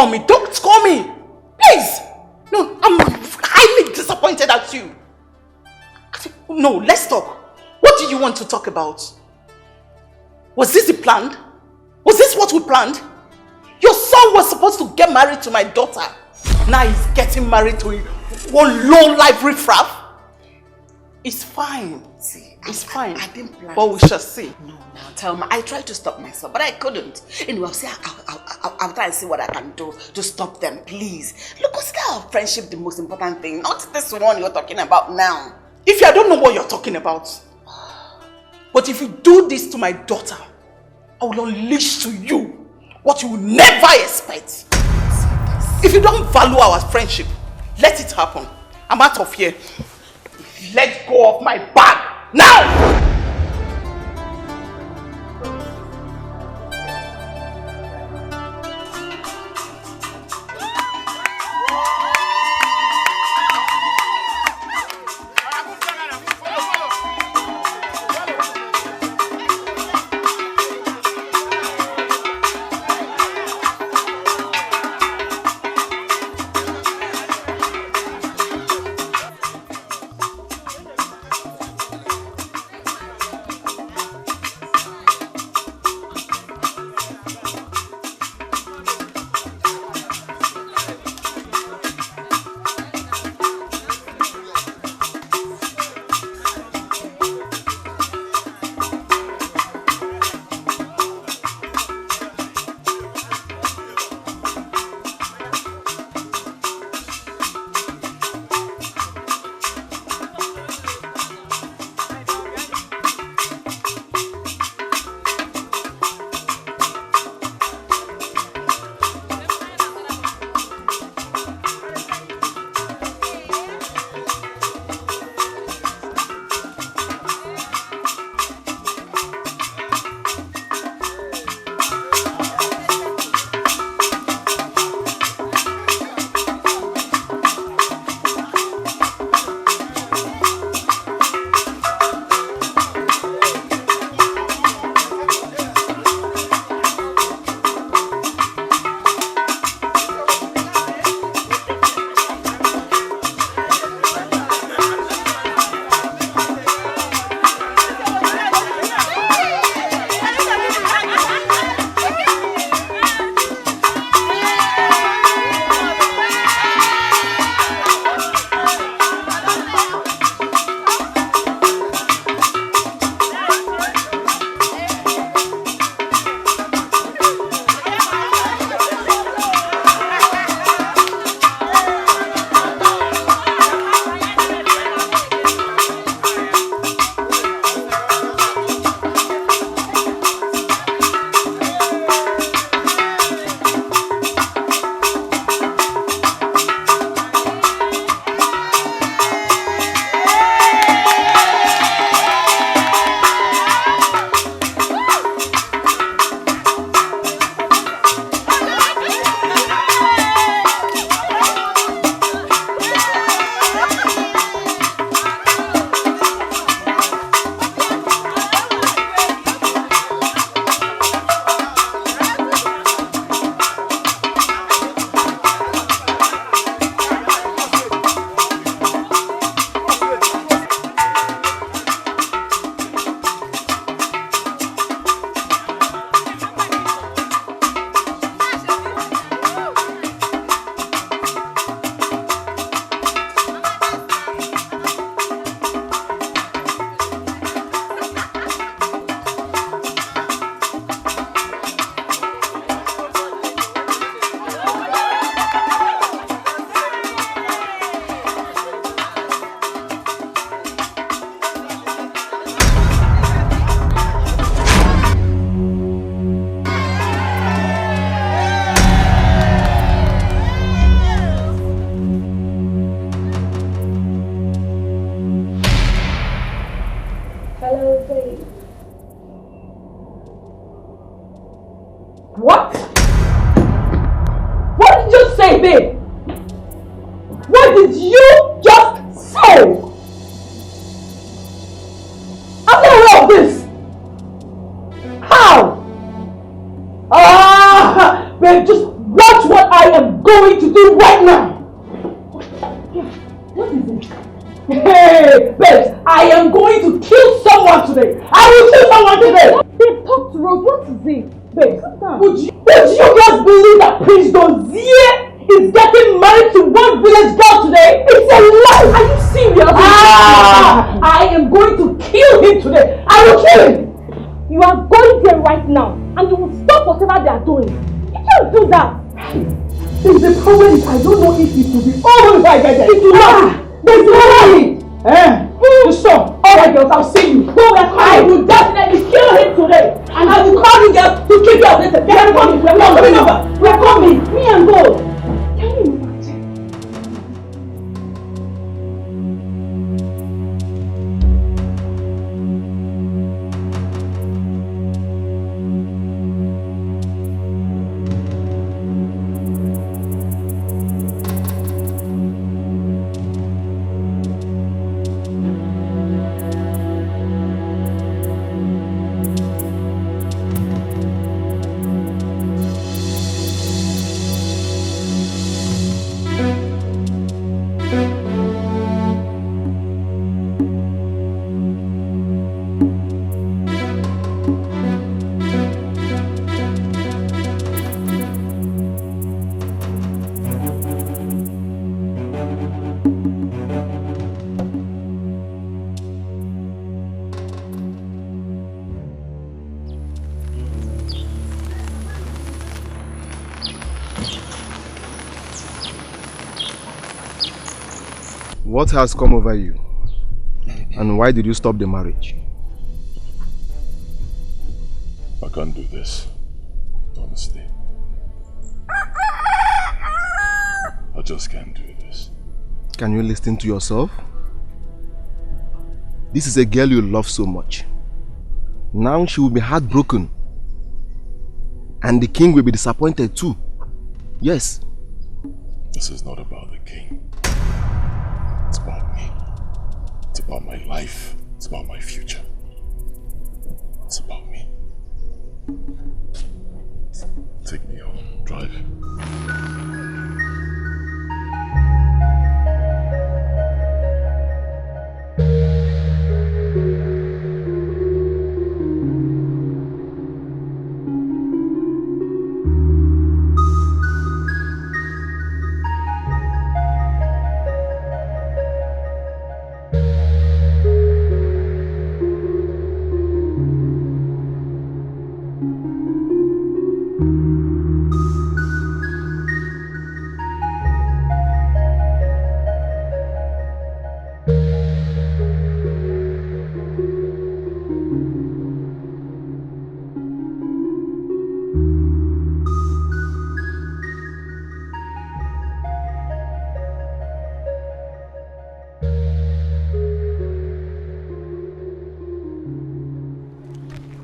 call me. Don't call me. Please. No, I'm highly disappointed at you. No, let's talk. What do you want to talk about? Was this the plan? Was this what we planned? Your son was supposed to get married to my daughter. Now he's getting married to one low-life riffraff. It's fine. See, it's fine. I didn't plan. But we shall see. No, tell me. I tried to stop myself, but I couldn't. Anyway, I'll try and see what I can do to stop them, please. Look, consider our friendship the most important thing, not this one you're talking about now. If I don't know what you're talking about, but if you do this to my daughter, I will unleash to you what you will never expect. If you don't value our friendship, let it happen. I'm out of here. Let go of my bag now! What? What did you say, babe? What did you just say? I'm not aware of this. How? Babe, just watch what I going to do right now? What is it? Hey, babes, I am going to kill someone today. I will kill someone today. Babe, talk to Rose. What is it? Babe, would you just believe that Prince Dozier is getting married to one village girl today? It's a lie. Are you serious? I am going to kill him today. I will kill him. You are going there right now and you will stop whatever they are doing. You can't do that. The problem is I don't know if it will be over if I get there. It will not. There's no way. You stop. Alright girls, I'll see you. I will definitely kill him today. And I will call you girls to keep you updated. We're coming. We're coming over. We're coming. Me and gold. Can you imagine? What has come over you? And why did you stop the marriage? I can't do this, honestly. I just can't do this. Can you listen to yourself? This is a girl you love so much. Now she will be heartbroken. And the king will be disappointed too. Yes. This is not about the king. It's about me. It's about my life. It's about my future. It's about me. Take me home. Drive.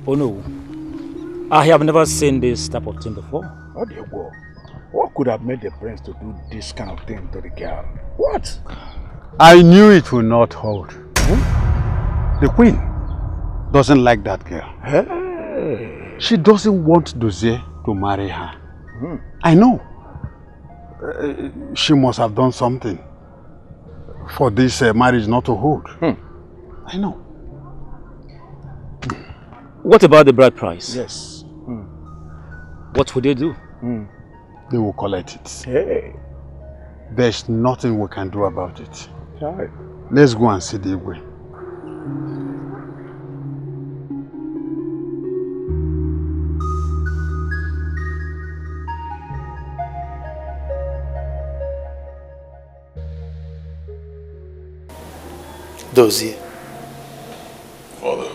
Oh no, I have never seen this type of thing before. Oh dear, what could have made the prince to do this kind of thing to the girl? What? I knew it would not hold. The queen doesn't like that girl. Hey. She doesn't want Dozier to marry her. I know. She must have done something for this marriage not to hold. I know. What about the bride price? Yes. What would they do? They will collect it. Hey. There's nothing we can do about it. Right. Let's go and see the Igwe. Dozier, Father.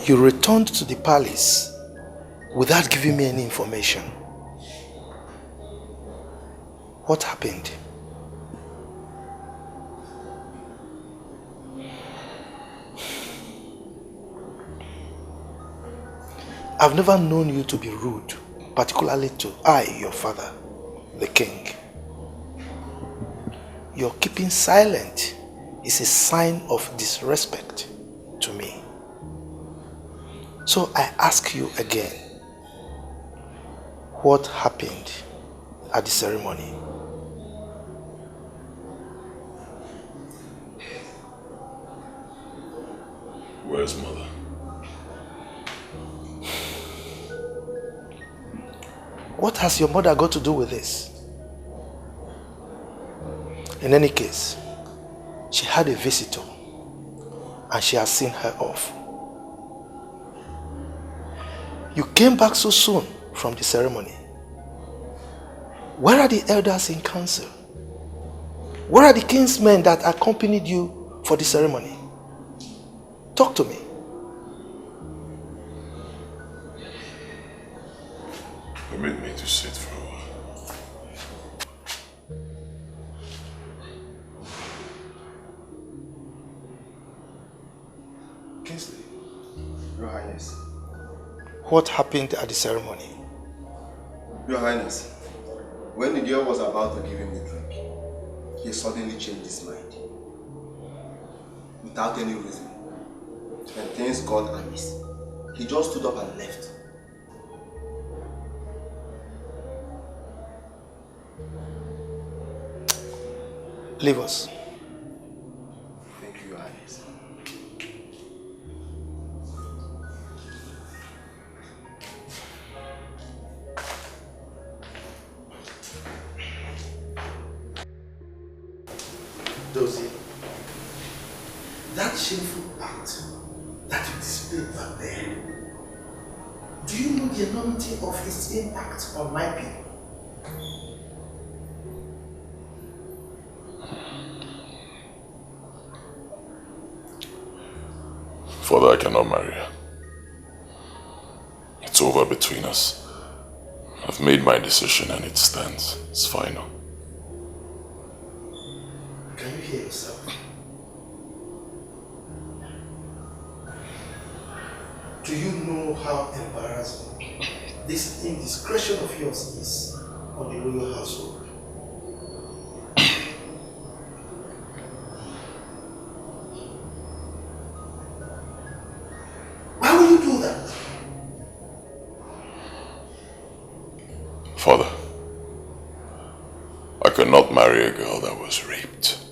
you returned to the palace without giving me any information. What happened? I've never known you to be rude, particularly to your father, the king. Your keeping silent is a sign of disrespect to me. So I ask you again, what happened at the ceremony? Where's mother? What has your mother got to do with this? In any case, she had a visitor and she has seen her off. You came back so soon from the ceremony. Where are the elders in council? Where are the kinsmen that accompanied you for the ceremony? Talk to me. Permit me to sit for a while. Kingsley, Your Highness. What happened at the ceremony? Your Highness, when the girl was about to give him the drink, he suddenly changed his mind. Without any reason. And things got amiss. He just stood up and left. Leave us. Thank you, Your Highness. Dozie, that shameful act that you displayed back there, do you know the enormity of its impact on my people? Father, I cannot marry her. It's over between us. I've made my decision and it stands. It's final. Can you hear yourself? Do you know how embarrassing this indiscretion of yours is on the royal household? Why will you do that? Father, I could not marry a girl that was raped.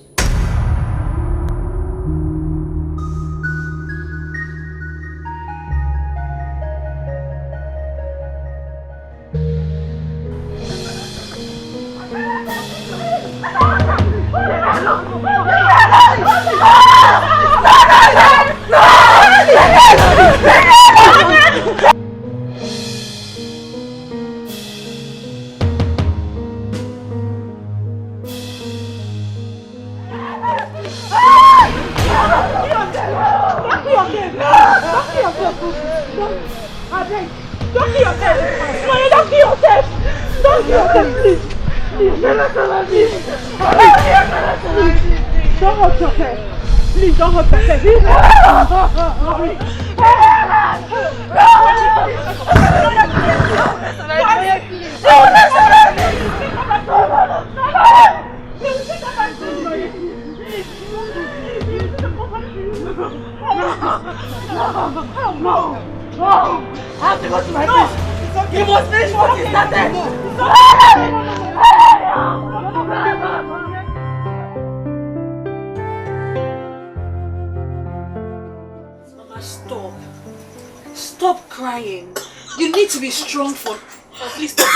Stop crying. You need to be strong for... Please stop.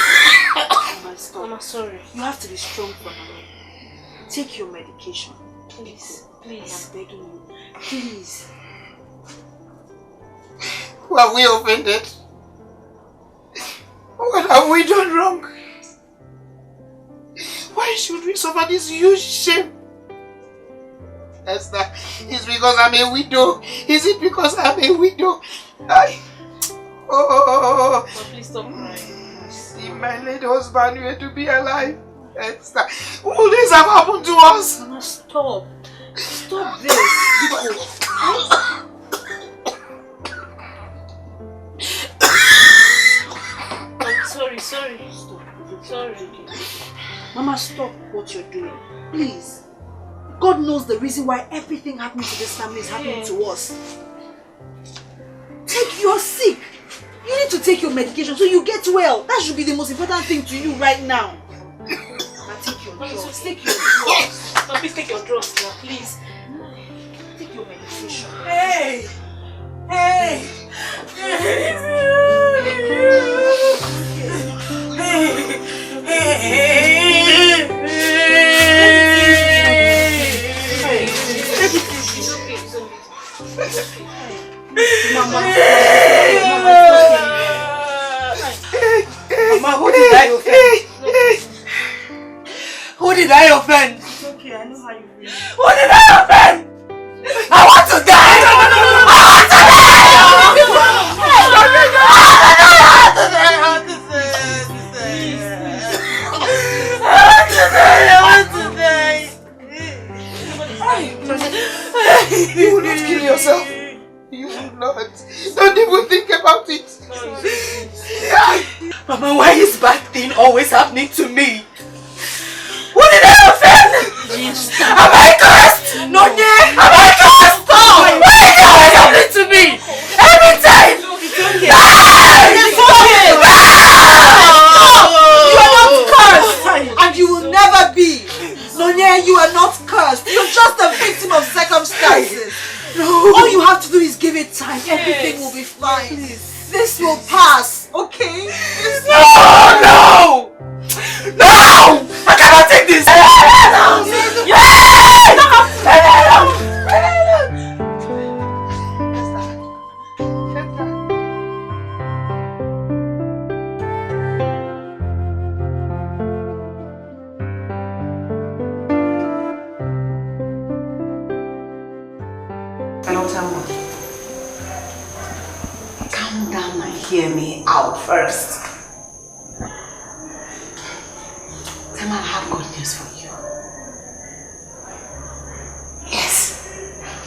Mama, stop. Mama, sorry. You have to be strong for Mama. Take your medication. Please. Please. I'm begging you. Please. Who have we offended? What have we done wrong? Why should we suffer this huge shame? Esther, it's because I'm a widow. Is it because I'm a widow? Oh, please stop crying. See, my late husband were to be alive. Esther, all this have happened to us. Mama, stop. Stop this. I'm sorry. Stop. Sorry. Mama, stop what you're doing. Please. God knows the reason why everything happening to this family is happening to us. You're sick. You need to take your medication so you get well. That should be the most important thing to you right now. Take your drugs. Take your drugs. Mama, please take your drugs now, please. Take your medication. Hey! Hey! Mama, who did I offend? Who did I offend? It's okay, I know how you feel. Who did I offend? I want to die! I want to die! You will not kill yourself. You will not. Don't even think about it. Mama, why is bad thing always happening to me? What did I offend? Am I cursed? No, yeah. Am I cursed? Stop! Why is it always happening to me? Every time! It's okay. It's okay. You are not cursed. And you will never be. Nonya, you are not cursed. You're just a victim of circumstances. No. All you have to do is give it time. Everything will be fine. This will pass, okay? No! No! I cannot take this! Calm down and hear me out first. Tema, I have good news for you. Yes,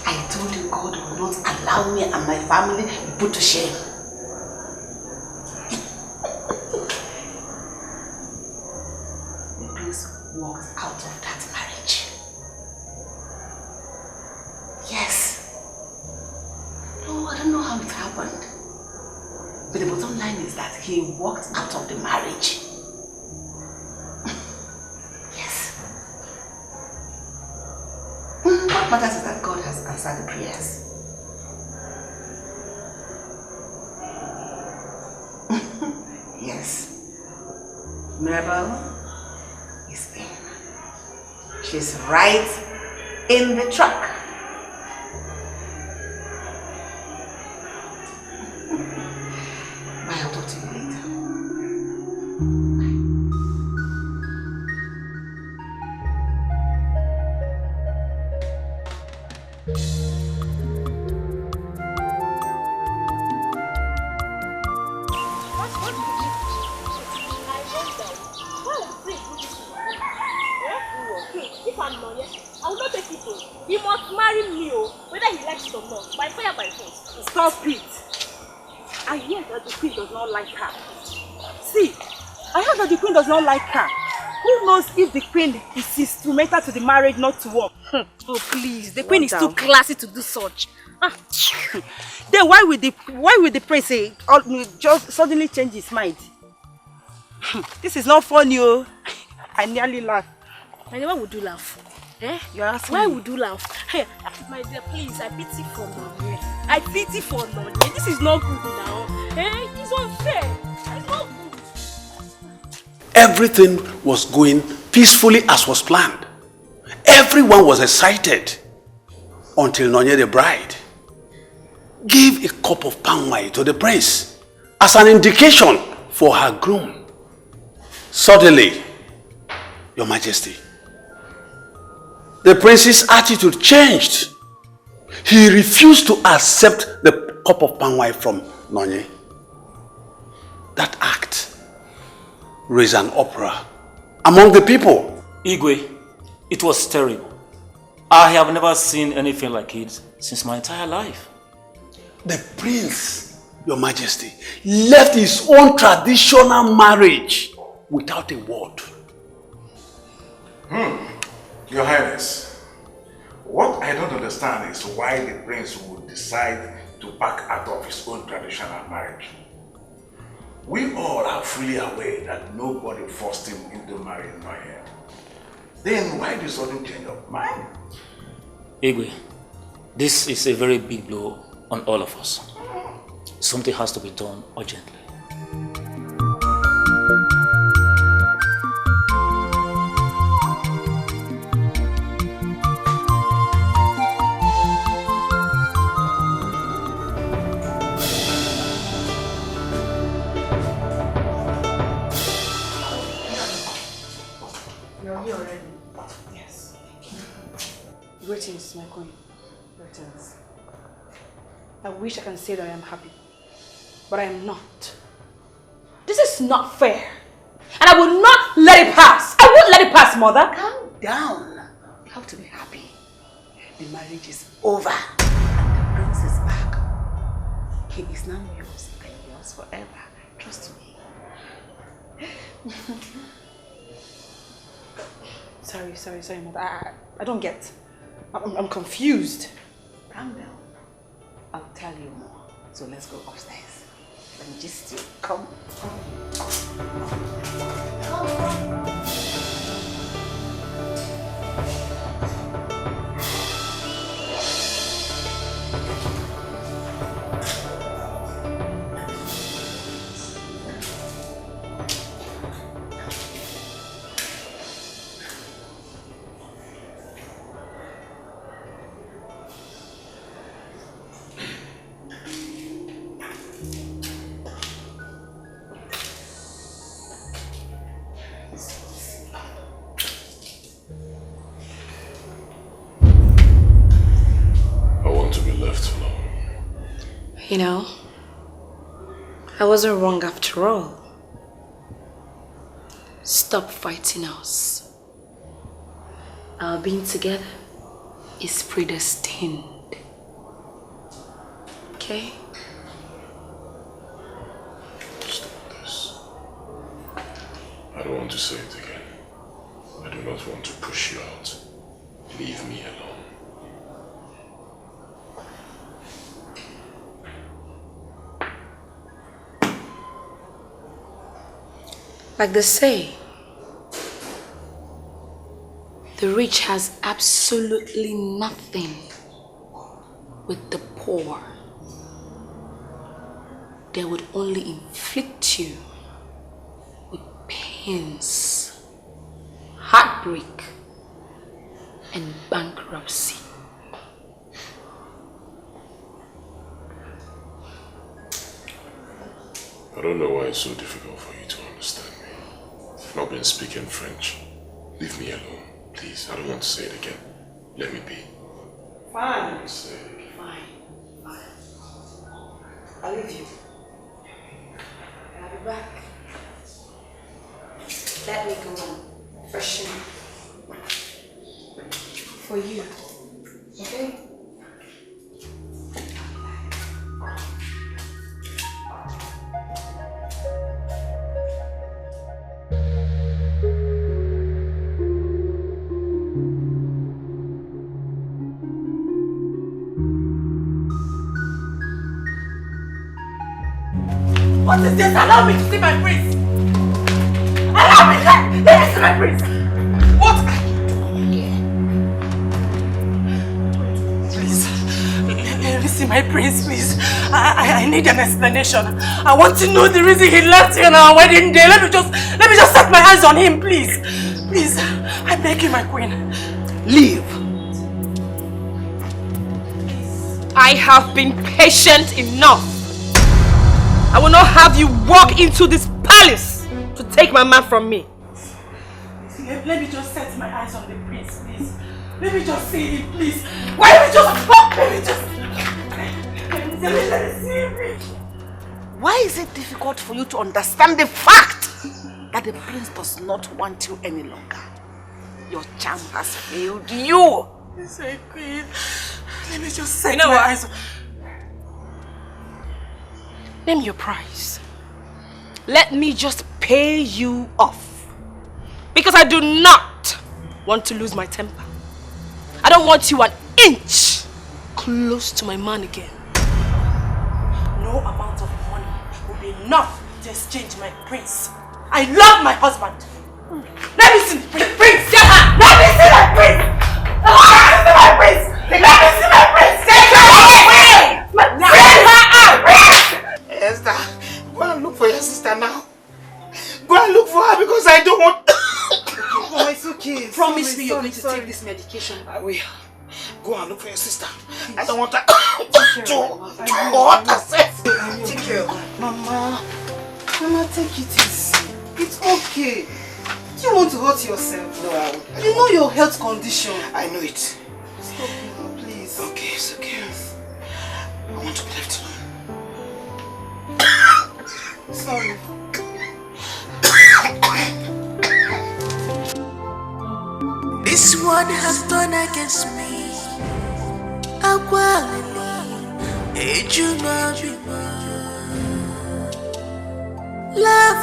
I told you God will not allow me and my family to be put to shame. The prince walked out of that marriage. Yes. No, I don't know how it happened. But the bottom line is that he walked out of the marriage. Yes. What matters is that God has answered the prayers. Yes. Mirabel is in. She's right in the truck. Bye, I'll talk to you later. If I'm not yet, I will not take it home. He must marry me, whether he likes it or not, by fire, by force. Stop it! I hear that the queen does not like her. See, I heard that the queen does not like her. Who knows if the queen is instrumental to the marriage not to work? Oh please, the queen is too classy to do such. Then why would the prince say, just suddenly change his mind? This is not funny, oh. I nearly laughed. And why would you laugh? Eh? You're asking why me. would you laugh? Hey, my dear, please, I pity for Nonye. I pity for Nonye. This is not good now. Eh? It's unfair. It's not good. Everything was going peacefully as was planned. Everyone was excited until Nonye the bride gave a cup of palm wine to the prince as an indication for her groom. Suddenly, Your Majesty, the prince's attitude changed. He refused to accept the cup of palm wine from Nonye. That act raised an uproar among the people. Igwe, it was terrible. I have never seen anything like it since my entire life. The prince, Your Majesty, left his own traditional marriage without a word. Your Highness, what I don't understand is why the prince would decide to back out of his own traditional marriage. We all are fully aware that nobody forced him into marrying Noye. Then why the sudden change of mind? Igwe, this is a very big blow on all of us. Something has to be done urgently. Greetings, my queen. Greetings. I wish I can say that I am happy, but I am not. This is not fair, and I will not let it pass. I won't let it pass, mother. Calm down. You have to be happy. The marriage is over, and the prince is back. He is now yours and yours forever. Trust me. Sorry, mother. I don't get. I'm confused. Calm down. I'll tell you more. So let's go upstairs. Let me just come. You know, I wasn't wrong after all. Stop fighting us. Our being together is predestined. Okay? Stop this. I don't want to say it again. I do not want to push you out. Leave me alone. Like they say, the rich has absolutely nothing with the poor. They would only inflict you with pains, heartbreak, and bankruptcy. I don't know why it's so difficult for you to understand me. I've not been speaking French. Leave me alone, please. I don't want to say it again. Let me be. Fine. Fine. I'll leave you. I'll be back. Let me go and freshen for you. Okay? What is this? Allow me to see my prince! Allow me! Let me see my prince! What are you doing here? Please, let me see my prince, please. I need an explanation. I want to know the reason he left here on our wedding day. Let me just set my eyes on him, please. Please, I beg you, my queen. Leave. I have been patient enough. I will not have you walk into this palace to take my man from me. Let me just set my eyes on the prince, please. Let me just see him, please. Why don't we just talk? Let me see him, please. Why is it difficult for you to understand the fact that the prince does not want you any longer? Your charm has failed you. Yes, I queen. Let me just set my eyes on... Name your price. Let me just pay you off. Because I do not want to lose my temper. I don't want you an inch close to my man again. No amount of money will be enough to exchange my prince. I love my husband. Let me see the prince. Let me see my prince. Let me see my prince. Let me see my prince. Take her away. Bring her out. Esther, go and look for your sister now. Go and look for her because I don't want... Oh, it's okay. Promise me you're going to take this medication. I will. Go and look for your sister. I don't want her to hurt herself. Take care of her. Mama, take it easy. It's okay. Do you want to hurt yourself? No, I won't. You know your health condition. I know it. Stop, Mama, please. Okay, it's okay. Please. I want to be left alone. Sorry. This one has done against me. Love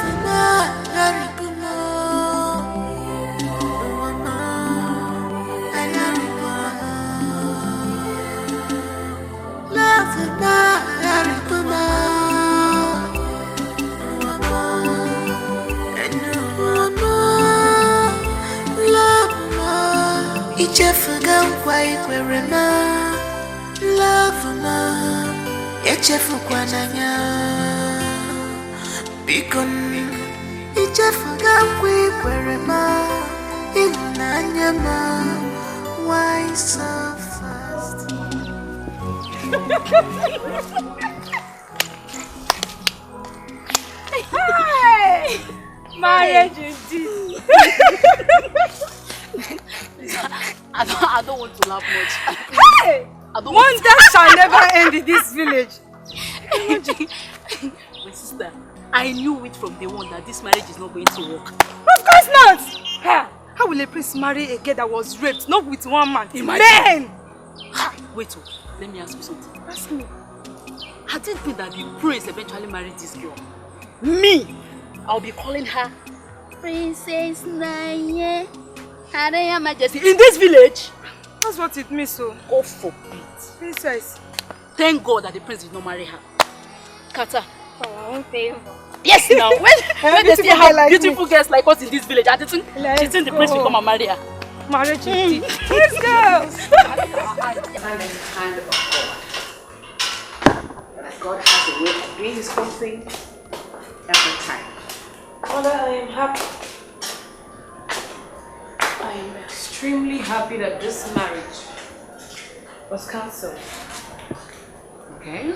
Ichefuga nkwa ikwere na love na echefukwa n'anya biko ichefuga nkwa ikwere na ịhụnanya ma why so fast. Hey! Marriage indeed. I don't want to laugh much. Hey! Wonder shall never end in this village. My sister, I knew it from day one that this marriage is not going to work. Of course not! How will a prince marry a girl that was raped, not with one man? Imagine. Men! Wait, let me ask you something. Ask me. I didn't think that the prince eventually married this girl. Me! I'll be calling her Princess Naye. Her Majesty in this village. That's what it means, so. God forbid. Princess. Thank God that the prince did not marry her. Kata. For our own favor. Yes, now. When they still have like beautiful girls like us in this village, I didn't think the prince will come and marry her. Marriage indeed. Let's go. I'm in the hand of God. That God has a way of doing his own thing every time. Mother, I am happy. I am extremely happy that this marriage was cancelled. Okay.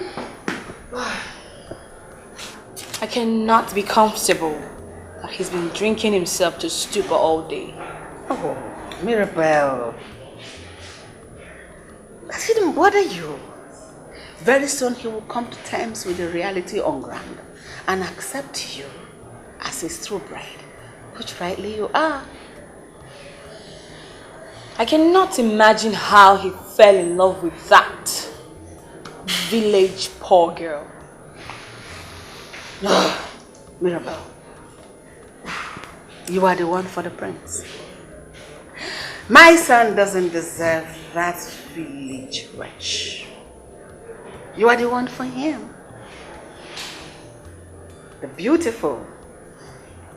I cannot be comfortable that he's been drinking himself to stupor all day. Oh, Mirabelle. That shouldn't bother you. Very soon he will come to terms with the reality on ground and accept you as his true bride, which rightly you are. I cannot imagine how he fell in love with that village poor girl. Mirabelle, you are the one for the prince. My son doesn't deserve that village wretch. You are the one for him. The beautiful,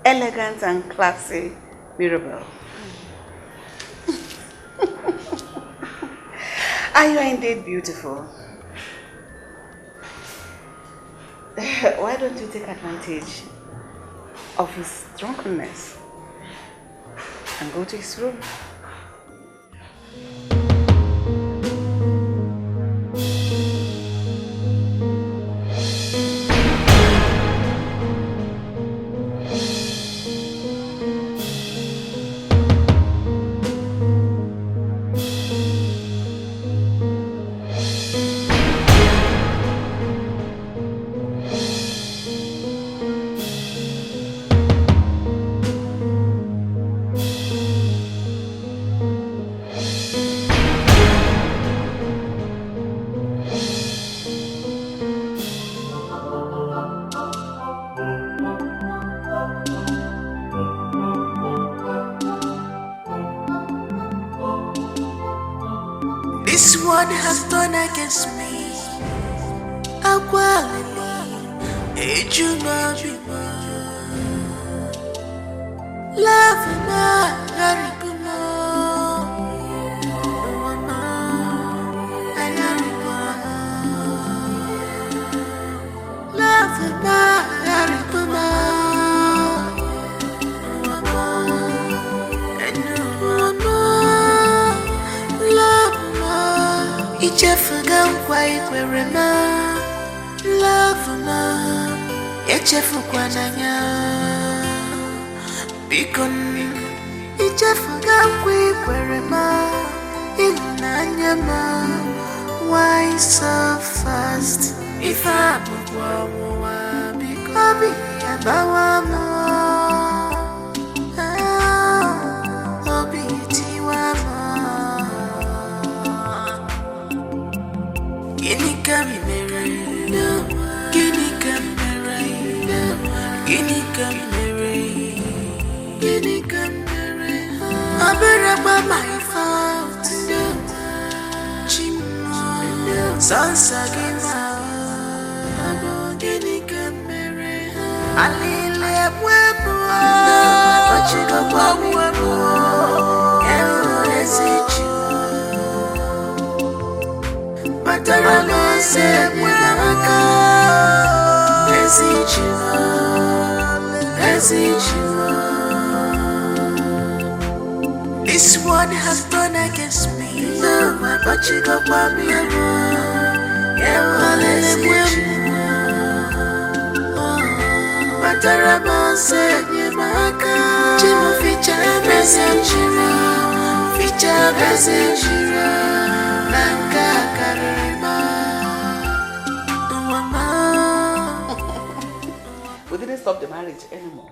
elegant and classy Mirabelle. Are you indeed beautiful? Why don't you take advantage of his drunkenness and go to his room? This one has done against me. Agwalili, ejuna bima. Love Ichefuga nkwa ikwere ma love ma echefukwa n'anya bikon ichefuga nkwa ikwere ma ịhụnanya ma why so fast ife abụkwa ọnwụnwa biko obi abawa ma obi tiwa ma Gini ka mi mere Gini ka mi mere Gini ka mi mere Gini ka mi mere Abere by my fault Chimo Sansa gima Gini ka mi mere Alile webo Achigo kwa webo Elo esichu Mataralo se mwaka Esichima This one has done against me No, my bachigo babi Mataralo se mwaka Chimo ficha mesejira Ficha mesejira Nanga karima We didn't stop the marriage anymore.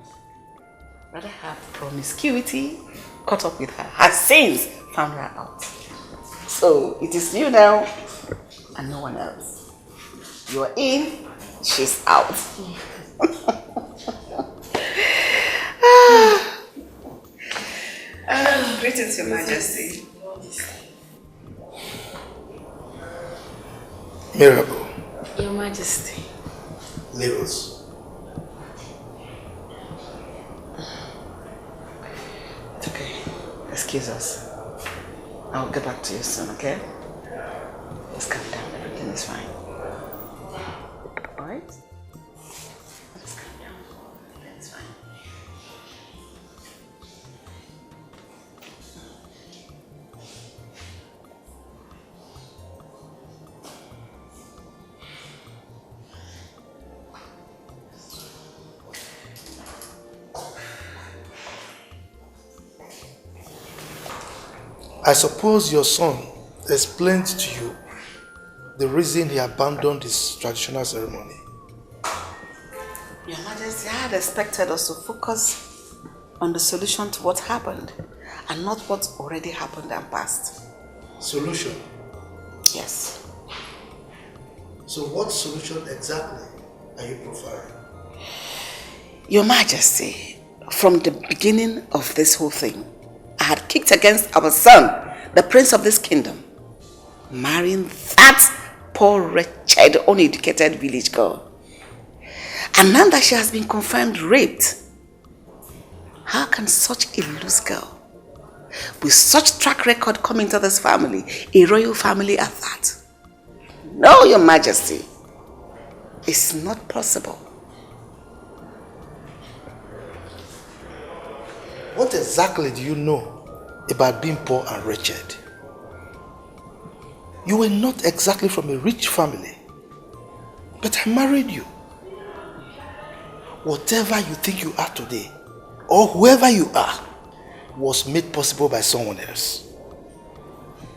Rather have promiscuity caught up with her. Her sins found her out. So it is you now and no one else. You're in, she's out. Greetings, Your Majesty. Miracle. Your Majesty. Levels. It's okay. Excuse us. I'll get back to you soon, okay? Just calm down. Everything is fine. Alright? Just calm down. Everything's fine. I suppose your son explained to you the reason he abandoned his traditional ceremony. Your Majesty, I had expected us to focus on the solution to what happened and not what already happened and passed. Solution? Yes. So what solution exactly are you providing? Your Majesty, from the beginning of this whole thing, I had kicked against our son, the prince of this kingdom, marrying that poor, wretched, uneducated village girl. And now that she has been confirmed raped, how can such a loose girl, with such track record, come into this family, a royal family at that? No, Your Majesty, it's not possible. What exactly do you know about being poor and wretched? You were not exactly from a rich family, but I married you. Whatever you think you are today, or whoever you are, was made possible by someone else.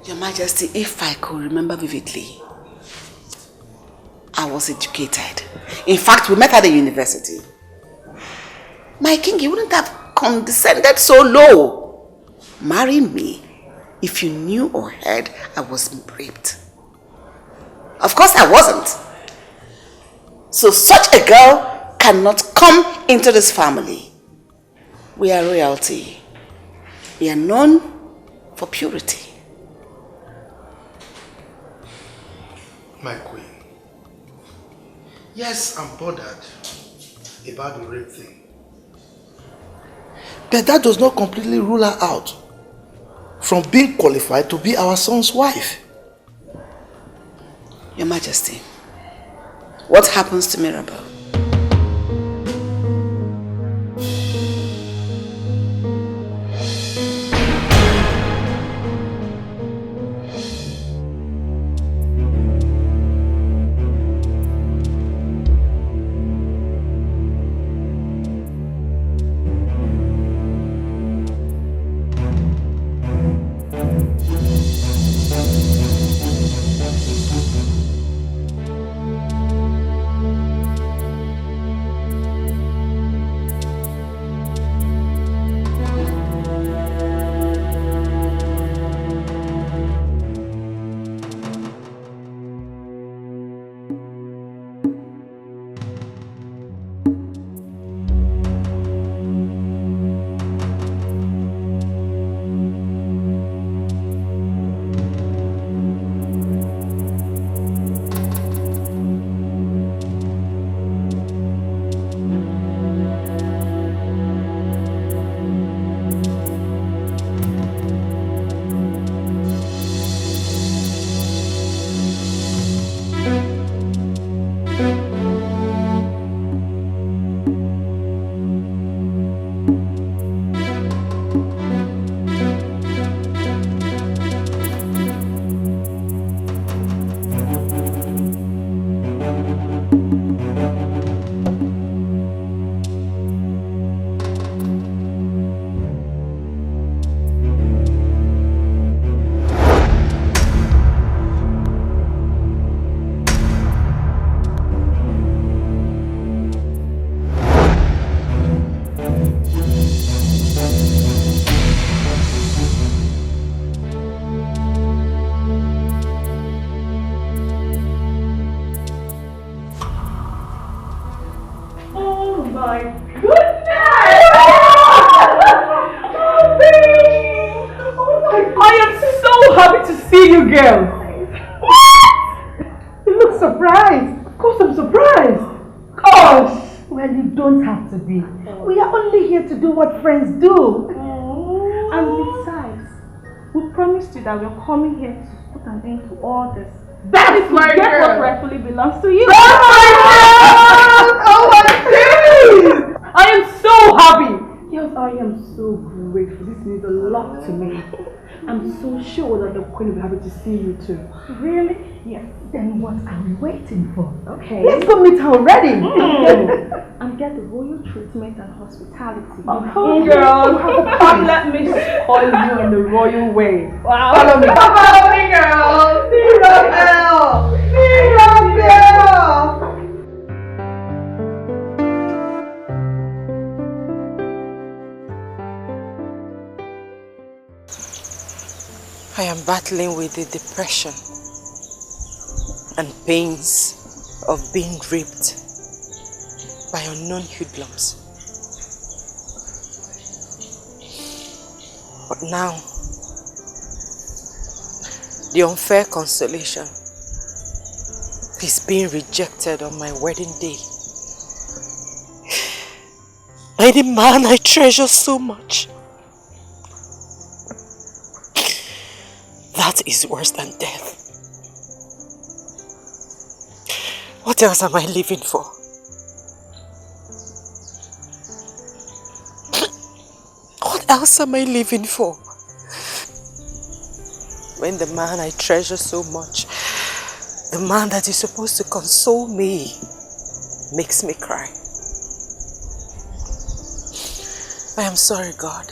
Your Majesty, if I could remember vividly, I was educated. In fact, we met at the university. My king, you wouldn't have condescended so low. Marry me if you knew or heard I was raped. Of course I wasn't. So such a girl cannot come into this family. We are royalty. We are known for purity. My queen, yes, I'm bothered about the rape thing. But that does not completely rule her out from being qualified to be our son's wife. Your Majesty, what happens to Mirabel? That we're coming here to put an end to all this. That is my girl. Get what rightfully belongs to you. That's my girl! Oh my God! I am so happy. Yes, I am so grateful. This means a lot to me. I'm so sure that the Queen will be happy to see you too. Really? Yes. Then what are we waiting for? Okay. Let's go meet her already. And get the royal treatment and hospitality. Oh, girl. Come, let me spoil you in the royal way. Wow. Follow me. Follow me, girl. Mirabel. Mirabel. I am battling with the depression and pains of being raped by unknown hoodlums. But now, the unfair consolation is being rejected on my wedding day by the man I treasure so much. That is worse than death. What else am I living for? What else am I living for? When the man I treasure so much, the man that is supposed to console me, makes me cry. I am sorry, God,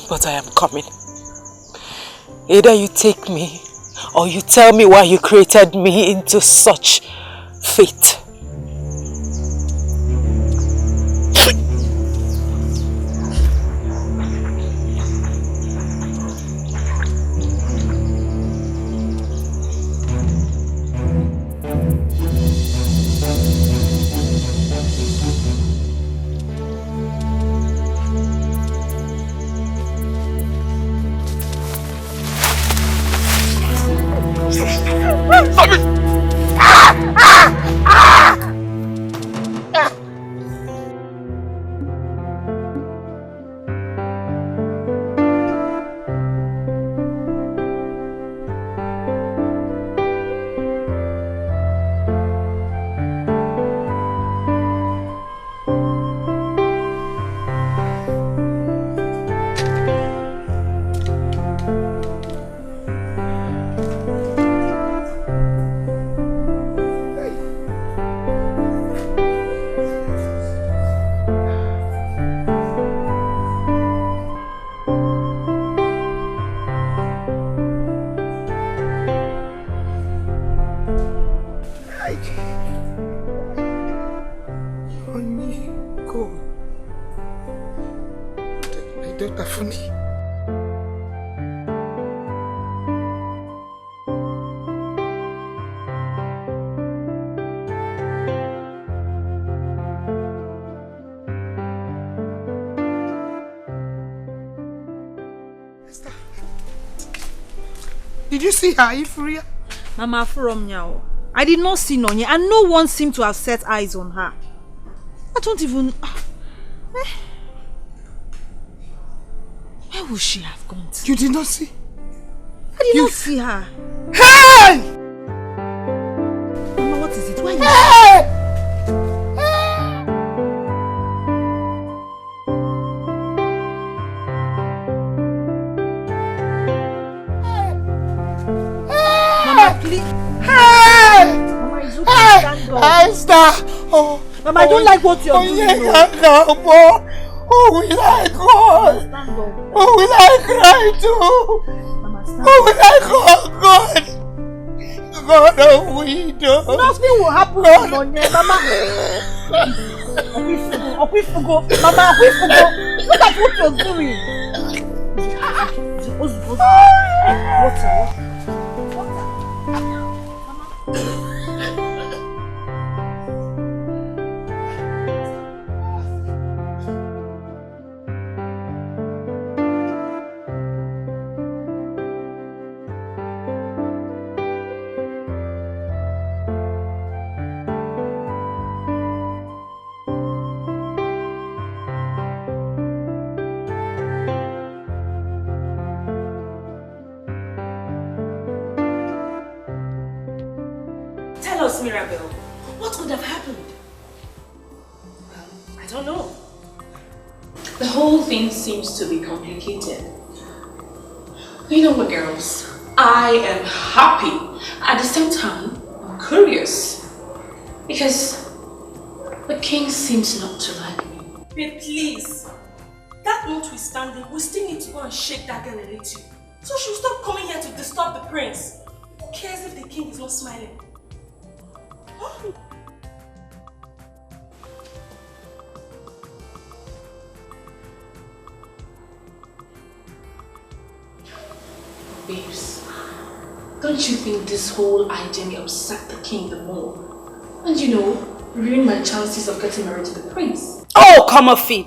but I am coming. Either you take me, or you tell me why you created me into such fate. Did you see her, Ifria? Mama, from now, I did not see Nonye, and no one seemed to have set eyes on her. I don't even... Where would she have gone to? You did not see? I did not see her. Hey! Mama, what is it? Why are you... Hey! Mama, please. Hey! Mama, it's okay. Stand up. Esther! Oh, Mama, I don't like what you're doing. Oh, will I cry? Oh, will I cry too? Oh, will I call God? God of widow. Nothing will happen to Nonye, Mama. Okwifugo. Mama, Okwifugo. Look at what you're doing. Water. Tell us, Mirabel, what could have happened? I don't know. The whole thing seems to be complicated. You know what, girls? I am happy. At the same time, I'm curious. Because the king seems not to like me. Babe, please. That notwithstanding, we still need to go and shake that girl a little. So she'll stop coming here to disturb the prince. Who cares if the king is not smiling? Babes, don't you think this whole idea may upset the king the more? And you know, ruin my chances of getting married to the prince? Oh, come off it!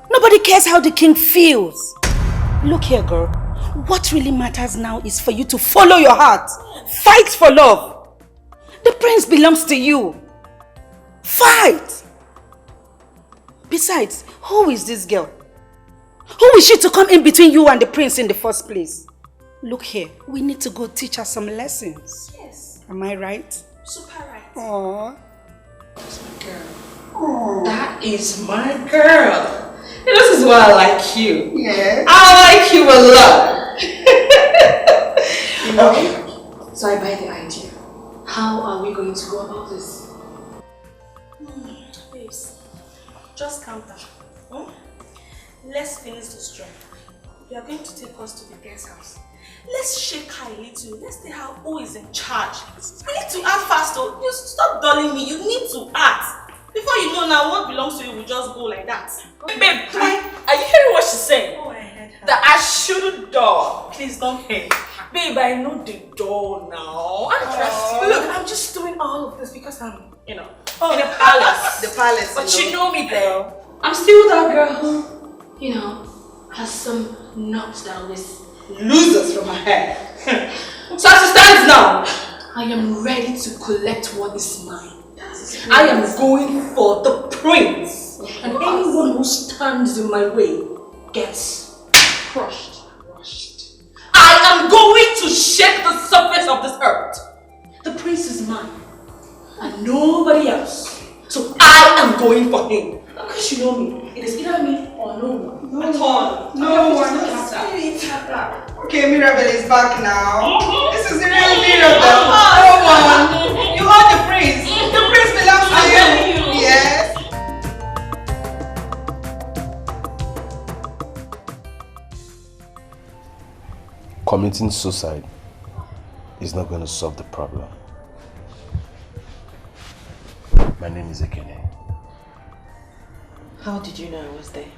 Nobody cares how the king feels. Look here, girl. What really matters now is for you to follow your heart. Fight for love. The prince belongs to you. Fight! Besides, who is this girl? Who is she to come in between you and the prince in the first place? Look here, we need to go teach her some lessons. Yes. Am I right? Super right. Aww. That's my girl. That is my girl. This is why I like you. Yeah. I like you a lot. Okay. So I buy the idea. How are we going to go about this? Babes, just calm down. Let's finish this job. You are going to take us to the guest house. Let's shake her a little. Let's see how who is in charge. We need to act fast though. You stop dulling me. You need to act. Before you know now what belongs to you will just go like that. Babe, are you hearing what she's saying? Oh, I heard her. That I shouldn't door. Please don't hate. Babe, I know the door now. Look, I'm just doing all of this because I'm, in a palace. The palace. But you know me, girl. I'm still that girl who, has some knots that always loses from her hair. So as it stands now, I am ready to collect what is mine. I am going for the prince. And anyone who stands in my way gets crushed. I am going to shake the surface of this earth. The prince is mine. And nobody else. So I am going for him. Because you know me, it is either me or no one. At all. No one. Okay, Mirabel is back now. This is the real Mirabel. No one. You are the prince. The prince belongs to you. Yes. Committing suicide is not going to solve the problem. My name is Ekene. How did you know I was there?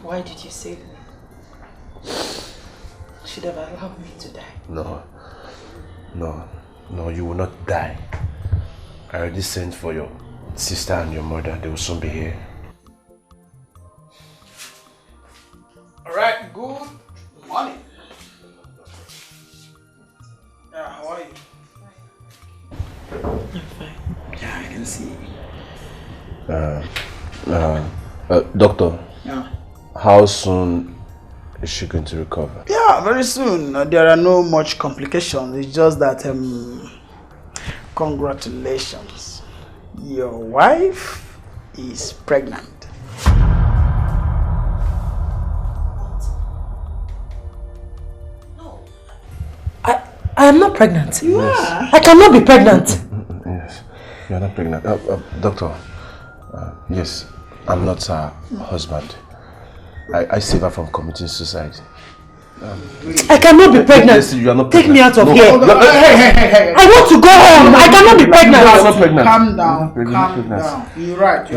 Why did you save me? You should have allowed me to die. No, you will not die. I already sent for your sister and your mother. They will soon be here. Alright, good morning. How are you? I'm fine. Yeah, I can see. Doctor. Yeah. How soon is she going to recover? Yeah, very soon. There are no much complications. It's just that congratulations. Your wife is pregnant. I am not pregnant. You are. I cannot be pregnant. Yes, you are not pregnant. Doctor, yes, I'm not her husband. I saved her from committing suicide. I cannot be pregnant. Yes, you are not pregnant. Take me out of here. Hey. I want to go home. I cannot be pregnant. You are not pregnant. Calm down. Calm down. You're right.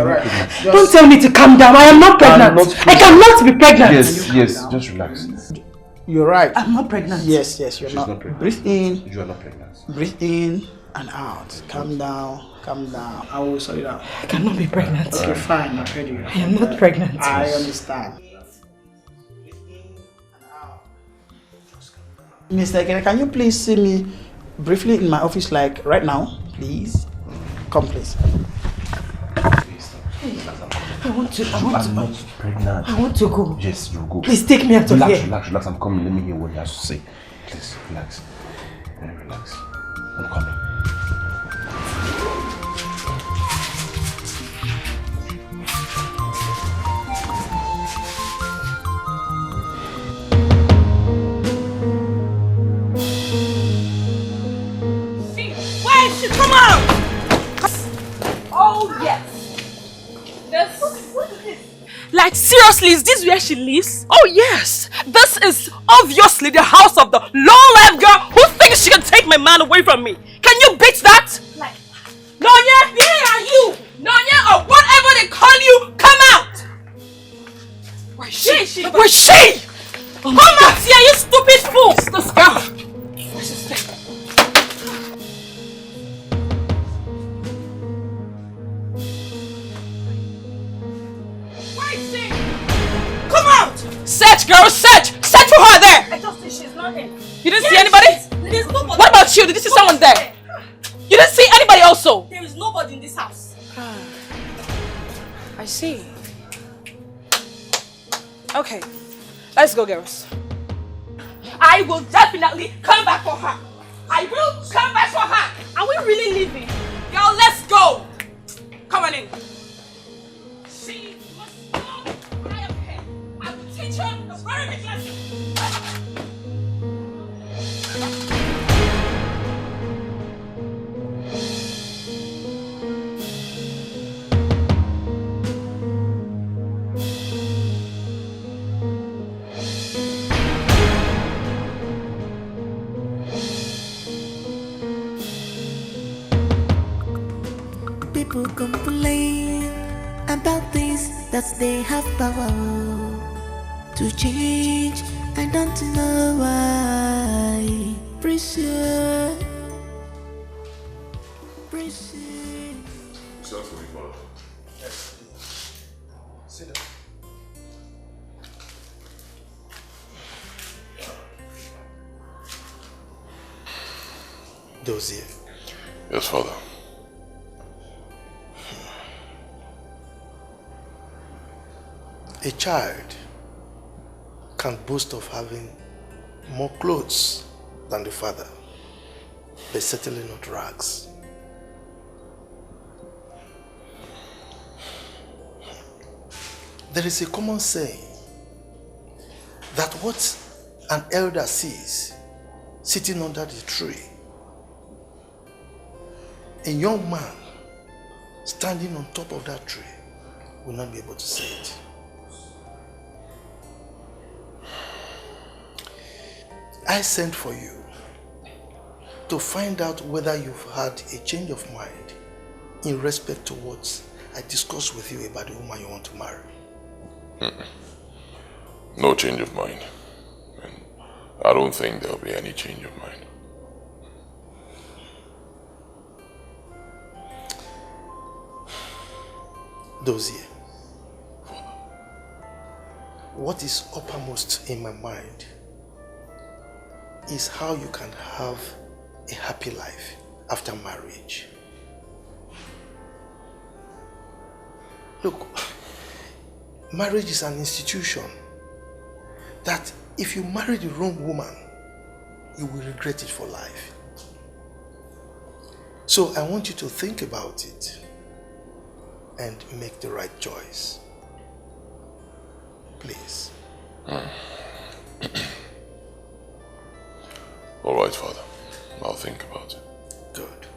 Don't tell me to calm down. I am not pregnant. I cannot be pregnant. Yes, just relax. You're right. I'm not pregnant. Yes, you're not. Breathe in. You are not pregnant. Breathe in and out. Calm down. I will sort it out. I cannot be pregnant. Okay, fine. I heard you. I am not pregnant. I understand. Mr. Ekene, can you please see me briefly in my office, like right now, please? Come, please. I want to. I'm not pregnant. I want to go. Yes, you go. Please take me out of here. Relax. I'm coming. Let me hear what you have to say. Please, relax. Very relax. I'm coming. Where is she? Come out! Oh, yes. What is this? Like, seriously, is this where she lives? Oh, yes. This is obviously the house of the low-life girl who thinks she can take my man away from me. Can you beat that? Like, Nonya, where are you? Nonya, or whatever they call you, come out! Where's she? Where's she? Come out here, you stupid fool! This girl. Where's she staying? Come out! Search, girl, search! Search for her there! I just see she's not here. You didn't see anybody? There's nobody. What about you? Did you see someone there? You didn't see anybody also? There is nobody in this house. I see. Okay, let's go, girls. I will definitely come back for her. I will come back for her. Are we really leaving? Girl, let's go. Come on in. She must know I am here. I will teach her a very big lesson. People complain about things that they have power to change. I don't know why. Pressure. Sit down. Dozier. Yes, Father. A child can boast of having more clothes than the father, but certainly not rags. There is a common saying that what an elder sees sitting under the tree, a young man standing on top of that tree will not be able to see it. I sent for you to find out whether you've had a change of mind in respect to what I discussed with you about the woman you want to marry. No change of mind. And I don't think there'll be any change of mind. Dozier, what is uppermost in my mind is how you can have a happy life after marriage. Look, marriage is an institution that if you marry the wrong woman, you will regret it for life. So I want you to think about it and make the right choice. Please. All right, Father. I'll think about it. Good.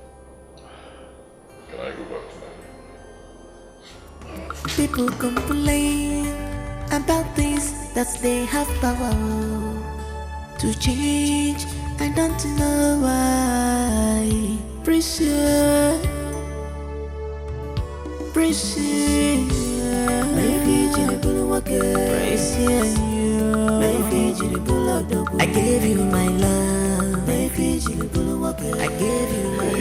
Can I go back to my... People complain about things that they have power to change. I don't know why. Pressure. I gave you my love. I gave you my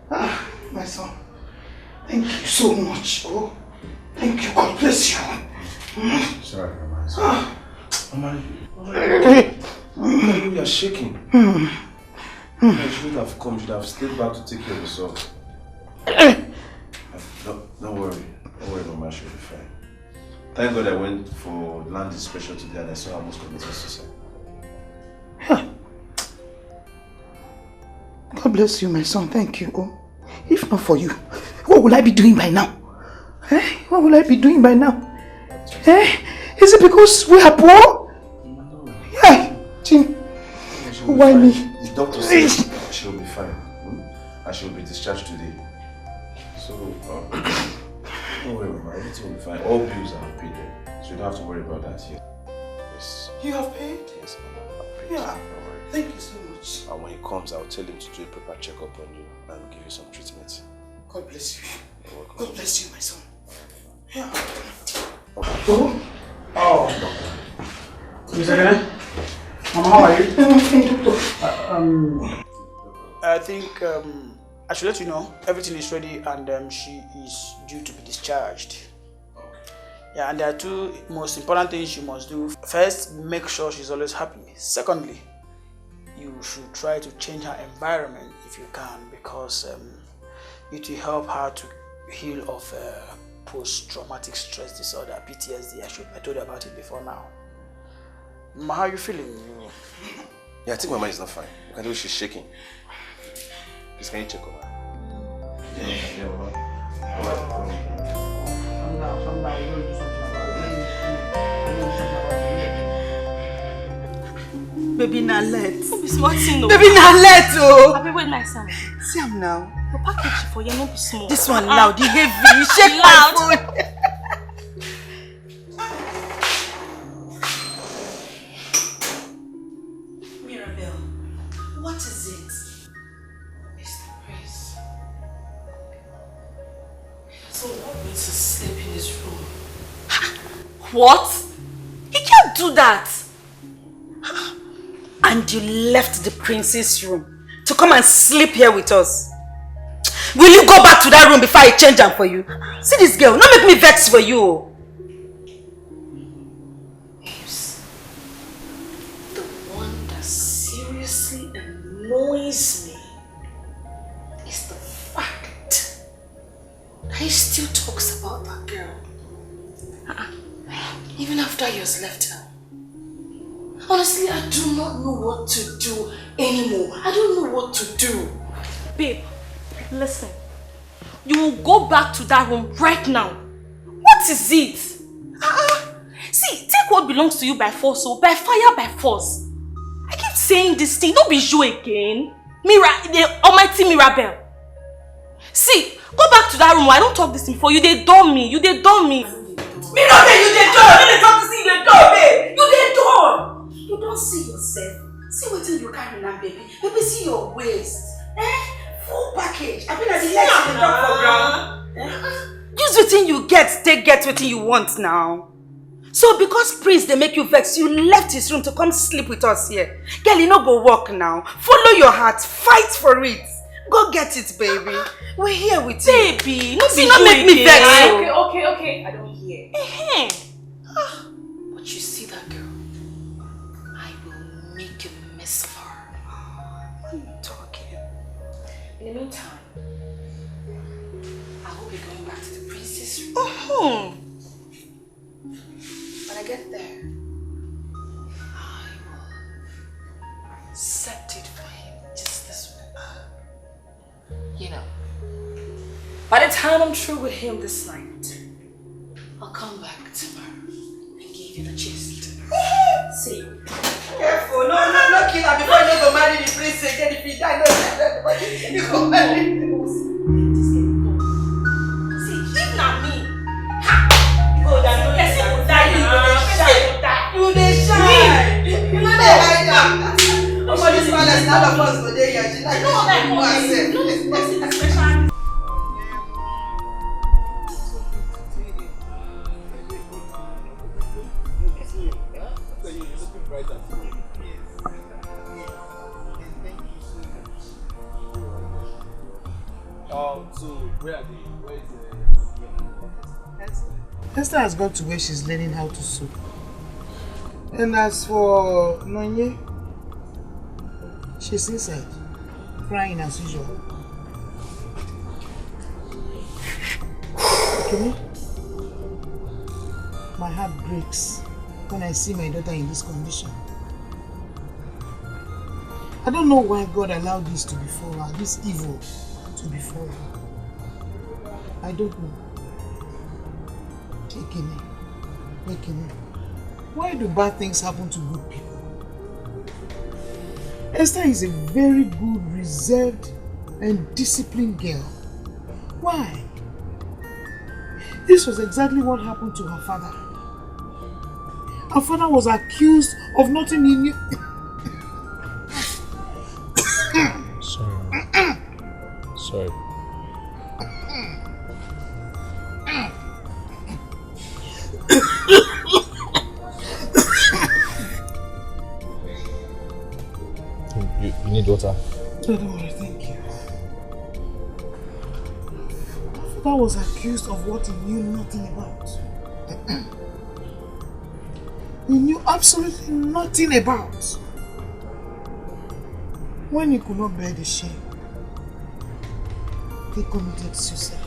love. My son, thank you so much. Oh, thank you. God bless you. Sorry, Mama. You are shaking. You shouldn't have come. You should have stayed back to take care of yourself. Don't worry. Don't worry, Mama. She'll be fine. Thank God I went for land inspection today and I saw almost committed suicide. God bless you, my son. Thank you. Oh, if not for you, what will I be doing by now? What will I be doing by now? Is it because we are poor? No. Yeah, Jim. Why me? The doctor says she'll be fine. And she'll be discharged today. So, don't worry, Mama. Everything will be fine. All bills are paid. So you don't have to worry about that here. Yes. You have paid? Yes, Mama. I've paid. Yeah. Don't worry. Thank you so much. And when he comes, I'll tell him to do a proper checkup on you and give you some treatment. God bless you. You're welcome. God bless you, my son. Yeah. Oh. Miss Agane? Mama, how are you? I think I should let you know everything is ready and she is due to be discharged. Yeah, and there are two most important things you must do. First, make sure she's always happy. Secondly, you should try to change her environment if you can, because it will help her to heal of post-traumatic stress disorder, PTSD. I told you about it before now. Mama, how are you feeling? Yeah, I think Mama is not fine. You can do she's shaking. Please, can you check on her? Yeah, Mama. Come now, we're going to do something about it. Baby, now let. Don't be smart, no. Baby, now let, oh. Abi, wait, my son. See him now. The package for you, not be small. This one loud, the heavy. Shake my phone. Mirabelle, what is it? Mr. Prince. So what means to sleep in this room? What? He can't do that. And you left the prince's room to come and sleep here with us. Will you go back to that room before I change them for you? See this girl, don't make me vex for you. The one that seriously annoys me is the fact that he still talks about that girl. Even after he has left her. Honestly, I do not know what to do anymore. I don't know what to do. Babe, listen. You will go back to that room right now. What is it? See, take what belongs to you by force, or by fire, by force. I keep saying this thing. Don't be you again. The almighty Mirabelle. See, go back to that room. I don't talk this thing for you. They dumb me. You they dumb me. Mirabelle, you they dumb. You they talk to see you they dumb, babe. You they dumb. You don't see yourself. See what you carry now, baby. Baby, see your waist. Full package. I mean, as the legs in the top for ground. Use the thing you get, get what you want now. So because Prince they make you vex, you left his room to come sleep with us here. Girl, you no go walk now. Follow your heart, fight for it. Go get it, baby. We're here with you. Baby, no make me vex. Okay. I don't hear. But you see that girl, I will make a mess of her. What are you talking? In the meantime, I will be going back to the princess room. Oh. When I get there, I will set it for him just this way. You know, by the time I'm through with him this night, I'll come back tomorrow and give you the gist. See? Careful, no, kill her before you go marry the prince again. If you die, no, you go marry him. See, if not me, go down, person will die, you dey shine. You know they hide am. Somebody smile as none of us go there here. She like no, special. So where are they? Where is Esther has gone to where she's learning how to sew. And as for Nonye, she's inside, crying as usual. Okay? My heart breaks when I see my daughter in this condition. I don't know why God allowed this to befall her, this evil to befall her. I don't know. Ekene, why do bad things happen to good people? Esther is a very good, reserved and disciplined girl. Why? This was exactly what happened to her father. Her father was accused of nothing he knew. Sorry. You need water? No, don't worry, thank you. Her father was accused of what he knew nothing about. He knew absolutely nothing about. When he could not bear the shame, he committed suicide.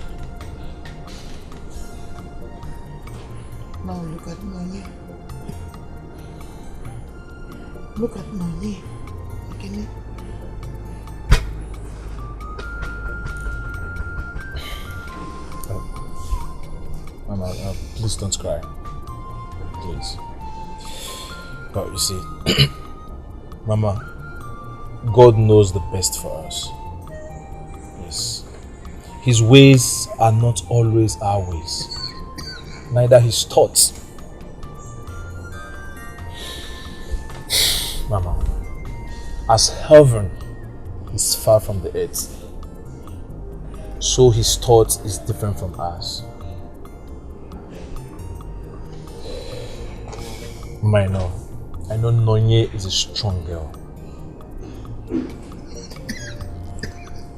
Now look at Nonye. Look at Nonye. Ekene. Mama, please don't cry. Please. But you see, Mama, God knows the best for us. Yes. His ways are not always our ways. Neither his thoughts. Mama, as heaven is far from the earth, so his thought is different from ours. Mama, I know Nonye is a strong girl.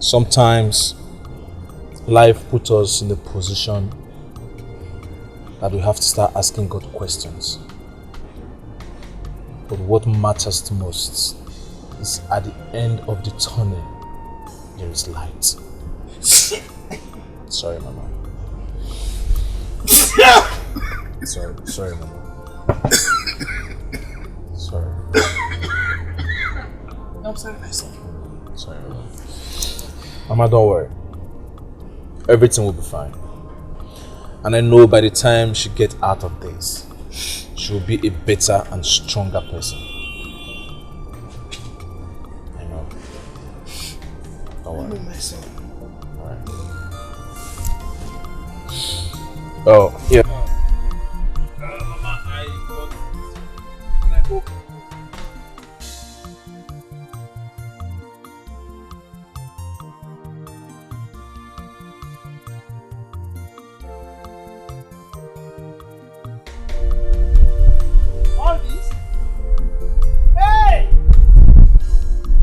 Sometimes life puts us in a position that we have to start asking God questions. But what matters the most is at the end of the tunnel, there is light. Sorry, Mama. Sorry, Mama. Sorry. I'm sorry, my son. Sorry, Mama. Mama, don't worry. Everything will be fine. And I know by the time she gets out of this, she will be a better and stronger person. I know. Don't worry. I know, my son. Alright. Oh, yeah. Mama, I got this. And I hope. All this? Hey!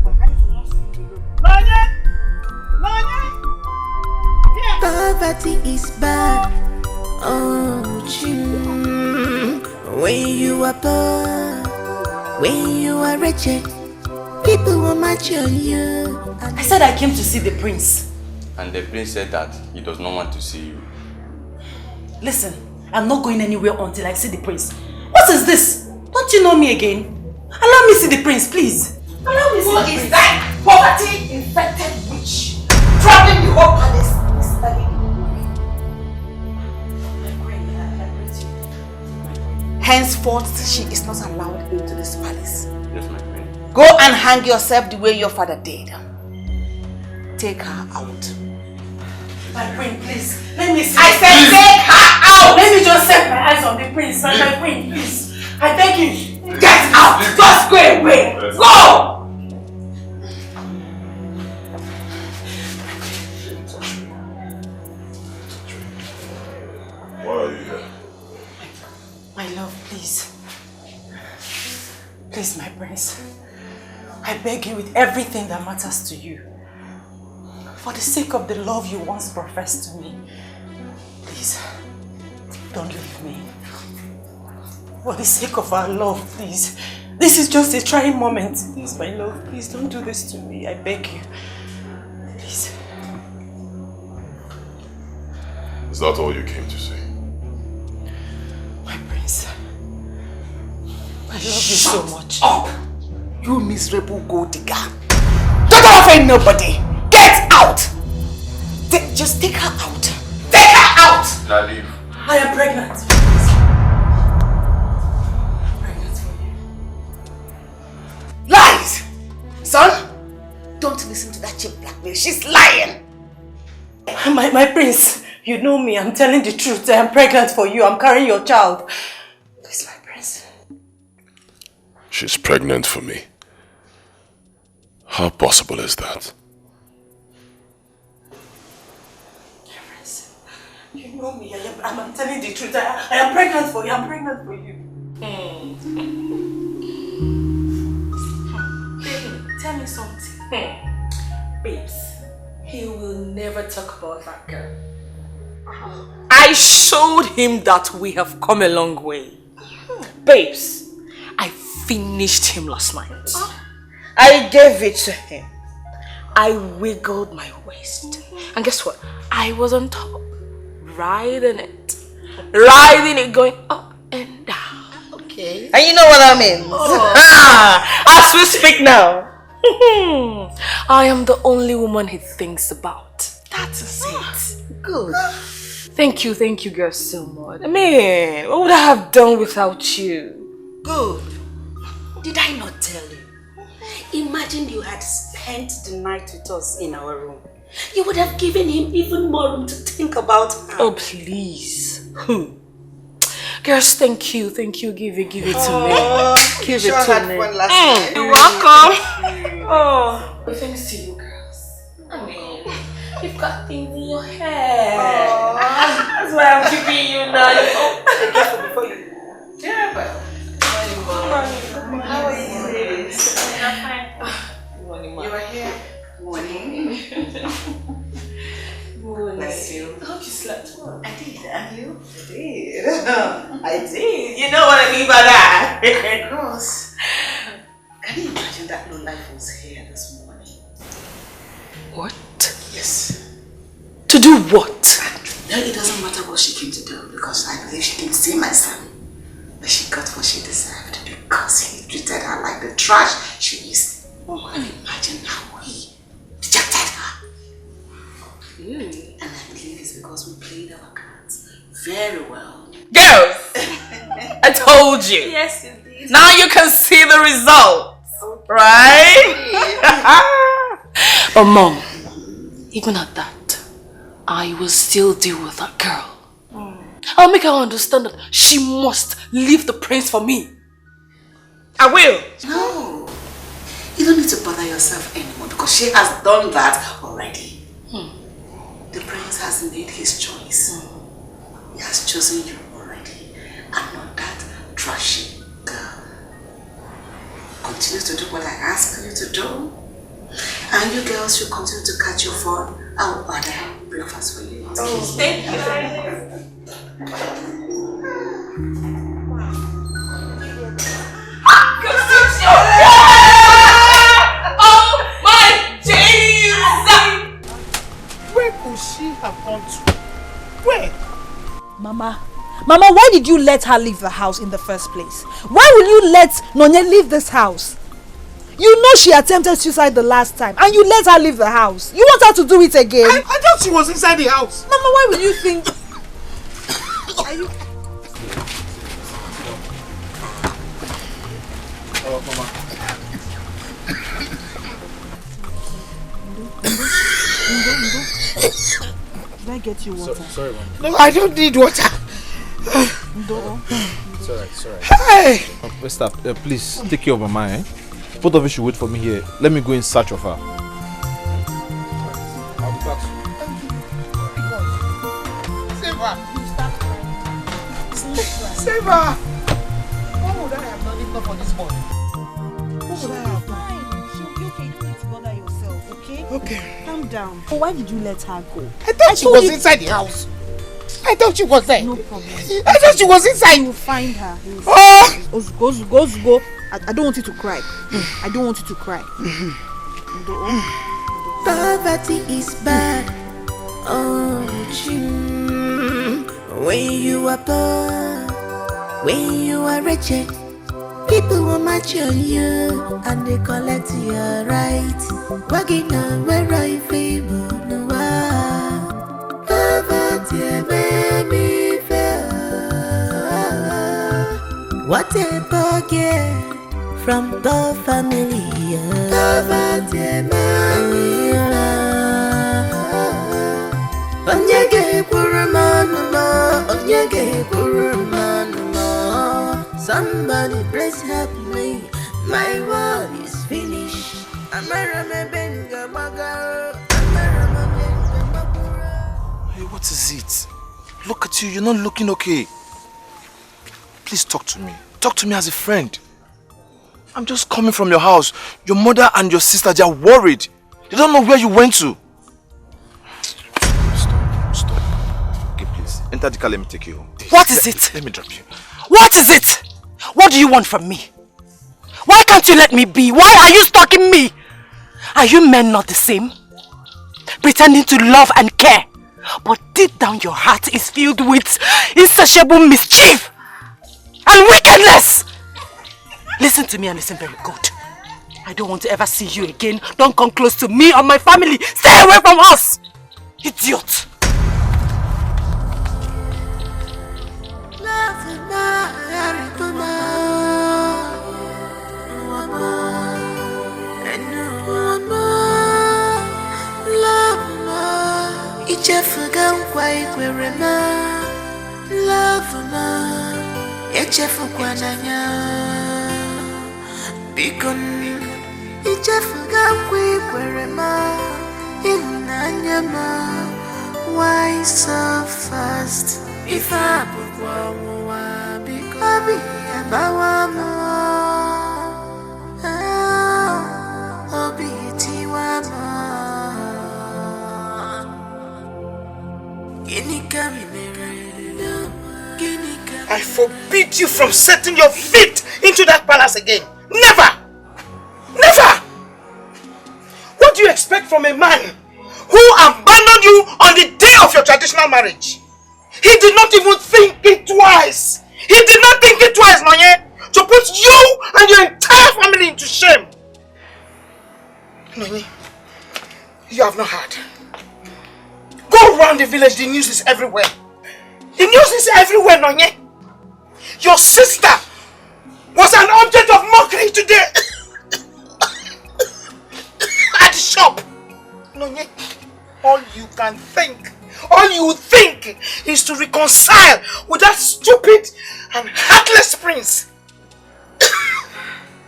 My eyes will not see you. Nonye! Nonye! Here! Poverty is bad. Oh, when you you are poor, when you are wretched, people will match on you. I said I came to see the prince. And the prince said that he does not want to see you. Listen, I'm not going anywhere until I see the prince. What is this? Don't you know me again? Allow me see the prince, please. Allow me see the prince. Who is that poverty-infected witch traveling the whole palace? Henceforth, she is not allowed into this palace. Yes, my friend. Go and hang yourself the way your father did. Take her out. My queen, please. Let me see. I said take her out! Let me just set my eyes on the prince. My queen, please. I beg you. Get out! Just go away! Go! Why are you here? My love, please. Please, my prince. I beg you with everything that matters to you. For the sake of the love you once professed to me, please, don't leave me. For the sake of our love, please. This is just a trying moment. Please, my love, please don't do this to me. I beg you. Please. Is that all you came to say? My prince. I love you so much. Up! You miserable gold digger. Don't offend nobody. Get out! Just take her out. Take her out! Now leave. I am pregnant. Lies! Son, don't listen to that cheap blackmail. She's lying. My prince, you know me. I'm telling the truth. I am pregnant for you. I'm carrying your child. Please, my prince. She's pregnant for me. How possible is that? You know me. I'm telling the truth. I am pregnant for you. I'm pregnant for you. Baby, tell me something. Babes, he will never talk about that girl. I showed him that we have come a long way. Babes, I finished him last night. I gave it to him. I wiggled my waist. And guess what? I was on top, riding it, going up and down. Okay. And you know what that means? As we speak now, I am the only woman he thinks about. That is it. Good. Thank you girls so much. I mean, what would I have done without you? Good. Did I not tell you? Imagine you had spent the night with us in our room. You would have given him even more room to think about her. Oh, please. Girls, thank you. Give it to me. Give it to me. You're welcome. Thanks to you girls. I mean, you've got things in your hair. That's why I'm keeping you now. Yeah, but how are you? I'm fine. You are here. Morning. Bless you. I hope you slept well. I did. And you? I did. You know what I mean by that. Of course. Can you imagine that low life was here this morning? What? Yes. To do what? No, it doesn't matter what she came to do because I believe she can see my son. But she got what she deserved because he treated her like the trash she is. Oh, and imagine how he rejected her. And I believe it's because we played our cards very well. Girls, I told you. Yes, you did. Now you can see the results, right? But Mom, even at that, I will still deal with that girl. I'll make her understand that she must leave the prince for me. I will. No, you don't need to bother yourself anymore because she has done that already. The prince has made his choice. He has chosen you already and not that trashy girl. Continue to do what I ask you to do. And you girls should continue to catch your phone. I'll order breakfast for you. Oh, thank you. Mama, why did you let her leave the house in the first place? Why will you let Nonye leave this house? You know she attempted suicide the last time and you let her leave the house. You want her to do it again? I thought she was inside the house. Mama, why will you think... Are you... Oh, Mama. Can I get you water? Sorry, Mama. No, I don't need water. It's alright, it's alright. Hey! Stop. Please, take care of Mama, eh? Both of you should wait for me here. Let me go in search of her. I'll be back soon. Save her! Save her! What would I have done if not for this boy? What would I have done? She'll be okay. You don't need to bother yourself, okay? Okay. Calm down. But why did you let her go? I thought she was inside the house. I thought she was there. No problem. I thought she was inside. You will find her. Oh! Go. I don't want you to cry. I don't want you to cry. Poverty is bad. Oh, when you are poor, when you are wretched, people will match on you and they collect your rights. Wagging on where I favor no one. Poverty made me fail. What a forget from the family. Poverty made me fail. Onyege kurumanuma, onyege kurumanuma. Somebody please help me. My world is finished. Hey, what is it? Look at you, you're not looking okay. Please talk to me. Talk to me as a friend. I'm just coming from your house. Your mother and your sister, they are worried. They don't know where you went to. Stop. Okay, please. Enter the car, let me take you home. Please. What is it? Let me drop you. What is it? What do you want from me? Why can't you let me be? Why are you stalking me? Are you men not the same? Pretending to love and care, but deep down your heart is filled with insatiable mischief and wickedness. Listen to me and listen very good. I don't want to ever see you again. Don't come close to me or my family. Stay away from us! Idiot! Ichefuga nkwa ikwere ma love ma echefukwa n'anya bikon ichefuga nkwa ikwere ma ịhụnanya ma why so fast if abụkwa ọnwụnwa biko obi abawa m obi tiwa m. I forbid you from setting your feet into that palace again. Never! Never! What do you expect from a man who abandoned you on the day of your traditional marriage? He did not even think it twice. He did not think it twice, Nonye, to put you and your entire family into shame. Nonye, you have not heard. Go around the village, the news is everywhere. The news is everywhere, Nonye. Your sister was an object of mockery today at the shop. Nonye, all you can think, all you think is to reconcile with that stupid and heartless prince.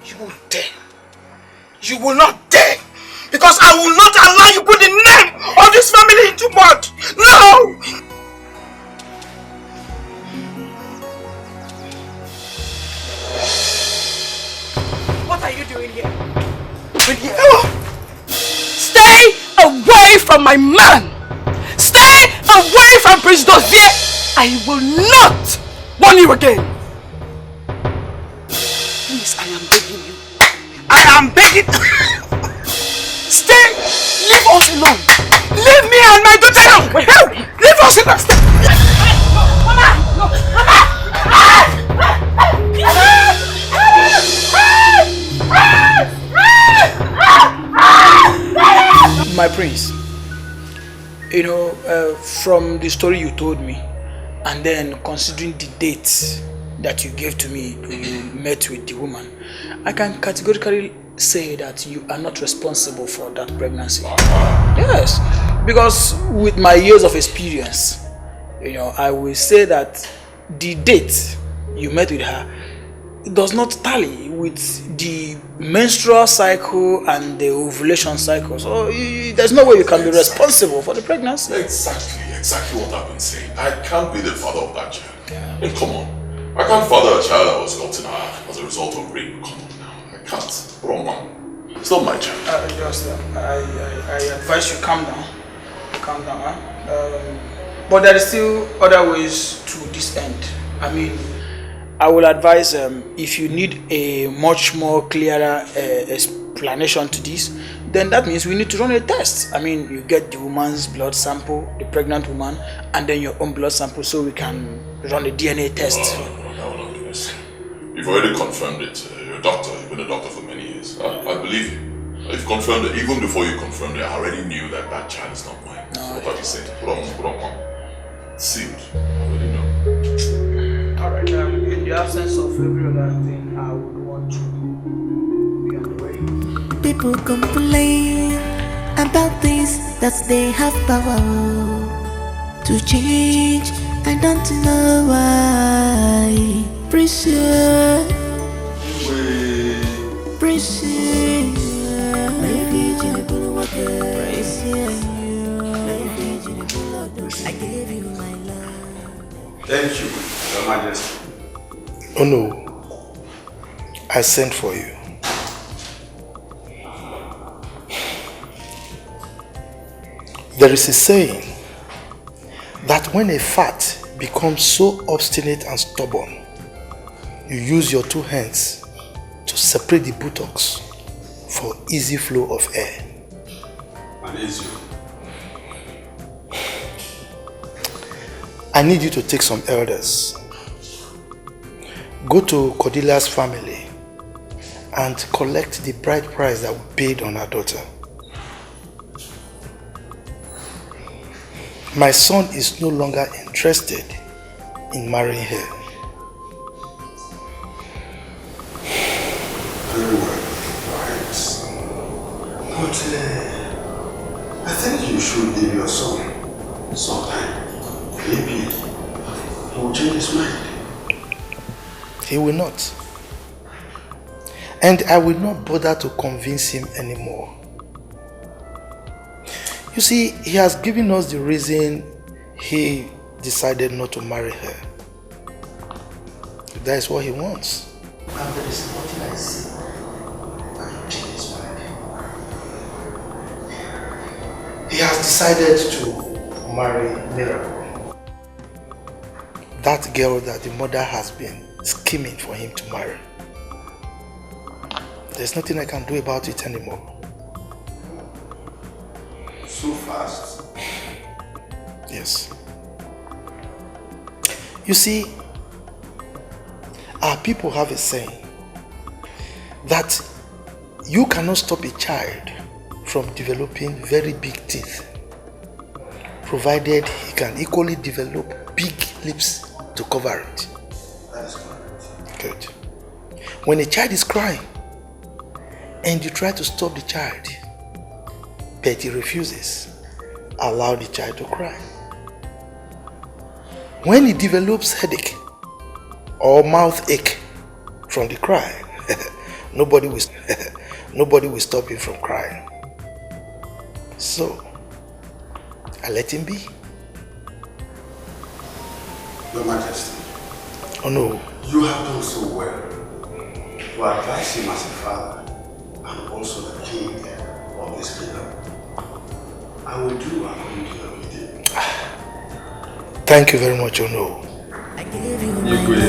You will dare. You will not dare. Because I will not allow you put the name of this family into mud. No! What are you doing here? Stay away from my man! Stay away from Prince Dozier! I will not warn you again! Please, I am begging you. I am begging. Stay! Leave us alone! Leave me and my daughter alone! Leave us alone! Mama! Prince, you know, from the story you told me, and then considering the date that you gave to me when you met with the woman, I can categorically say that you are not responsible for that pregnancy. Yes, because with my years of experience, you know, I will say that the date you met with her does not tally with the menstrual cycle and the ovulation cycle. So there's no way you can be responsible for the pregnancy. Exactly what I've been saying. I can't be the father of that child. I mean, come on. I can't father a child that was gotten as a result of rape. Come on now. I can't. Wrong man. It's not my child. I advise you calm down. Calm down, huh? But there is still other ways to this end. I mean, I will advise if you need a much more clearer explanation to this, then that means we need to run a test. I mean, you get the woman's blood sample, the pregnant woman, and then your own blood sample, so we can run a DNA test. No, you've already confirmed it. You're a doctor. You've been a doctor for many years. I believe you. You've confirmed it. Even before you confirmed it, I already knew that that child is not mine. So what have you said? Put on. Sealed. I already know. Alright, in the absence of every other thing, I would want to be on the way. People complain about things that they have power to change. I don't know why. Pressure. I gave you my love. Thank you, Your Majesty. Oh no, I sent for you. There is a saying that when a fat becomes so obstinate and stubborn, you use your two hands to separate the buttocks for easy flow of air. And easy. I need you to take some elders. Go to Cordelia's family and collect the bride price that we paid on our daughter. My son is no longer interested in marrying her. Very well, right. But I think you should give your son some time. Maybe he will change his mind. He will not. And I will not bother to convince him anymore. You see, he has given us the reason he decided not to marry her. That is what he wants. And there is nothing I see that will change his mind. He has decided to marry Miracle. That girl that the mother has been scheming for him to marry. There's nothing I can do about it anymore. So fast? Yes. You see, our people have a saying that you cannot stop a child from developing very big teeth, provided he can equally develop big lips to cover it. That is correct. Good. When a child is crying and you try to stop the child, but he refuses, allow the child to cry. When he develops headache or mouth ache from the cry, nobody will stop him from crying. So, I let him be. Your Majesty. Oh no. You have done so well to advise him as a father and also the king of this kingdom. I will do according to your bidding. Thank you very much, Ono. I gave you my love.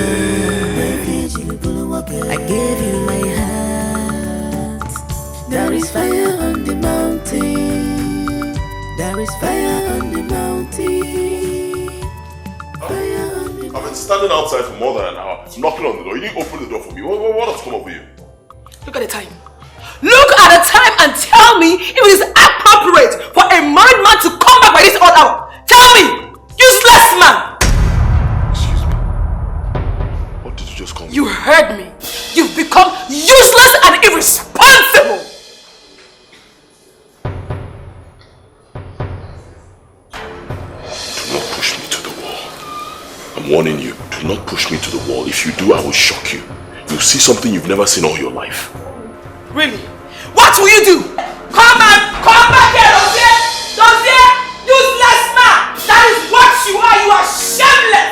I gave you my heart. There is fire on the mountain. There is fire on the mountain. Fire on the I've been standing outside for more than an hour, knocking on the door. You didn't open the door for me. What has come up with you? Look at the time. Look at the time and tell me if it is appropriate for become useless and irresponsible. Do not push me to the wall. I'm warning you, do not push me to the wall. If you do, I will shock you. You'll see something you've never seen all your life. Really? What will you do? Come back here, Dozier! Useless man! That is what you are! You are shameless!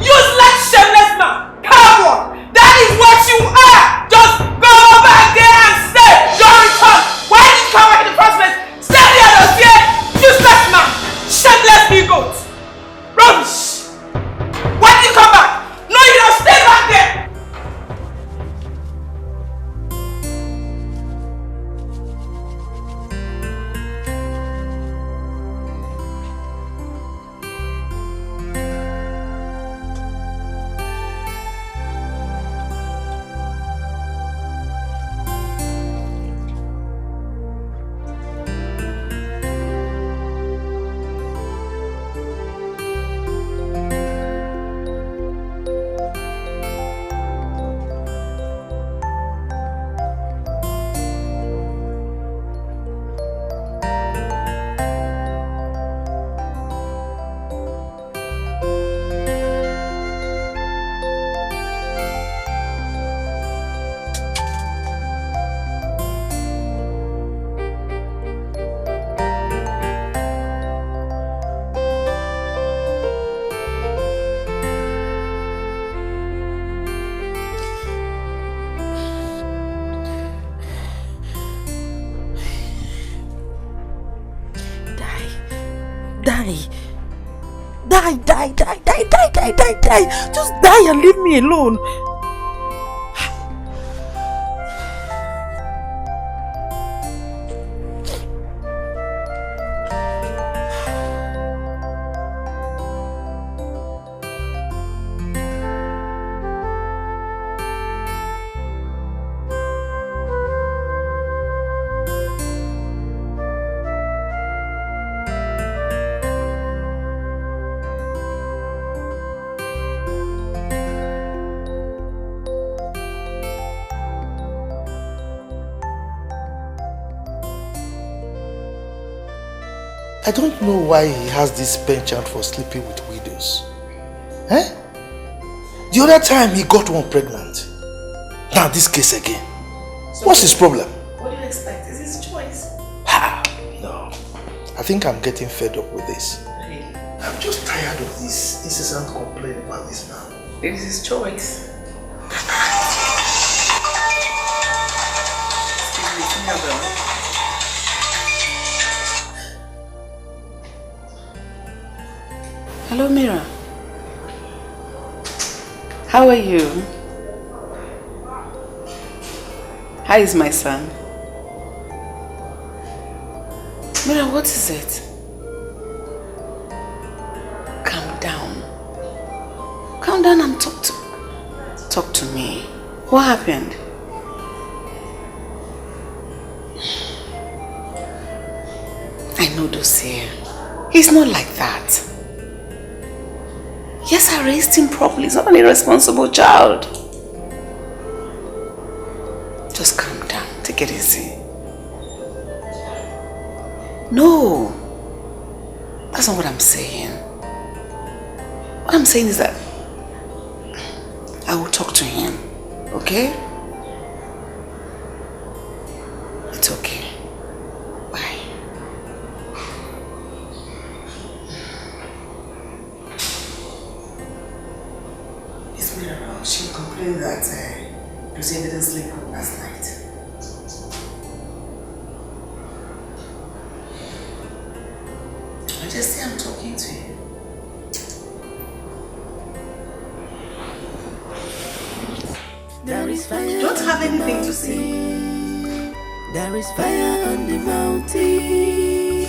Useless, shameless man! Come on! That is what you are! Just go back there and stay! Don't return! Why did you come back in the first place? Stay there, Dozier! Useless man! Shameless ego! Rubbish! Why did you come back? No, you don't stay back there! Die. Just die and leave me alone. I don't know why he has this penchant for sleeping with widows. Eh? The other time he got one pregnant. Now this case again. So what's his problem? What do you expect? It's his choice. No. I think I'm getting fed up with this. Really? I'm just tired of this incessant complaint about this man. It is his choice. Hello, Mira. How are you? How is my son? Mira, what is it? Calm down. Calm down and talk to me. What happened? I know Dossier. He's not like that. Yes, I raised him properly. He's not an irresponsible child. Just calm down. Take it easy. No. That's not what I'm saying. What I'm saying is that I will talk to him. Okay? It's okay. Bye. It's Mira. She complained that Lucia didn't sleep good last night. I just say I'm talking to you. You don't have anything to say. There is fire on the mountain.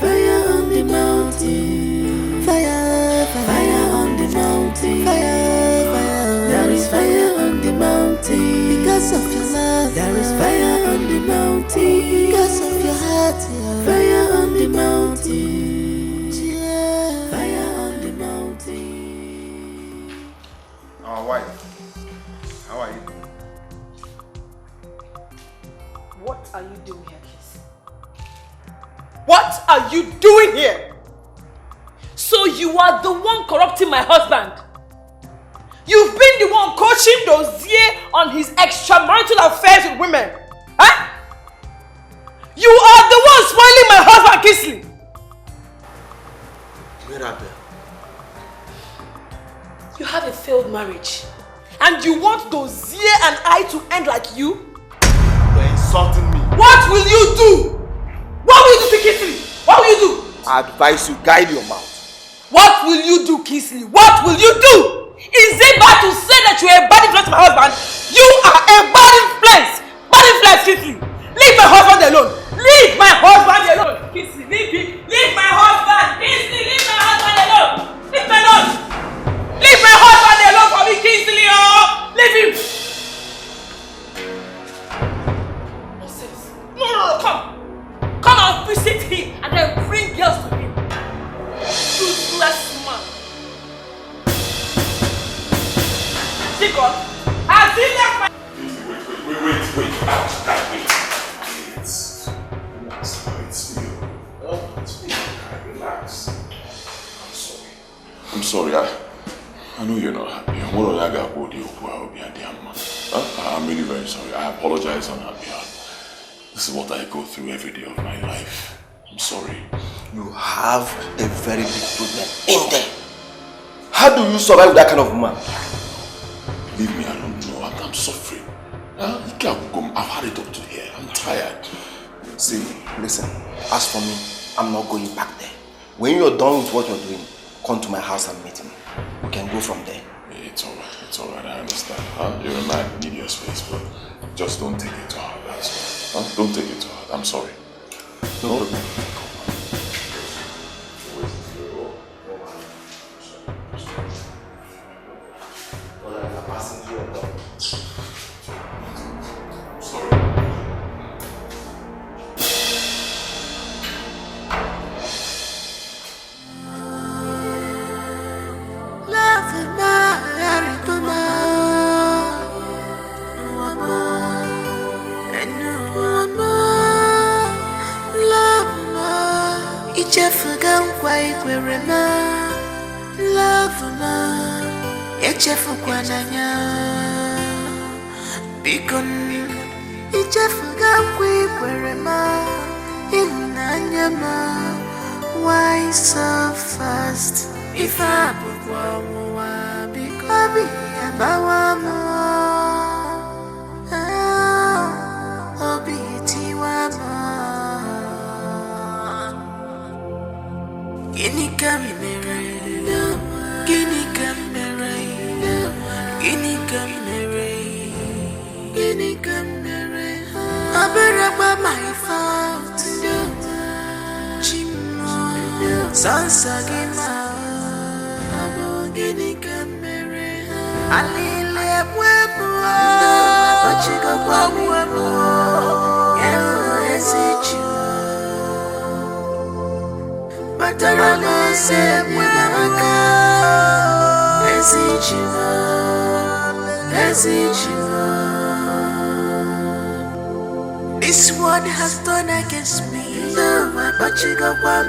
Fire on the mountain. Fire, fire on the mountain. Fire, fire. There is fire on the mountain. Because of your love. There is fire on the mountain. Because of your heart. Fire on the mountain. Yeah. Fire on the mountain. Our wife. How are you? are you doing here, Kiss? What are you doing here? So you are the one corrupting my husband? You've been the one coaching Dozier on his extramarital affairs with women. Huh? You are the one spoiling my husband, Kisley. Mirabel. You have a failed marriage. And you want Dozier and I to end like you? You're insulting me. What will you do? What will you do to Kisley? What will you do? I advise you, guide your mouth. What will you do, Kisley? What will you do? Is it bad to say that you are a bad influence to my husband? You are a bad influence! Bad influence, Kisley! Leave my husband alone! Leave my husband alone! Kisley, leave me! Leave my husband! Kisley, leave my husband alone! Leave me alone! Leave my husband alone for me, Kisley! Oh! Leave him! Nonsense! No, come! Come and visit him and then bring girls to him! Useless man! Jacob, has he left my... Wait. It's me. Relax. I'm sorry. I know you're not happy. I'm really very sorry. I apologize on her behalf. This is what I go through every day of my life. I'm sorry. You have a very big problem in there. How do you survive with that kind of man? Leave me alone. No, I'm suffering. I've had it up to here. I'm tired. See, listen. As for me, I'm not going back there. When you're done with what you're doing, come to my house and meet me. We can go from there. It's alright. I understand. You're a man, you need your space, but just don't take it to heart. That's all. Don't take it to heart. I'm sorry. No problem. Why so fast? If I put one because I be about one more, I'll be one more. Guinea camera, guinea camera, guinea camera, guinea camera. I better about my fault. Sansa gima gini kamere alile webo achiga kwa webo esichu batarama se mwaka esichu this one has done against me but you go kwa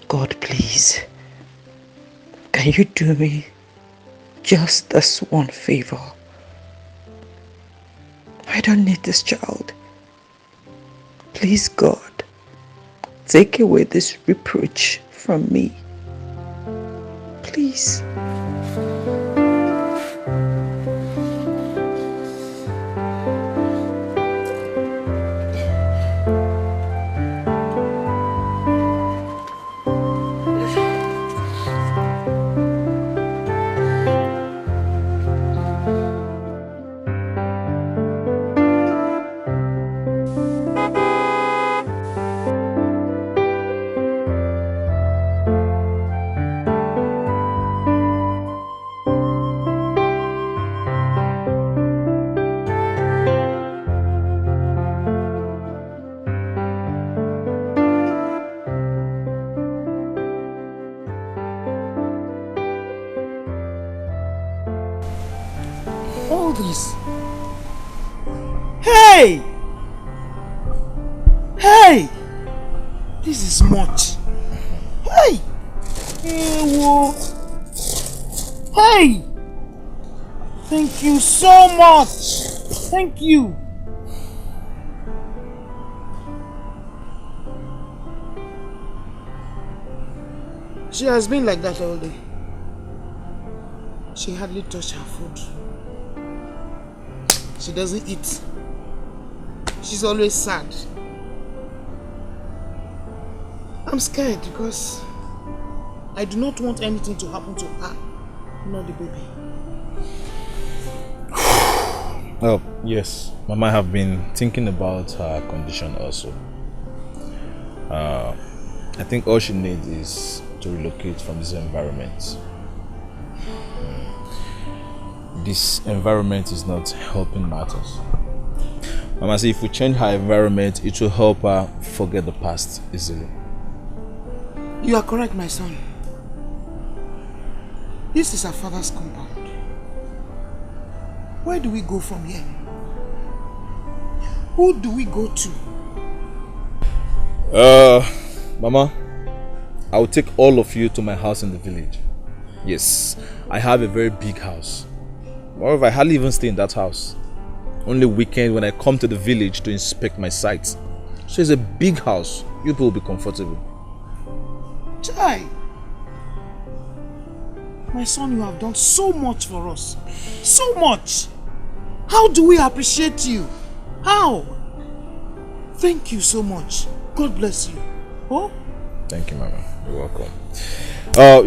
God, please, can you do me just this one favor? I don't need this child. Please, God, take away this reproach from me. Please. All this. Hey! Hey! This is much. Hey! Hey, whoa. Hey! Thank you so much. Thank you. She has been like that all day. She hardly touched her food. She doesn't eat. She's always sad. I'm scared because I do not want anything to happen to her, nor the baby. Oh, yes. Mama have been thinking about her condition also. I think all she needs is to relocate from this environment. This environment is not helping matters. Mama said if we change her environment, it will help her forget the past easily. You are correct, my son. This is her father's compound. Where do we go from here? Who do we go to? Mama, I will take all of you to my house in the village. Yes, I have a very big house. Moreover, I hardly even stay in that house. Only weekend when I come to the village to inspect my sites. So it's a big house. You people will be comfortable. Chai! My son, you have done so much for us. So much! How do we appreciate you? How? Thank you so much. God bless you. Oh? Thank you, Mama. You're welcome.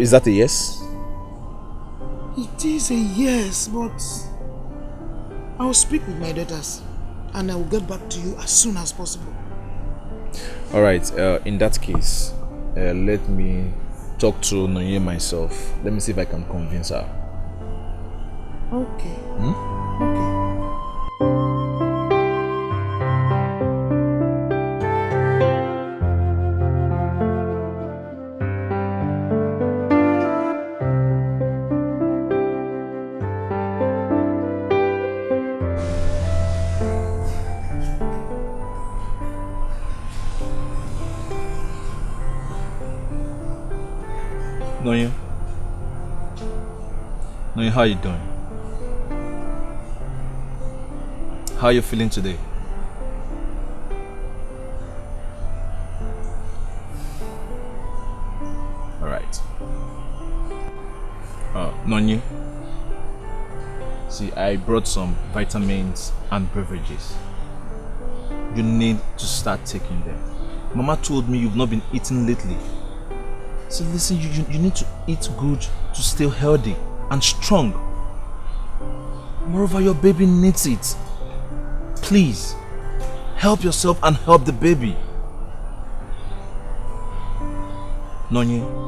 Is that a yes? It is a yes, but I will speak with my daughters and I will get back to you as soon as possible. Alright, in that case, let me talk to Nonye myself. Let me see if I can convince her. Okay. Okay. Nonye, how you doing? How are you feeling today? Alright. Nonye, see, I brought some vitamins and beverages. You need to start taking them. Mama told me you've not been eating lately. So listen, you need to eat good to stay healthy and strong. Moreover, your baby needs it. Please, help yourself and help the baby. Nonye.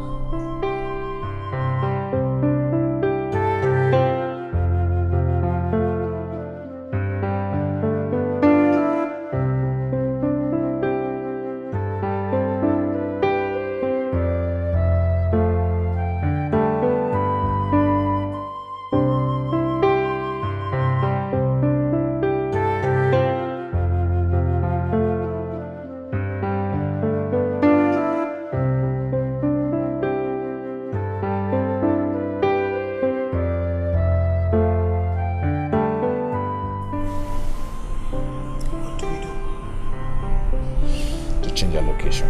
their location.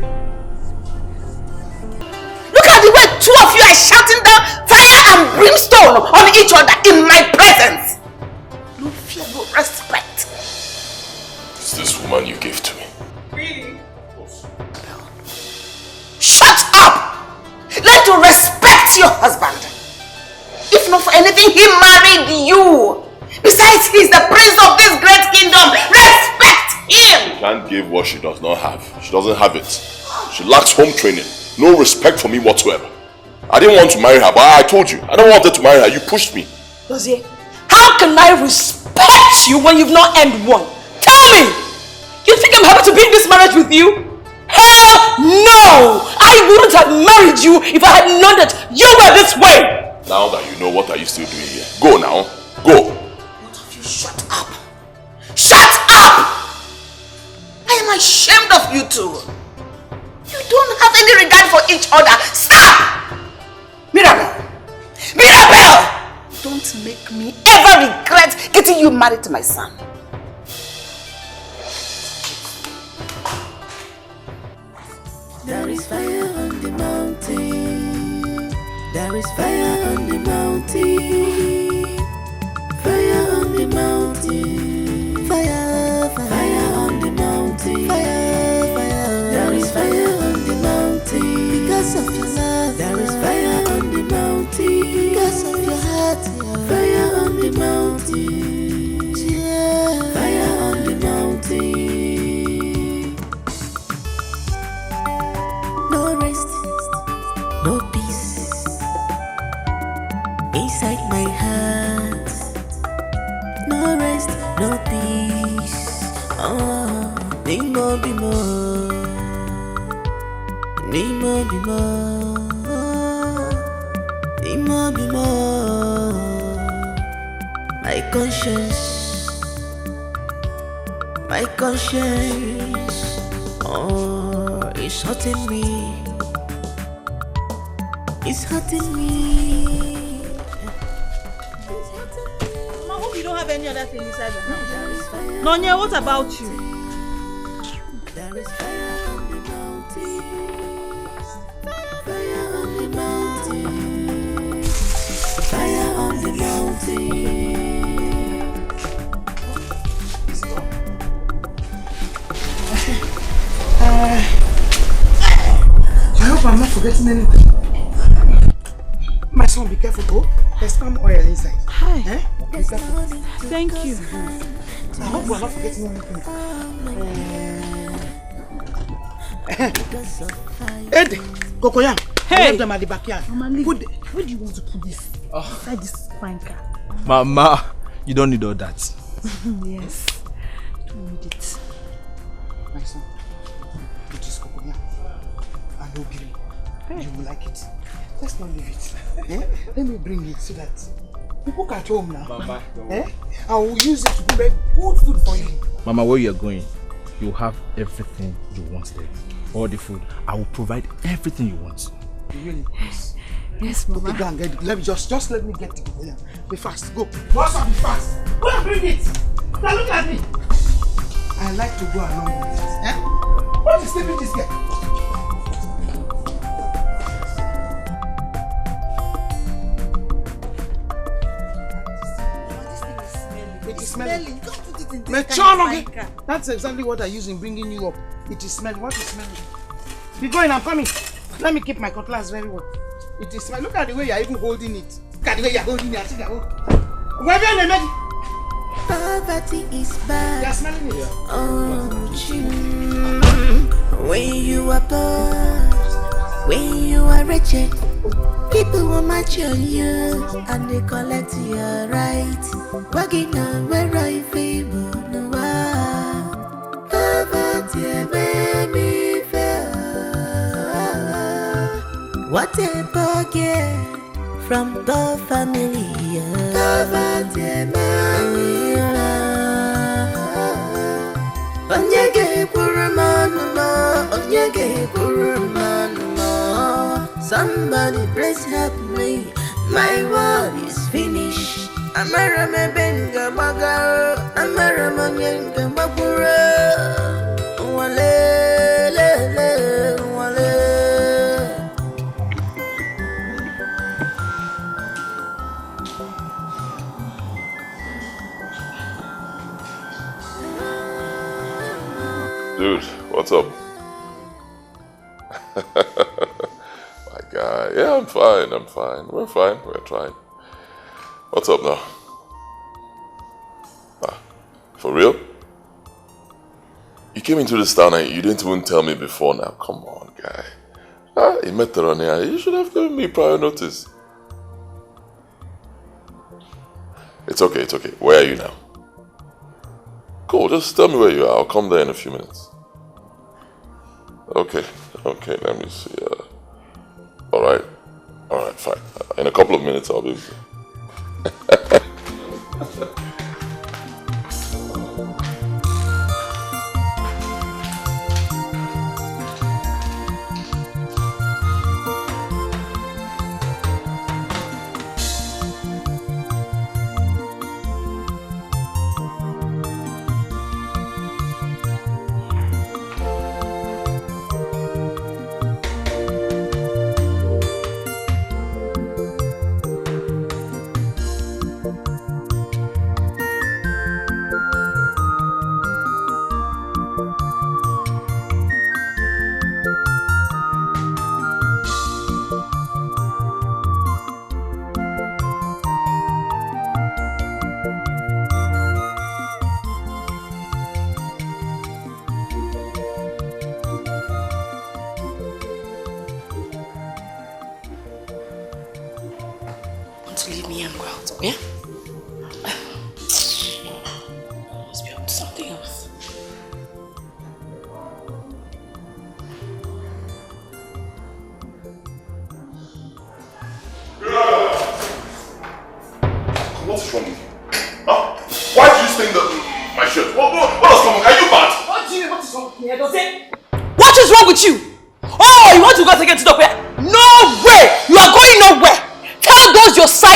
Look at the way two of you are shouting down fire and brimstone on each other in my presence. No fear, no respect. It's this woman you gave to me. Really? Shut up! Learn to respect your husband. If not for anything, he married you. Besides, he's the prince of this great kingdom. Respect him! She can't give what she does not have. She doesn't have it. She lacks home training. No respect for me whatsoever. I didn't want to marry her, but I told you. I don't want to marry her. You pushed me. Dozie, how can I respect you when you've not earned one? Tell me! You think I'm happy to be in this marriage with you? Hell no! I wouldn't have married you if I had known that you were this way! Now that you know, what are you still doing here? Go now. Go. Shut up! Shut up! I am ashamed of you two. You don't have any regard for each other. Stop! Mirabel! Mirabel! Don't make me ever regret getting you married to my son. There is fire on the mountain. There is fire on the mountain. Fire on the mountain. Fire, fire, fire on the mountain. Fire, fire. There is fire on the mountain. Because of your love. There is fire on the mountain. Because of your heart. Fire on the mountain. Yeah. Fire on the mountain. No rest, no peace inside my heart. No rest, no peace. Oh, need more, be more. Need more, be more. Need more, be more. My conscience, oh, it's hurting me. It's hurting me. I hope you don't have any other thing inside the house. Nonya, what about you? There is fire on the mountain. Fire on the mountain. Fire on the mountain. I hope I'm not forgetting anything. My son, be careful, oh. There's palm oil inside. Hi. Eh? Be careful. Thank you. I hope we're not forgetting anything. Ed, Cocoyam. Hey. I left them at the backyard. Mama, where do you want to put this? Inside this fine car. Mama, you don't need all that. Yes. Don't need it. My son, it is Cocoyam. And Obiri. You will like it. Let's not leave it. Eh? Let me bring it so that you cook at home now. Mama, eh? I will use it to make good food for you. Mama, where you're going, you have everything you want there. All the food. I will provide everything you want. Really? Yes, Mama. Okay, go and get it. Let me just let me get the Cocoyam. Be fast. Go. What's up? Be fast. Go and bring it. Now look at me. I like to go along with it. Eh? What is sleeping this girl? It is smelling. Don't put it in this Mature, kind of okay? That's exactly what I use in bringing you up. It is smelling. What is smelling? Be going, I'm coming. Let me keep my cutlass very well. It is smelling. Look at the way you're even holding it. Look at the way you're holding it. I think I hold. Wherever you're ready. Poverty is bad. You're smelling it. Oh, when you are poor, when you are wretched, people will match on you and they collect your right. Working on where I favor no one. Poverty made me feel. What a forget from the family. Poverty made me somebody please help me. My world is finished. I'm a Ramabenga Baga. I'm a Ramanyenga Bagura. Dude, what's up? My guy. Yeah, I'm fine. We're fine. We're trying. What's up now? For real? You came into this town and you didn't even tell me before now. Come on, guy. You met her on here. You should have given me prior notice. It's okay. Where are you now? Cool, just tell me where you are. I'll come there in a few minutes. Okay, let me see. Alright, fine. In a couple of minutes I'll be with you.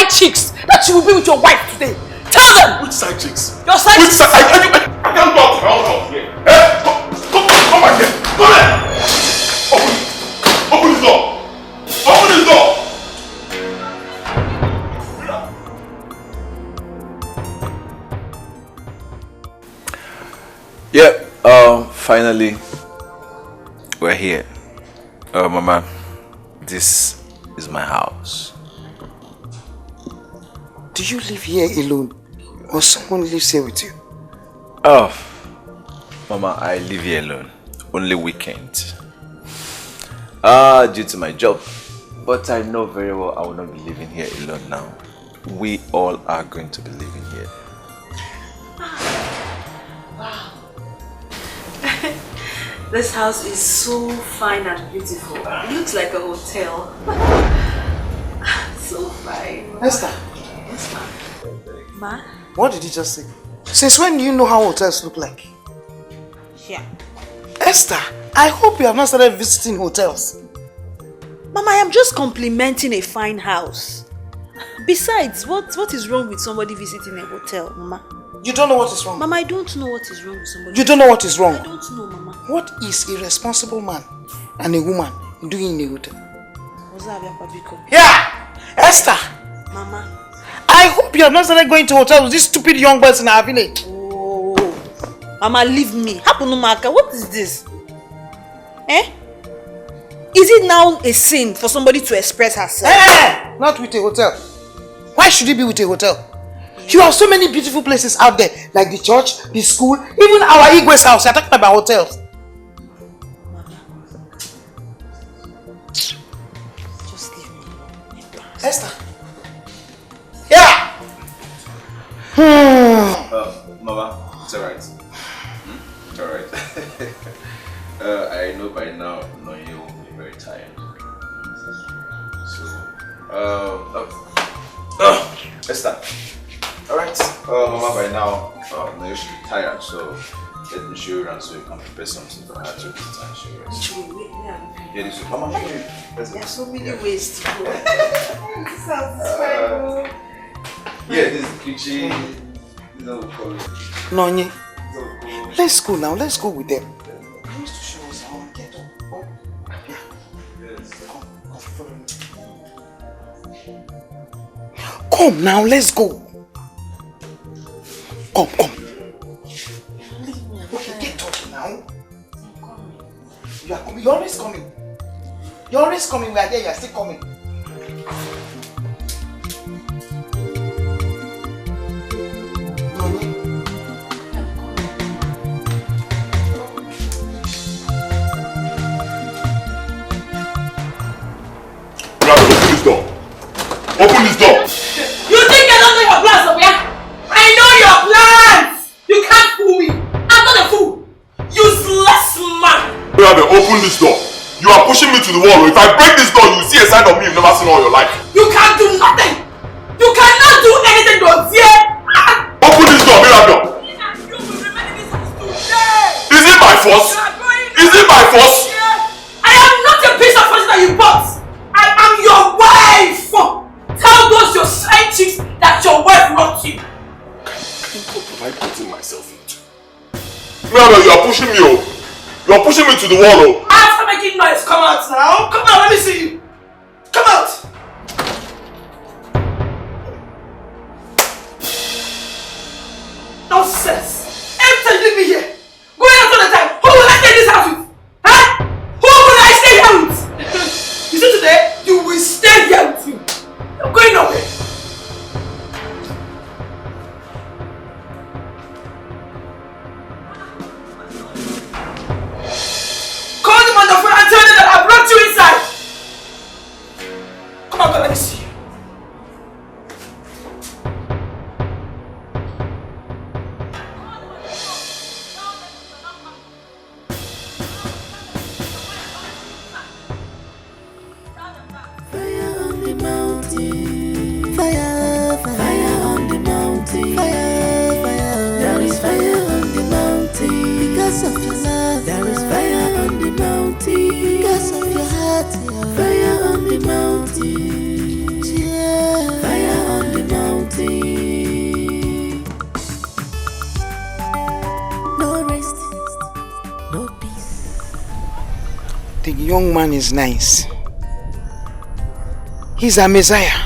Chicks that you will be with your wife today. Tell them! Which side chicks? Your side chicks! I can't talk. Here. Come back here. Come here. Open this door. Open this door. Yeah, finally, we're here. Mama, this is my house. Do you live here alone? Or someone lives here with you? Oh, Mama, I live here alone. Only weekends. Due to my job. But I know very well I will not be living here alone now. We all are going to be living here. Wow. This house is so fine and beautiful. It looks like a hotel. So fine. Esther. Ma? What did you just say? Since when do you know how hotels look like? Yeah. Esther, I hope you have not started visiting hotels. Mama, I am just complimenting a fine house. Besides, what is wrong with somebody visiting a hotel, Mama? You don't know what is wrong? Mama, I don't know what is wrong with somebody. You don't know what is wrong? I don't know, Mama. What is a responsible man and a woman doing in a hotel? Yeah! Esther! Mama. I hope you have not started going to hotels with these stupid young boys in our village. Oh, Mama, leave me. Hapunumaka, what is this? Eh? Is it now a sin for somebody to express herself? Not with a hotel. Why should it be with a hotel? You have so many beautiful places out there, like the church, the school, even our Igwe's house. You're talking about hotels. Just leave me. Esther. Yeah! Mama, it's alright. It's alright. I know by now, you will be very tired. So, Esther. Alright, Mama, by now, you should be tired, so let me show you around so you can prepare something for her to eat and show you rest. Yeah, this is Mama, show you. There are so many ways to go. This sounds yeah, this is the kitchen. Nonye, let's go now. Let's go with them. He wants to show us how to get up. Oh, yeah. Yes. Come, follow me. Come now, let's go. Come. Okay, get up now. You are coming. You're always coming. You're always coming. We are here. You are still coming. Open this door. Open this door. You think I don't know your plans, Sophia? I know your plans. You can't fool me. I'm not a fool. Useless man. Open this door. You are pushing me to the wall. If I break this door, you will see a side of me you've never seen all your life. You can't do nothing. You cannot do anything, Dozier. Open this door, Mirabel. Is it by force? Is it by force? I am not a piece of furniture that you bought. I am your wife. Tell those your side chicks that your wife wants you. What am I putting myself into? Mirabel, you are pushing me. You are pushing me to the wall. After making noise, come out now. Come on, let me see you. Come out. Nonsense. Every time you leave me here, going out all the time. Who will I stay in this house with? Huh? Who will I stay here with? You see today, you will stay here with me. You're going nowhere. Call them on the phone and tell them that I brought you inside. Come on, let me see you. Fire on the mountain. Fire, fire on the mountain. Fire, fire. There is fire on the mountain. Because of your love. There is fire on the mountain. Because of your heart. Fire on the mountain. Yeah. Fire on the mountain. No rest. No peace. The young man is nice. He's a messiah.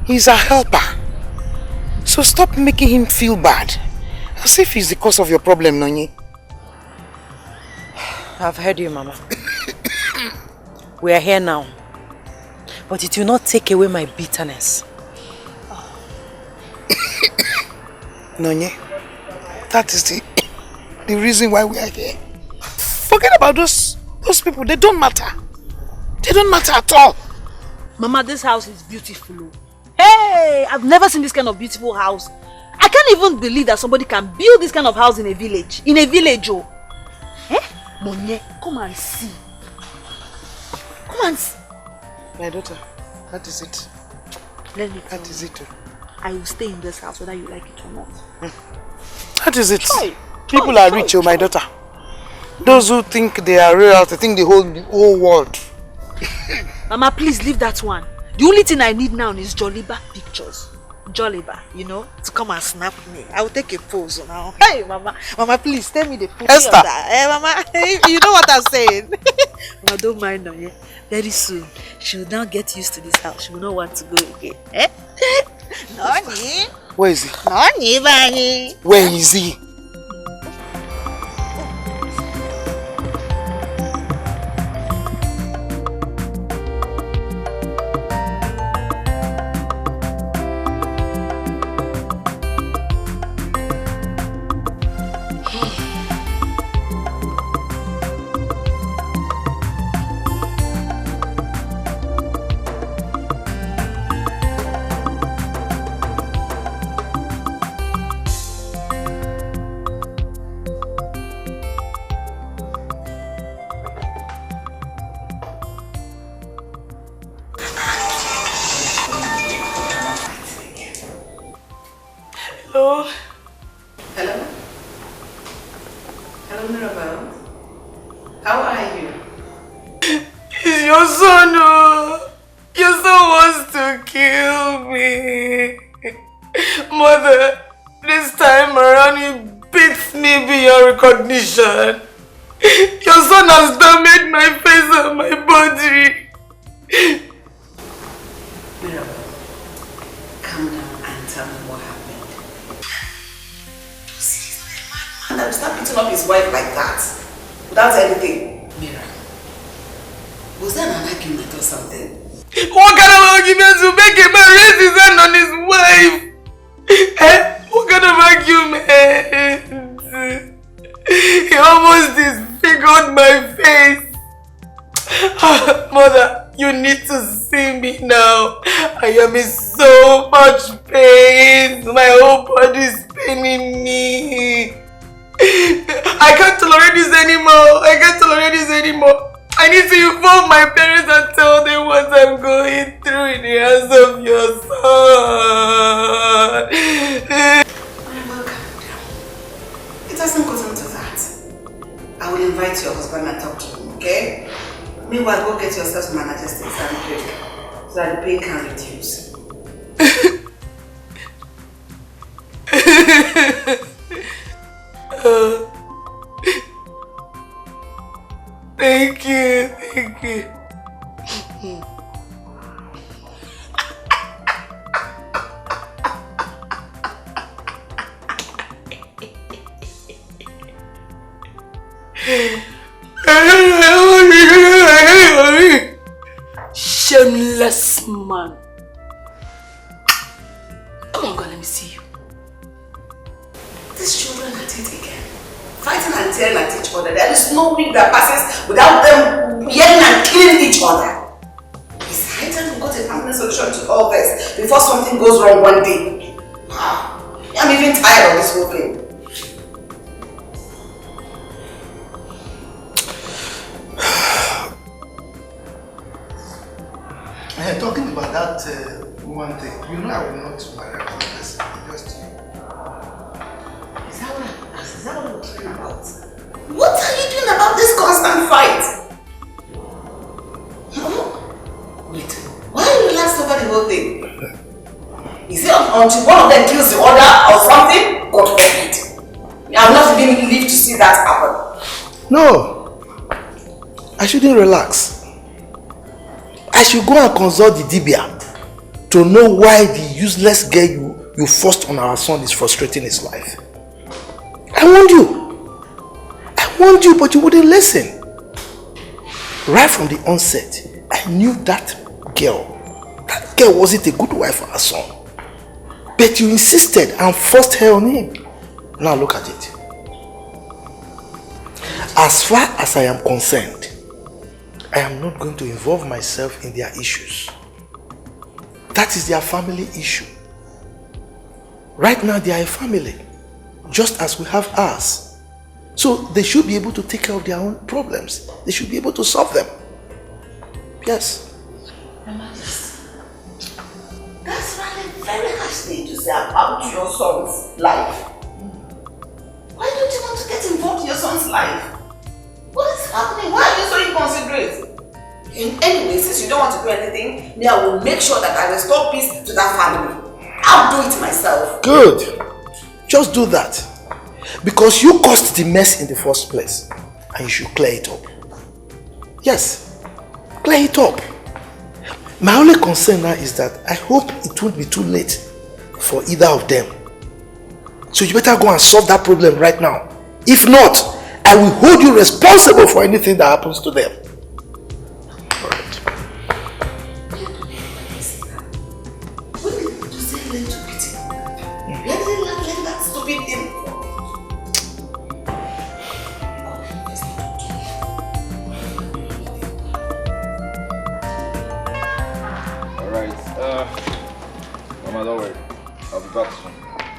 He's a helper. So stop making him feel bad. As if he's the cause of your problem, Nonye. I've heard you, Mama. We are here now. But it will not take away my bitterness. Nonye, that is the reason why we are here. Forget about those people. They don't matter. They don't matter at all. Mama, this house is beautiful. Hey, I've never seen this kind of beautiful house. I can't even believe that somebody can build this kind of house in a village. In a village, oh. Eh? Monye, come and see. Come and see. My daughter, that is it. Let me That is it. I will stay in this house whether you like it or not. That is it. People are rich, oh my daughter. Those who think they are real, they think the whole world. Mama, please leave that one. The only thing I need now is Jolliba pictures. Jolliba, you know, to come and snap me. I will take a pose now. Hey, Mama. Mama, please tell me the picture of that. Hey, Mama, you know what I'm saying. Mama, don't mind her, yeah? Very soon, she will now get used to this house. She will not want to go again. Eh? Nani? Where is he? Nani, Bani? Where is he? Hello? Hello? Hello, Mirabel. How are you? It's your son, oh. Your son wants to kill me. Mother, this time around he beats me beyond recognition. Your son has damaged my face and my body. Mirabel, calm down and tell me what happened. See, he's not a madman that will start beating up his wife like that. without anything. Mira, was there an argument or something? What kind of argument to make a man raise his hand on his wife? What kind of argument? He almost disfigured my face. Mother, you need to see me now. I am in so much pain. My whole body is paining me. I can't tolerate this anymore. I need to inform my parents and tell them what I'm going through in the hands of your son. Well, calm down. It doesn't go down to that. I will invite your husband and talk to him, okay? Meanwhile, go get yourself some analgesics and drink so that the pain can reduce. Thank you. Shameless man. Come on, God, let me see you. These children at it again. Fighting and tearing at each other. There is no week that passes without them yelling and killing each other. It's high time we got a permanent solution to all this before something goes wrong one day. I'm even tired of this whole thing. Talking about that one thing, you know I will not marry another person, just you. Is that what we're talking about? What are you doing about this constant fight? Wait, why are you relaxed over the whole thing? Is it until one of them kills the other or something? God forbid. I'm not even live to see that happen. No, I shouldn't relax. I should go and consult the Dibia to know why the useless girl you forced on our son is frustrating his life. I warned you, but you wouldn't listen. Right from the onset, I knew that girl wasn't a good wife for our son. But you insisted and forced her on him. Now look at it. As far as I am concerned, I am not going to involve myself in their issues. That is their family issue. Right now they are a family, just as we have ours. So they should be able to take care of their own problems. They should be able to solve them. Yes. Mama, that's really very harsh thing to say about your son's life. Why don't you want to get involved in your son's life? What is happening? Why are you so inconsiderate? Anyway, since you don't want to do anything, I will make sure that I restore peace to that family. I'll do it myself. Good. Just do that. Because you caused the mess in the first place. And you should clear it up. Yes. Clear it up. My only concern now is that I hope it won't be too late for either of them. So you better go and solve that problem right now. If not, I will hold you responsible for anything that happens to them. Alright. Mama, don't worry. I'll be back soon.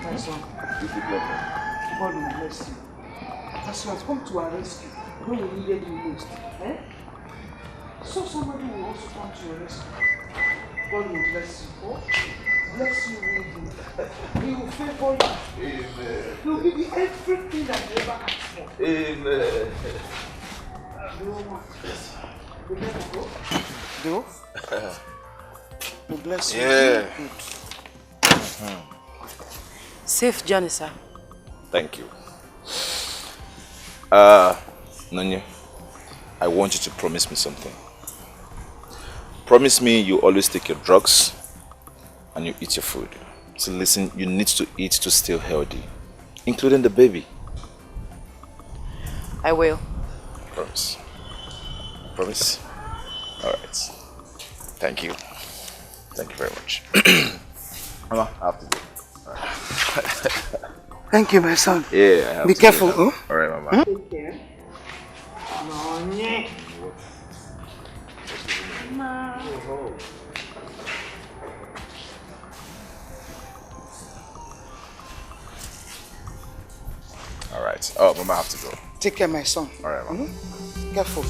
My son, You keep your phone. God will bless you. As you have come to our rescue, when we needed you most, so somebody will also come to your rescue. God will bless you. Oh? Bless you, really. He will favor you. Amen. He will give you everything that you ever asked for. Amen. Do? God bless you. Yeah. Safe journey, sir. Thank you. Nonye, I want you to promise me something. Promise me you always take your drugs and you eat your food. So listen, you need to eat to stay healthy, including the baby. I will. Promise. Promise? Alright. Thank you. Thank you very much. Mama, I have to go. Thank you, my son. Yeah, I have Be to careful. go. Huh? Alright, Mama. Take care. Alright. Oh, Mama, I have to go. Take care, my son. Alright, Mama. Careful.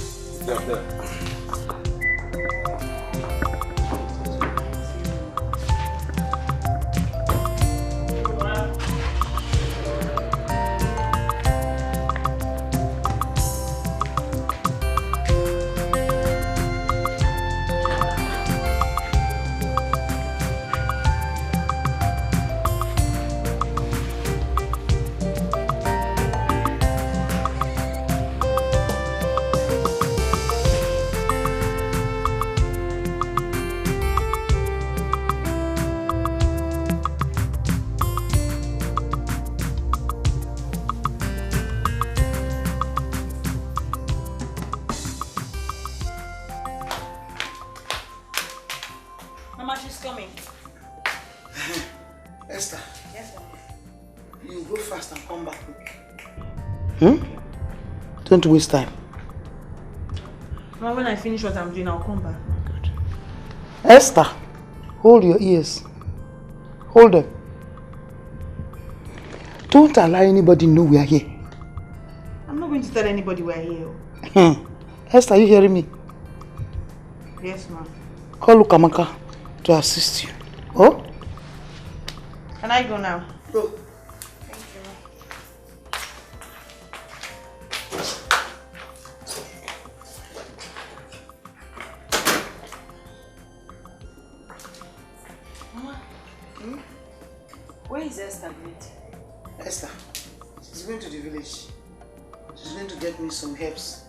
Mama, she's coming. Esther. Yes, Mama. You go fast and come back quick. Don't waste time. Mama, when I finish what I'm doing, I'll come back. Esther, hold your ears. Hold them. Don't allow anybody know we are here. I'm not going to tell anybody we're here. Esther, are you hearing me? Yes, ma'am. Call Lukamaka to assist you. Oh? Can I go now? Go. Thank you, ma'am. Mama, where is Esther going? Esther, she's going to the village. She's going to get me some herbs.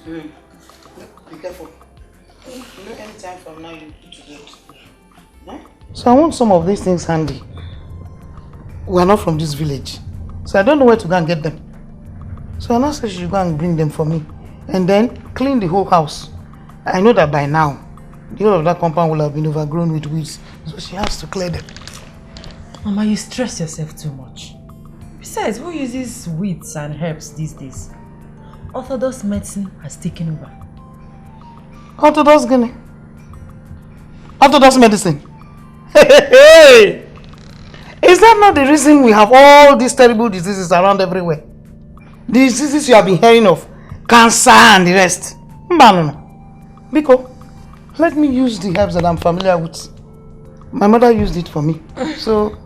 Be careful. You know, anytime from now you need to get. Huh? So I want some of these things handy. We are not from this village, so I don't know where to go and get them. So I now say she should go and bring them for me, and then clean the whole house. I know that by now, the whole of that compound will have been overgrown with weeds, so she has to clear them. Mama, you stress yourself too much. Besides, who uses weeds and herbs these days? Orthodox medicine has taken over. Orthodox Guinea. Orthodox medicine. Hey! Is that not the reason we have all these terrible diseases around everywhere? The diseases you have been hearing of, cancer and the rest. No. Biko, let me use the herbs that I'm familiar with. My mother used it for me. So,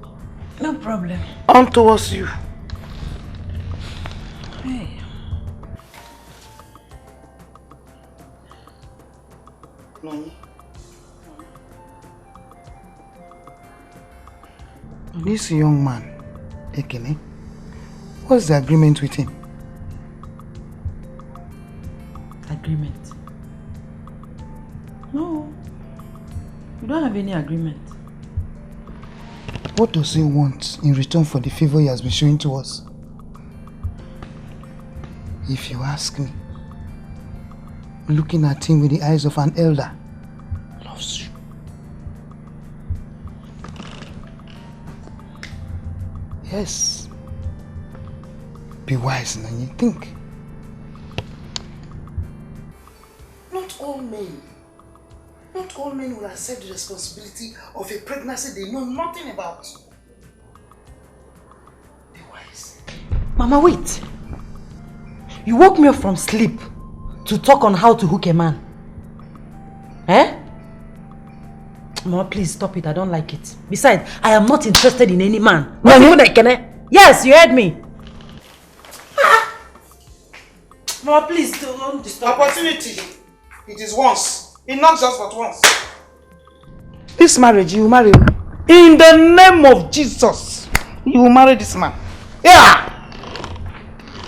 no problem. On towards you. Hey. Nani? This young man, Ekene, what's the agreement with him? Agreement? No. We don't have any agreement. What does he want in return for the favor he has been showing to us? If you ask me, looking at him with the eyes of an elder, loves you. Yes. Be wise, Nani. Think. Not all men will accept the responsibility of a pregnancy they know nothing about. Be wise. Mama, wait. You woke me up from sleep to talk on how to hook a man. Eh? Mama, please stop it. I don't like it. Besides, I am not interested in any man. Not even Ekene. Yes, you heard me. Mama, please don't disturb. Opportunity. It is once. It's not just but once. This marriage, you will marry. In the name of Jesus, you will marry this man. Yeah.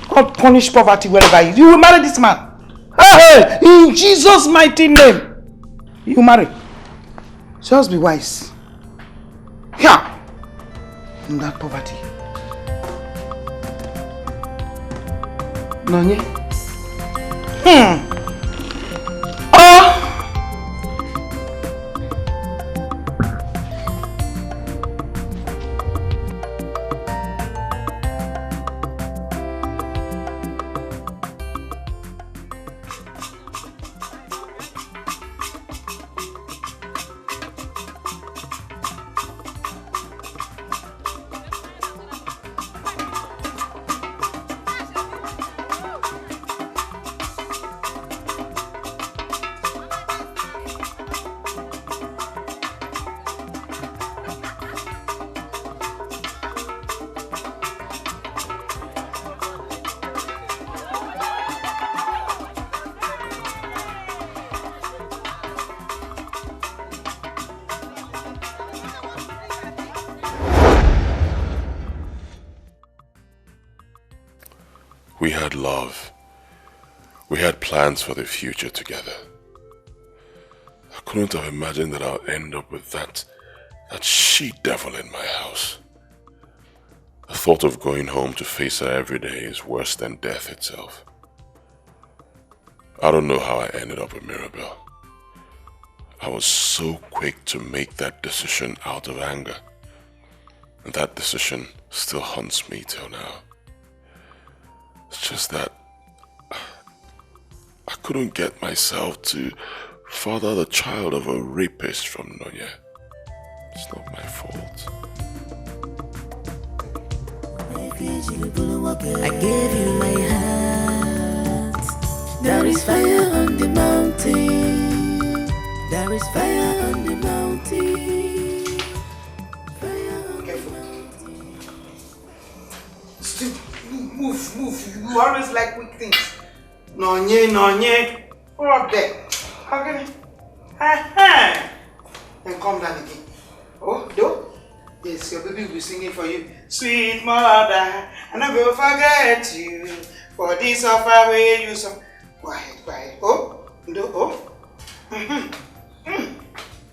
God punish poverty wherever he is. You will marry this man. Hey, in Jesus' mighty name, you marry. Just be wise. Yeah. In that poverty. Nanye, We had love. We had plans for the future together. I couldn't have imagined that I'll end up with that she-devil in my house. The thought of going home to face her every day is worse than death itself. I don't know how I ended up with Mirabelle. I was so quick to make that decision out of anger. And that decision still haunts me till now. It's just that I couldn't get myself to father the child of a rapist from Nonya. It's not my fault. I gave you my heart. There is fire on the mountain. There is fire on the mountain. Fire on the mountain. Still, move. You always like quick things. Nonye. Go up there. Okay. Then come down again. Oh, do? Yes, your baby will be singing for you. Sweet mother, I never will forget you. For this offer way you so. Quiet. Oh, do, oh.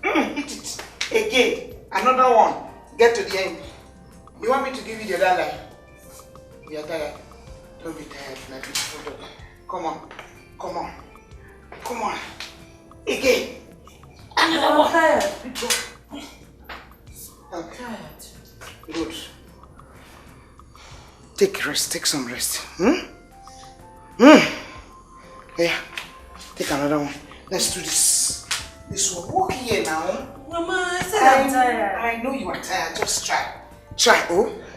Hit it. Again. Another one. Get to the end. You want me to give you the other line? You are tired. Don't be tired like this. Come on. Again. Another one. Tired. Okay. Good. Take some rest. Yeah. Take another one. Let's do this. This one. Walk here now. Mama, I said I'm tired. I know you are tired. Just try.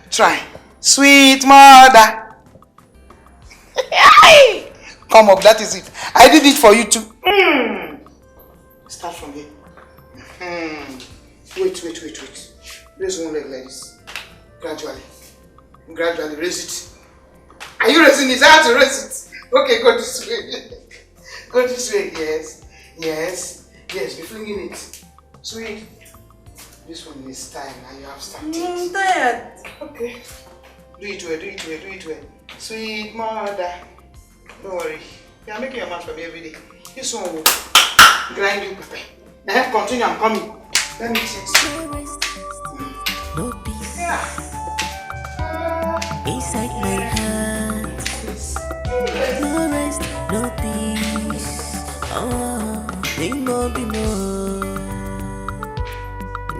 Try. Sweet mother. Come up, that is it. I did it for you too. Start from here. Wait. Raise one leg like this. Gradually raise it. Are you raising it? I have to raise it. Okay, go this way. Go this way. Yes. Be flinging it. Sweet. This one is time and you have started. I'm tired. Okay. Do it well. Sweet mother. Don't worry. You are making your mouth for me every day. This one will grind you, Pepe. Continue, I'm coming. Let me check. No peace. Inside my heart. No rest, no peace.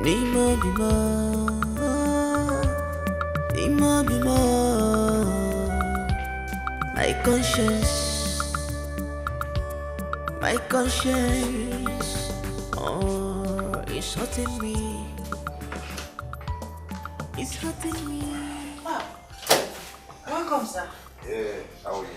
Need more. My conscience, it's hurting me. Wow. Welcome, sir. Yeah, how are you?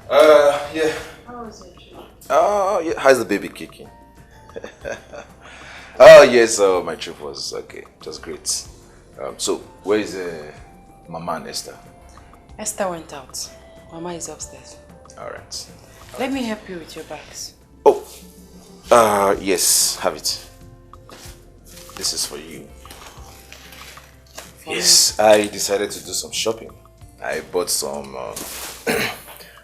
Alright. Yeah. How was your trip? Oh, yeah. How's the baby kicking? Oh, yes. My trip was okay. It was great. So, where is Mama and Esther? Esther went out. Mama is upstairs. Alright. Let me help you with your bags. Oh. Yes. Have it. This is for you. Yes. I decided to do some shopping. I bought some...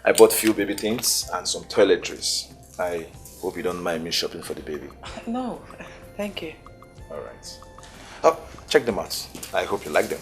I bought few baby things and some toiletries. I hope you don't mind me shopping for the baby. No, thank you. Alright. Oh, check them out. I hope you like them.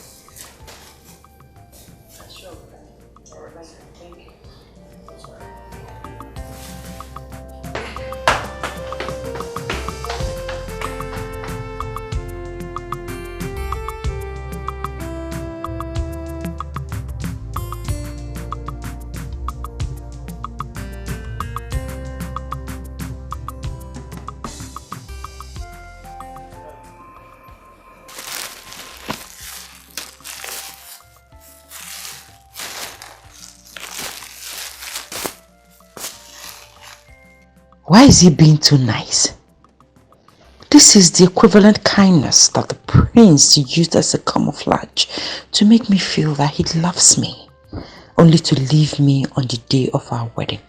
Why is he being too nice? This is the equivalent kindness that the prince used as a camouflage to make me feel that he loves me, only to leave me on the day of our wedding.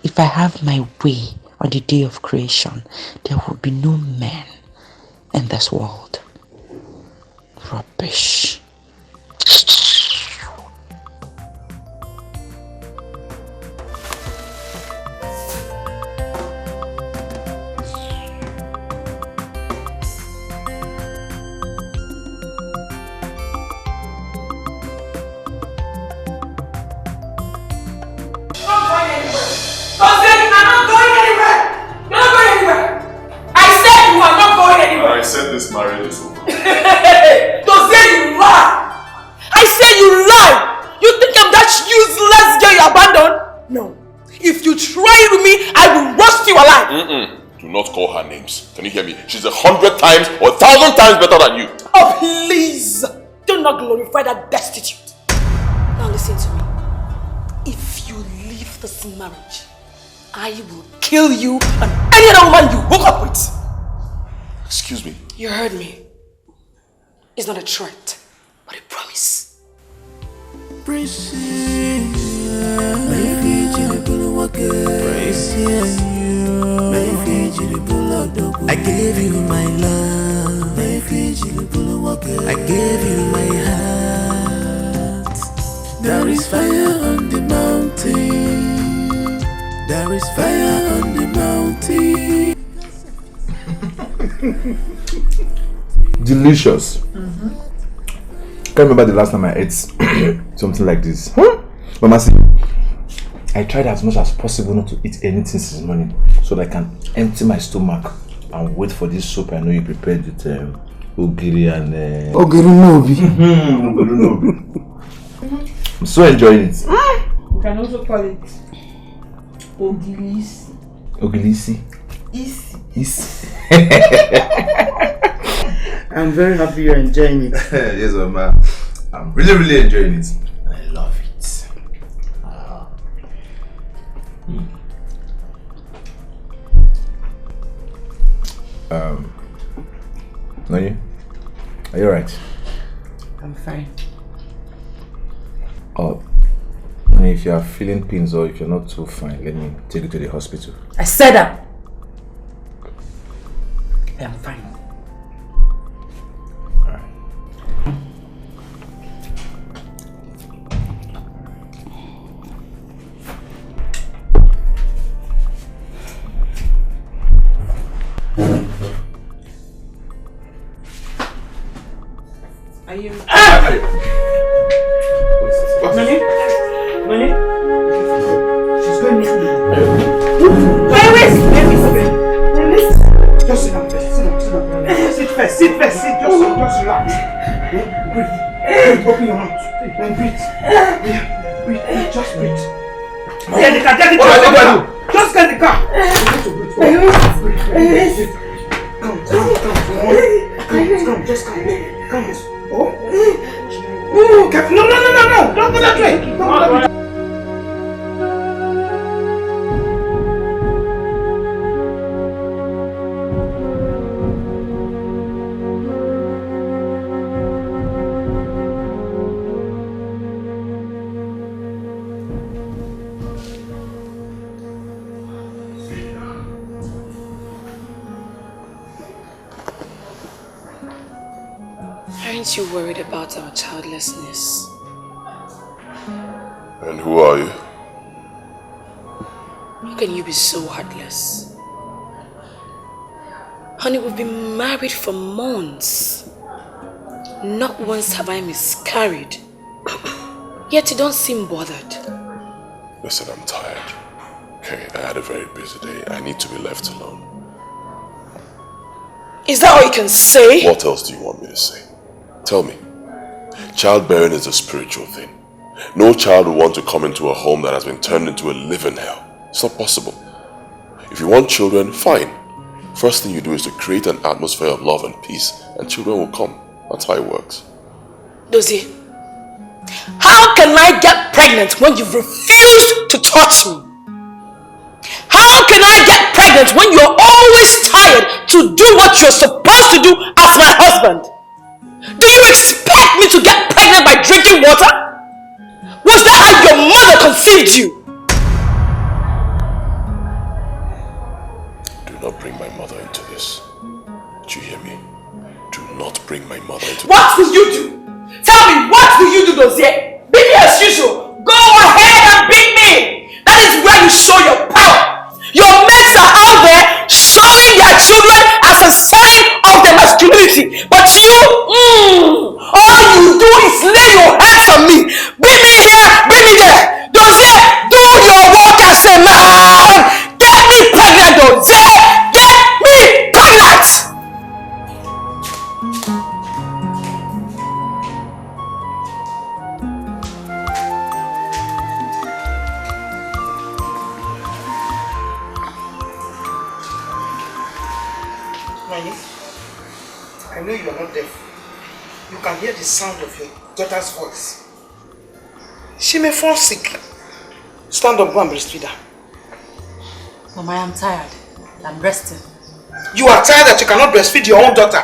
If I have my way on the day of creation, there will be no man in this world. Rubbish. I said this marriage is over. You lie! I say you lie! You think I'm that useless girl you abandoned? No. If you try with me, I will roast you alive. Do not call her names. Can you hear me? She's 100 times or 1,000 times better than you. Oh, please! Do not glorify that destitute. Now listen to me. If you leave this marriage, I will kill you and any other woman you hook up with. Excuse me. You heard me. It's not a threat, but a promise. I gave you my love. I gave you my heart. There is fire on the mountain. There is fire on the mountain. Delicious. Can't remember the last time I ate something like this. Mama, see, I tried as much as possible not to eat anything since morning so that I can empty my stomach and wait for this soup I know you prepared with ogiri and ogiri nobi. Ogiri nobi. I'm so enjoying it. You can also call it ogilisi. Ogilisi. Isi. I'm very happy you're enjoying it. Yes, Mama. I'm really enjoying it. I love it. Nani? Are you alright? I'm fine. Oh, Nani, if you are feeling pains or if you're not too fine, let me take you to the hospital. I said that. I am fine. Are you? What? Nani? She's going missing. Just sit down first. Sit first. Just relax. Breathe. Open your mouth. Then breathe. Just breathe. Get the car. Just get the car. Come. Just come. Oh. No. Don't go that way. Aren't you worried about our childlessness? And who are you? How can you be so heartless? Honey, we've been married for months. Not once have I miscarried. Yet you don't seem bothered. Listen, I'm tired. Okay, I had a very busy day. I need to be left alone. Is that all you can say? What else do you want me to say? Tell me. Childbearing is a spiritual thing. No child will want to come into a home that has been turned into a living hell. It's not possible. If you want children, fine. First thing you do is to create an atmosphere of love and peace, and children will come. That's how it works. Dozie, how can I get pregnant when you've refused to touch me? How can I get pregnant when you're always tired to do what you're supposed to do as my husband? Do you expect me to get pregnant by drinking water? Was that how your mother conceived you? Do not bring my mother into this. Do you hear me? Do not bring my mother into this. What will you do? Tell me, what will you do, Dozier? Beat me as usual. Go ahead and beat me. That is where you show your power. Your mates are out there showing their children as a sign of their masculinity. But you, all you do is lay your hands on me. Beat me here, beat me there. Dozier, do your work as a man. Get me pregnant, Dozier. Get me pregnant. I know you are not deaf. You can hear the sound of your daughter's voice. She may fall sick. Stand up, go and breastfeed her. Mama, I am tired. I'm resting. You are tired that you cannot breastfeed your own daughter?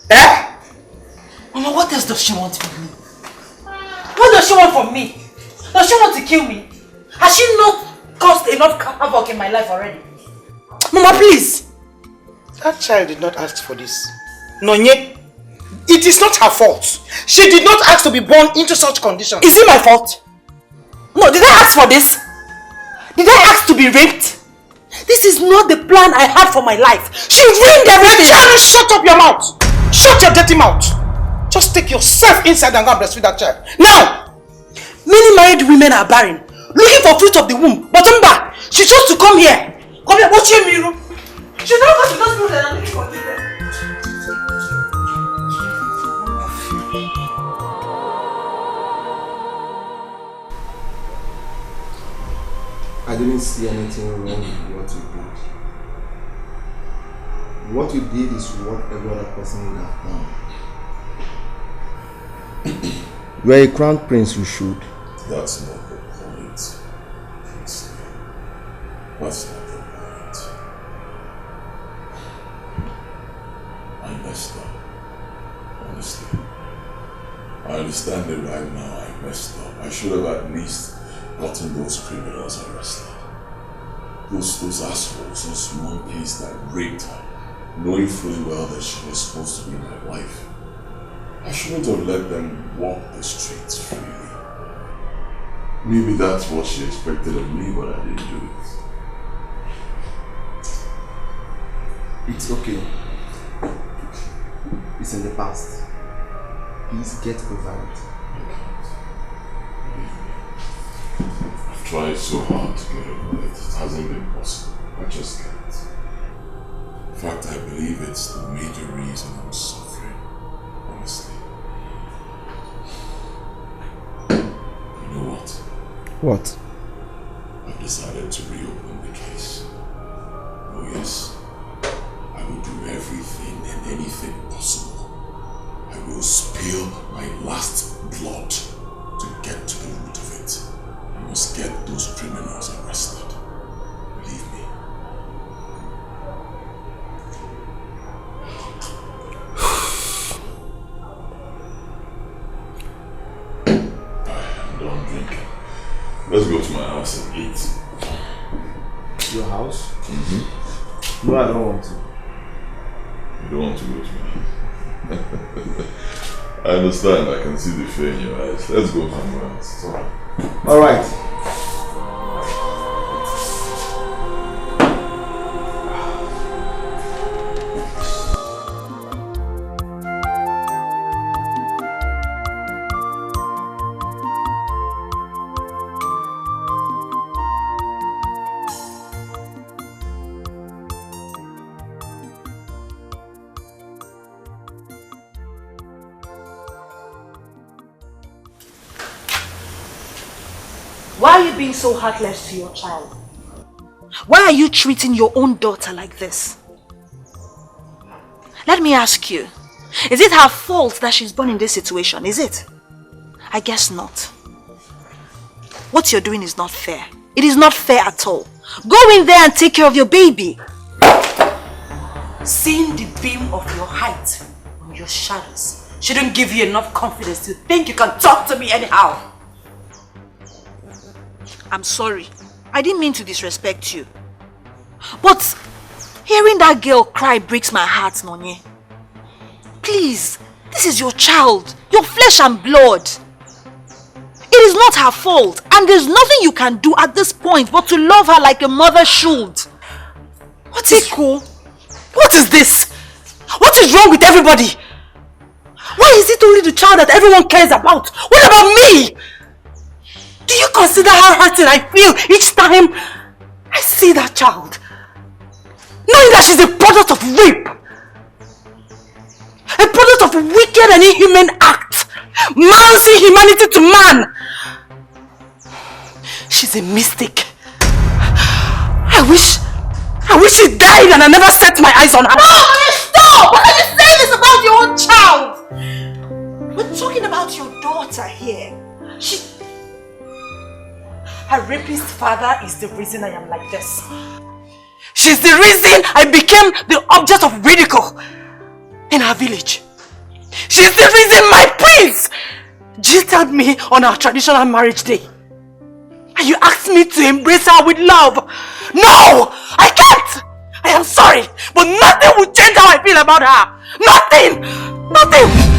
Eh? Mama, what else does she want from me? What does she want from me? Does she want to kill me? Has she not caused enough havoc in my life already? Mama, please! That child did not ask for this. Nonye, it is not her fault. She did not ask to be born into such conditions. Is it my fault? No, did I ask for this? Did I ask to be raped? This is not the plan I had for my life. She ruined everything. Child, shut up your mouth. Shut your dirty mouth. Just take yourself inside and go and breastfeed that child. Now! Many married women are barren, looking for fruit of the womb. But Mba, she chose to come here. Come here, watch me. She never got to those people that are looking for children. I didn't see anything wrong with what you did. What you did is what every other person would have done. You are a crown prince, you should. That's not the point. That's not the point. I messed up. Honestly. I understand it right now. I messed up. I should have at least gotten those criminals arrested. Those assholes, those monkeys that raped her, knowing fully well that she was supposed to be my wife. I shouldn't have let them walk the streets freely. Maybe that's what she expected of me, but I didn't do it. It's okay. It's in the past. Please get over it. I've tried so hard to get over it. It hasn't been possible. I just can't. In fact, I believe it's the major reason I'm suffering. Honestly. You know what? What? I've decided to reopen the case. Oh yes. I will do everything and anything possible. I will spill my last blood to get to the root of it. I must get those criminals arrested. Believe me. I'm done drinking. Let's go to my house and eat. Your house? Mm-hmm. No, I don't want to. You don't want to go to my house? I understand. I can see the fear in your eyes. Let's go somewhere else. It's alright. Alright. Why are you being so heartless to your child? Why are you treating your own daughter like this? Let me ask you, is it her fault that she's born in this situation? Is it? I guess not. What you're doing is not fair. It is not fair at all. Go in there and take care of your baby. Seeing the beam of your height on your shadows shouldn't give you enough confidence to think you can talk to me anyhow. I'm sorry. I didn't mean to disrespect you. But hearing that girl cry breaks my heart, Nonye. Please, this is your child, your flesh and blood. It is not her fault, and there's nothing you can do at this point but to love her like a mother should. What is cool? What is this? What is wrong with everybody? Why is it only the child that everyone cares about? What about me? Do you consider how hurting I feel each time I see that child? Knowing that she's a product of rape. A product of a wicked and inhuman act. Man's inhumanity to man. She's a mistake. I wish she died and I never set my eyes on her. No, stop! What are you saying this about your own child? We're talking about your daughter here. Her rapist father is the reason I am like this. She's the reason I became the object of ridicule in her village. She's the reason my prince jilted me on our traditional marriage day. And you asked me to embrace her with love. No! I can't! I am sorry, but nothing will change how I feel about her. Nothing! Nothing!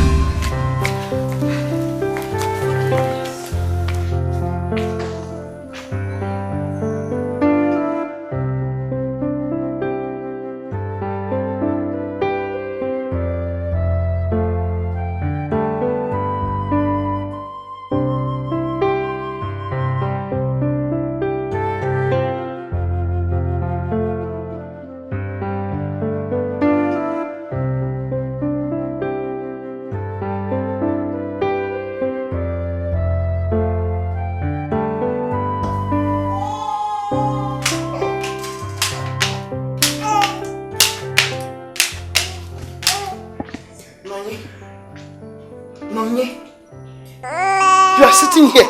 You are sitting here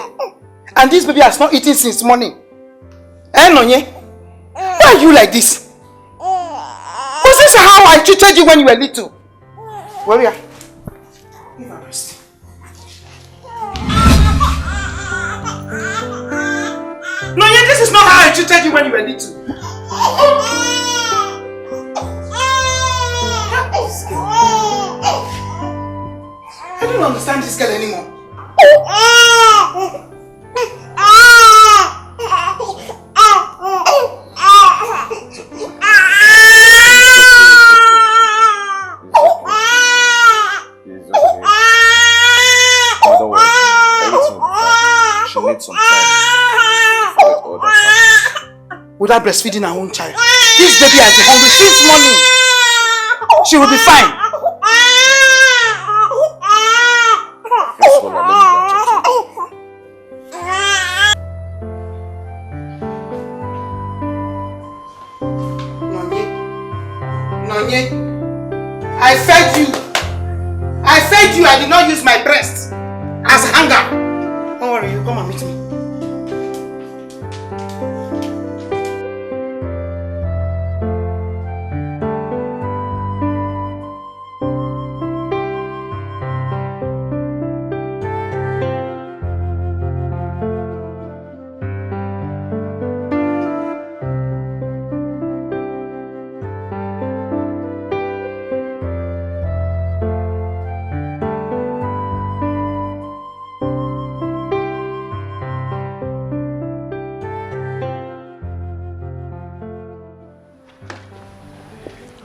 and this baby has not eaten since morning. Eh, Nonye? Why are you like this? Was this how I treated you when you were little? Warrior, give her breast. Nonye, this is not how I treated you when you were little. I don't understand this girl anymore. Without breastfeeding her own child, this baby has been hungry since morning. She will be fine. Nonye, I fed you. I did not use my breast as a hanger. Don't worry, you come and meet me.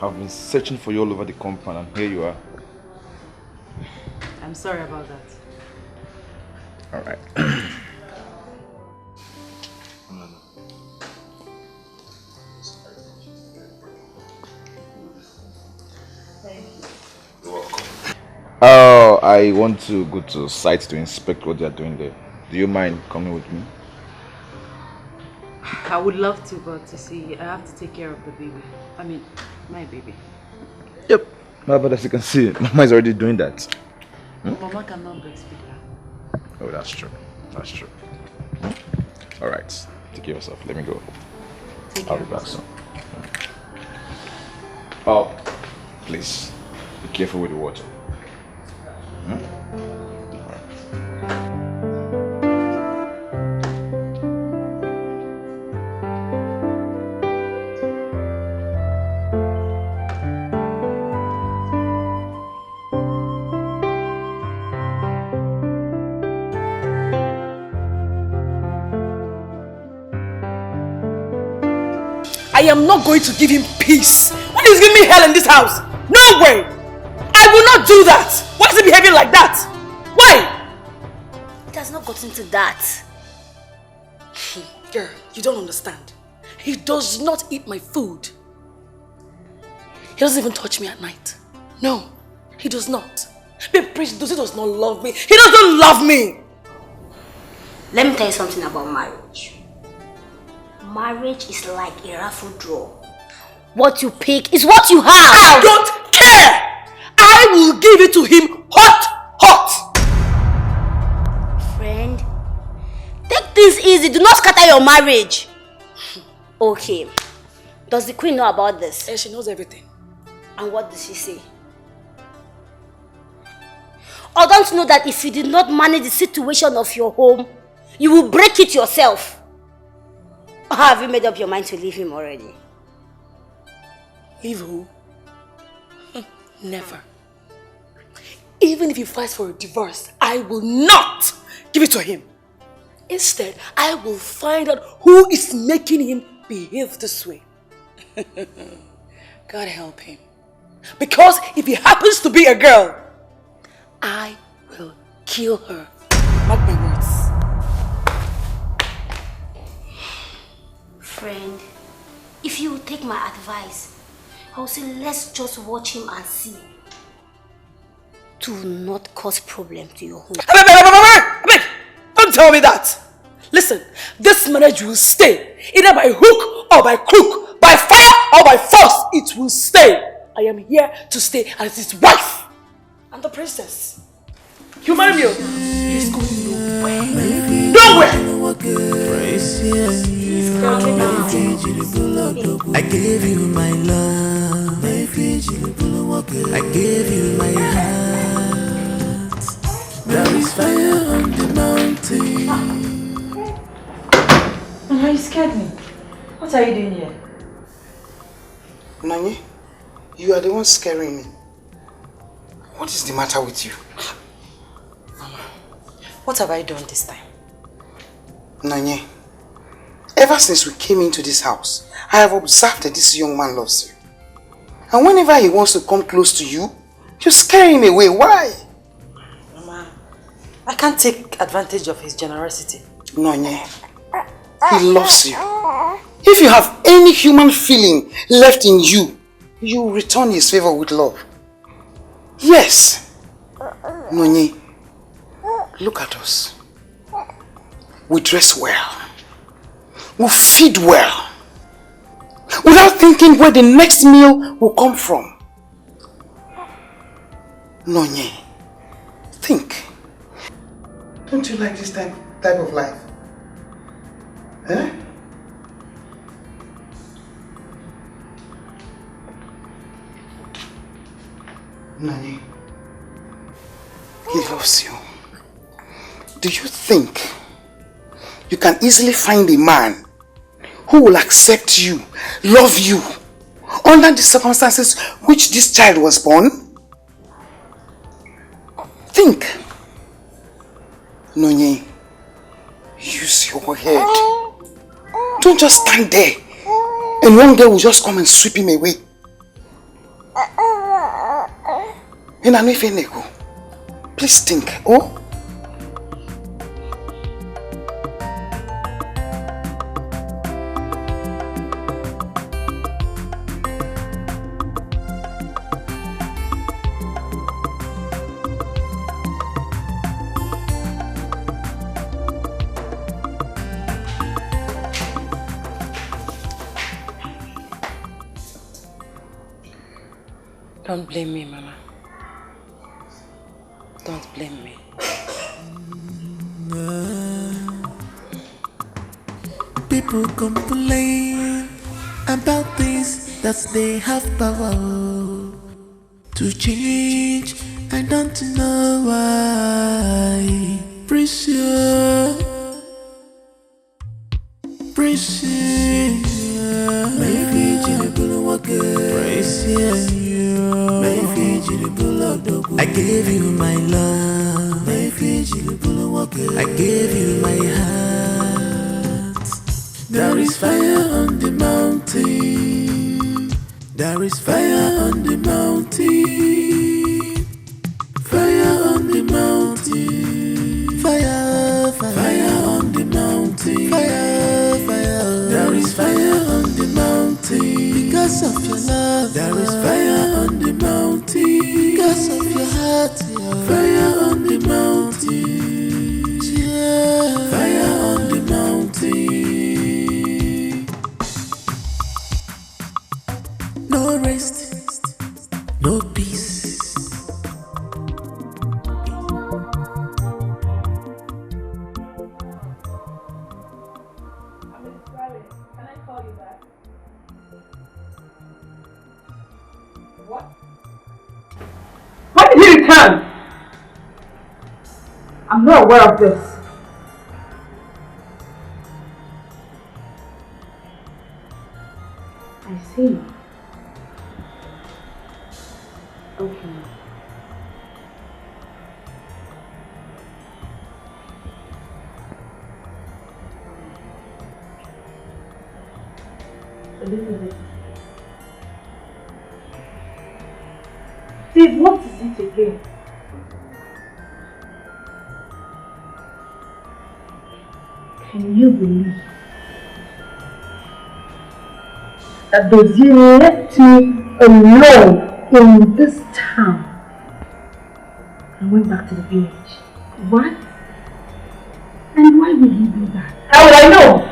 I've been searching for you all over the compound and here you are. I'm sorry about that. Alright. Oh, I want to go to site to inspect what they are doing there. Do you mind coming with me? I would love to, but you see, I have to take care of the baby. I mean, my baby. Yep. But as you can see, Mama is already doing that. Mama cannot breastfeed her. Oh, that's true. That's true. Alright. Take care of yourself. Let me go. I'll be back soon. Oh, please, be careful with the water. I am not going to give him peace. When he's giving me hell in this house? No way! I will not do that! Why is he behaving like that? Why? It has not gotten to that. Girl, you don't understand. He does not eat my food. He doesn't even touch me at night. No, he does not. Babe, Prince does not love me. He doesn't love me! Let me tell you something about marriage. Marriage is like a raffle draw. What you pick is what you have. I don't care! I will give it to him hot! Friend, take things easy. Do not scatter your marriage. Okay. Does the queen know about this? Yeah, she knows everything. And what does she say? Or don't you know that if you did not manage the situation of your home, you will break it yourself? Or have you made up your mind to leave him already? Leave who? Never. Even if he fights for a divorce, I will not give it to him. Instead, I will find out who is making him behave this way. God help him. Because if he happens to be a girl, I will kill her. Mark my words. Friend, if you would take my advice, I would say let's just watch him and see. Do not cause problem to your home. Don't tell me that. Listen, this marriage will stay. Either by hook or by crook, by fire or by force, it will stay. I am here to stay as his wife. I'm the princess. You marry me. He's going nowhere. Nowhere! I gave you my love. I gave you my heart. There is fire on the mountain. Mama, you scared me. What are you doing here? Nani, you are the one scaring me. What is the matter with you? Mama, what have I done this time? Nanye, ever since we came into this house, I have observed that this young man loves you. And whenever he wants to come close to you, you scare him away. Why? Mama, I can't take advantage of his generosity. Nanye, he loves you. If you have any human feeling left in you, you return his favor with love. Yes. Nanye, look at us. We dress well. We feed well. Without thinking where the next meal will come from. Nonye, think. Don't you like this type of life? Eh? Nonye, he loves you. Do you think you can easily find a man who will accept you, love you, under the circumstances which this child was born? Think. Nonye, use your head. Don't just stand there and one day will just come and sweep him away. Please think, oh? Don't blame me, Mama. Don't blame me. People complain about things that they have power to change. I don't know why. Precious, precious. Maybe precious. I gave you my love. I gave you my heart. There is fire on the mountain. There is fire on the mountain. Fire on the mountain. Fire, fire, fire on the mountain. Fire, fire. There is fire on the mountain. Because of your love. There is fire on the mountain. Because of your heart. Yeah. Fire on the mountain. Yeah. Fire on the mountain. No rest. No peace. What? When did he return? I'm not aware of this. I see. Okay. Elizabeth. Steve, what is it again? Can you believe that Dozie left me alone in this town and went back to the village? What? And why would he do that? How would I know?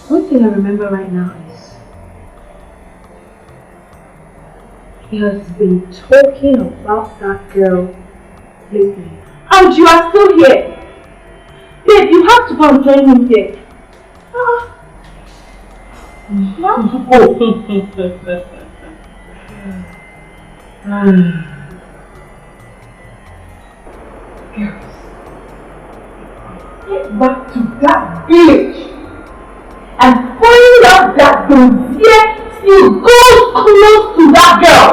One thing I remember right now is he has been talking about that girl lately. And you are still here. Babe, you have to go and join him here. Girls, get back to that village and find out that Dozie still goes close to that girl.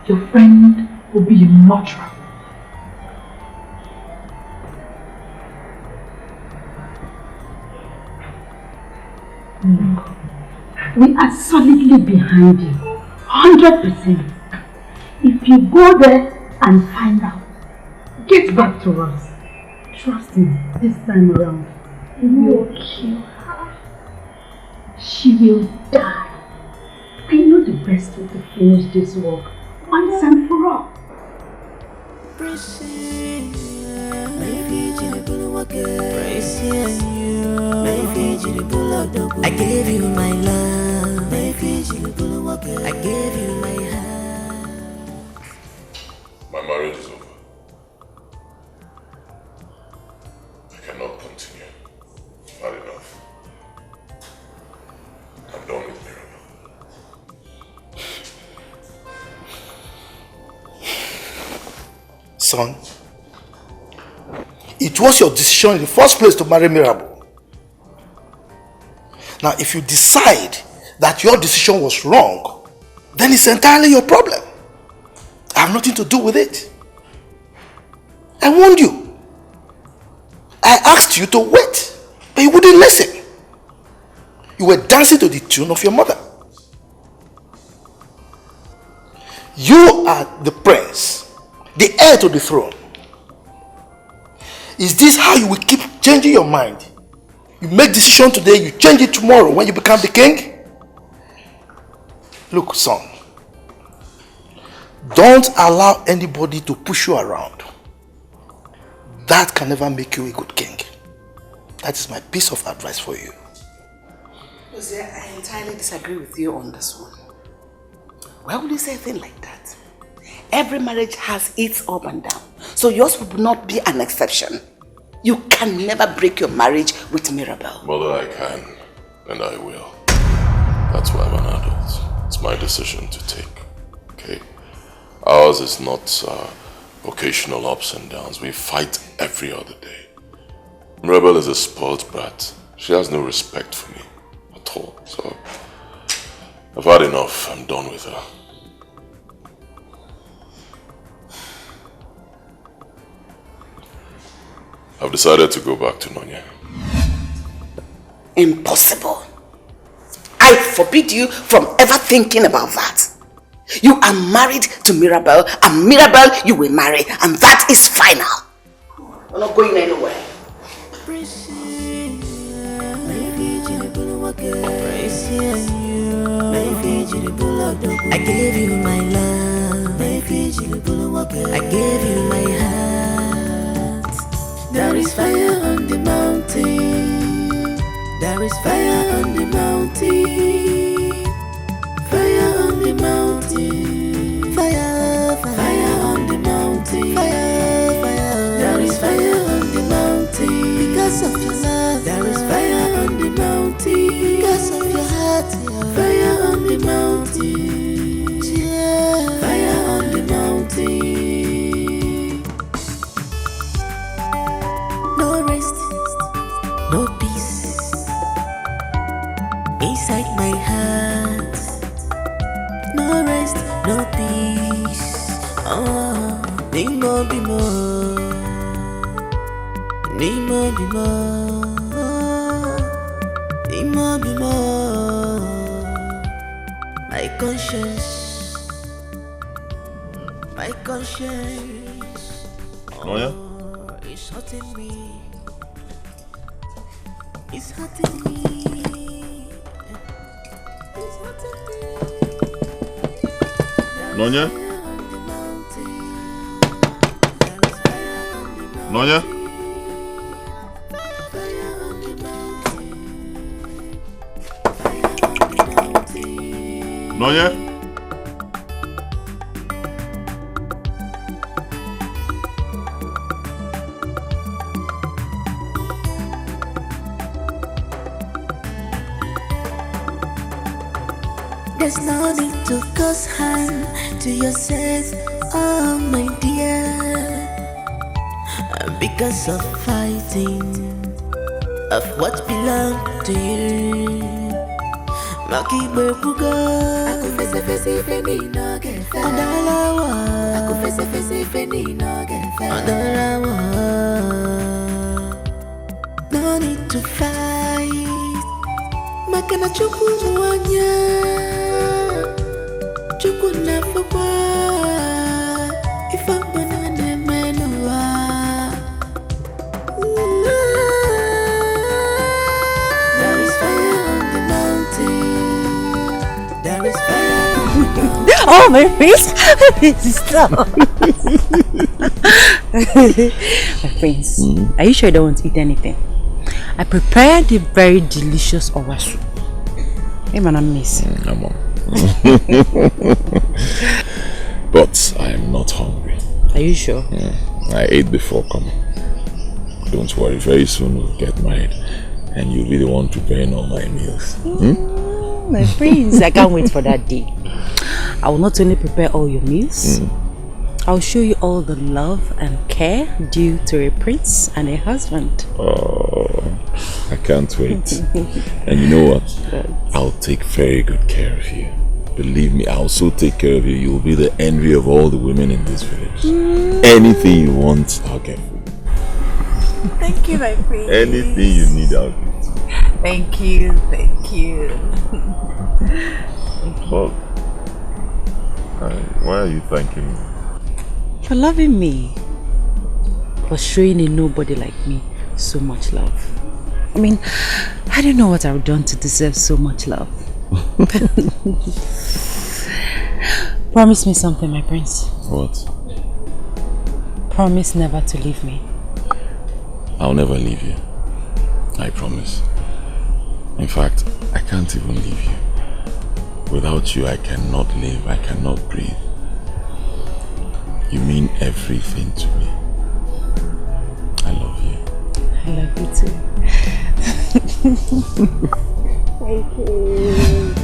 Your friend will be in much trouble. We are solidly behind you, 100%. If you go there and find out, get back to us. Trust me, this time around, we will kill her. She will die. I know the best way to finish this work once and for all. I gave you my love. I gave you my heart. My marriage is over. I cannot continue. Not enough. I'm done with Mirabel. Son, it was your decision in the first place to marry Mirabel. Now, if you decide that your decision was wrong, then it's entirely your problem. I have nothing to do with it. I warned you. I asked you to wait, but you wouldn't listen. You were dancing to the tune of your mother. You are the prince, the heir to the throne. Is this how you will keep changing your mind? You make decision today, you change it tomorrow when you become the king? Look, son, don't allow anybody to push you around. That can never make you a good king. That is my piece of advice for you. Jose, I entirely disagree with you on this one. Why would you say a thing like that? every marriage has its up and down. So yours will not be an exception. You can never break your marriage with Mirabel. Mother, I can, and I will. That's why I'm an adult. It's my decision to take, okay? Ours is not occasional ups and downs. We fight every other day. Mirabel is a spoiled brat. She has no respect for me at all. So, I've had enough. I'm done with her. I've decided to go back to Nonya. Impossible. I forbid you from ever thinking about that. You are married to Mirabel, and Mirabel you will marry, and that is final. We're not going anywhere. I gave you my love, I gave you my heart. There is fire on the mountain, there is fire on the mountain, fire on the mountain, fire, fire on the mountain, fire, fire. There is fire on the mountain because of your love. There is fire on the mountain because of your heart. Fire on the mountain, yeah. Fire on the mountain. No rest, no peace inside my heart. No rest, no peace. Oh, need more, be more. Need more, be more. Need more, be more. My conscience, my conscience. Nonya? It's hurting me. It's hurting me. It's hurting me. Nonya? Nonya? Nonya? There's no need to cause harm to yourself, oh my dear. Because of fighting of what belonged to you. Maki Bebuga, aku face if any no get fair. Aku face if any no get fair. No need to fight. Makana chuku mwanya, chuku nafukwa. If I'm banana menua. There is fire on the mountain. There is fire. Oh, my face! Stop! My friends, are you sure you don't want to eat anything? I prepared a very delicious owasu. Hey man, I'm missing. I'm on. But I am not hungry. Are you sure? I ate before coming. Don't worry, very soon we'll get married and you'll be the one preparing all my meals. My friends, I can't wait for that day. I will not only prepare all your meals, I'll show you all the love and care due to a prince and a husband. Oh, I can't wait. And you know what? I'll take very good care of you. Believe me, I'll so take care of you. You'll be the envy of all the women in this village. Anything you want, I'll get for you. Thank you, my prince. Anything you need, I'll get. Thank you, thank you. Well, why are you thanking me? For loving me. For showing a nobody like me so much love. I mean, I don't know what I've done to deserve so much love. Promise me something, my prince. What? Promise never to leave me. I'll never leave you. I promise. In fact, I can't even leave you. Without you, I cannot live. I cannot breathe. You mean everything to me. I love you. I love you too. Thank you.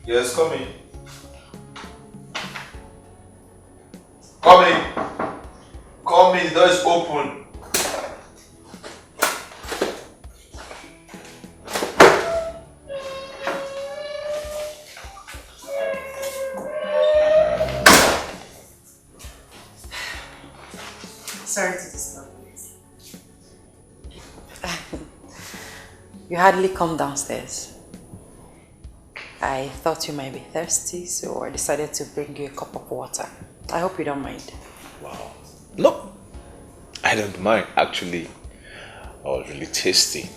Yes, come in. Come in. Come in, the door is open. Sorry to disturb you. You hardly come downstairs. I thought you might be thirsty, so I decided to bring you a cup of water. I hope you don't mind. Wow. No, I don't mind. Actually, I was really tasty.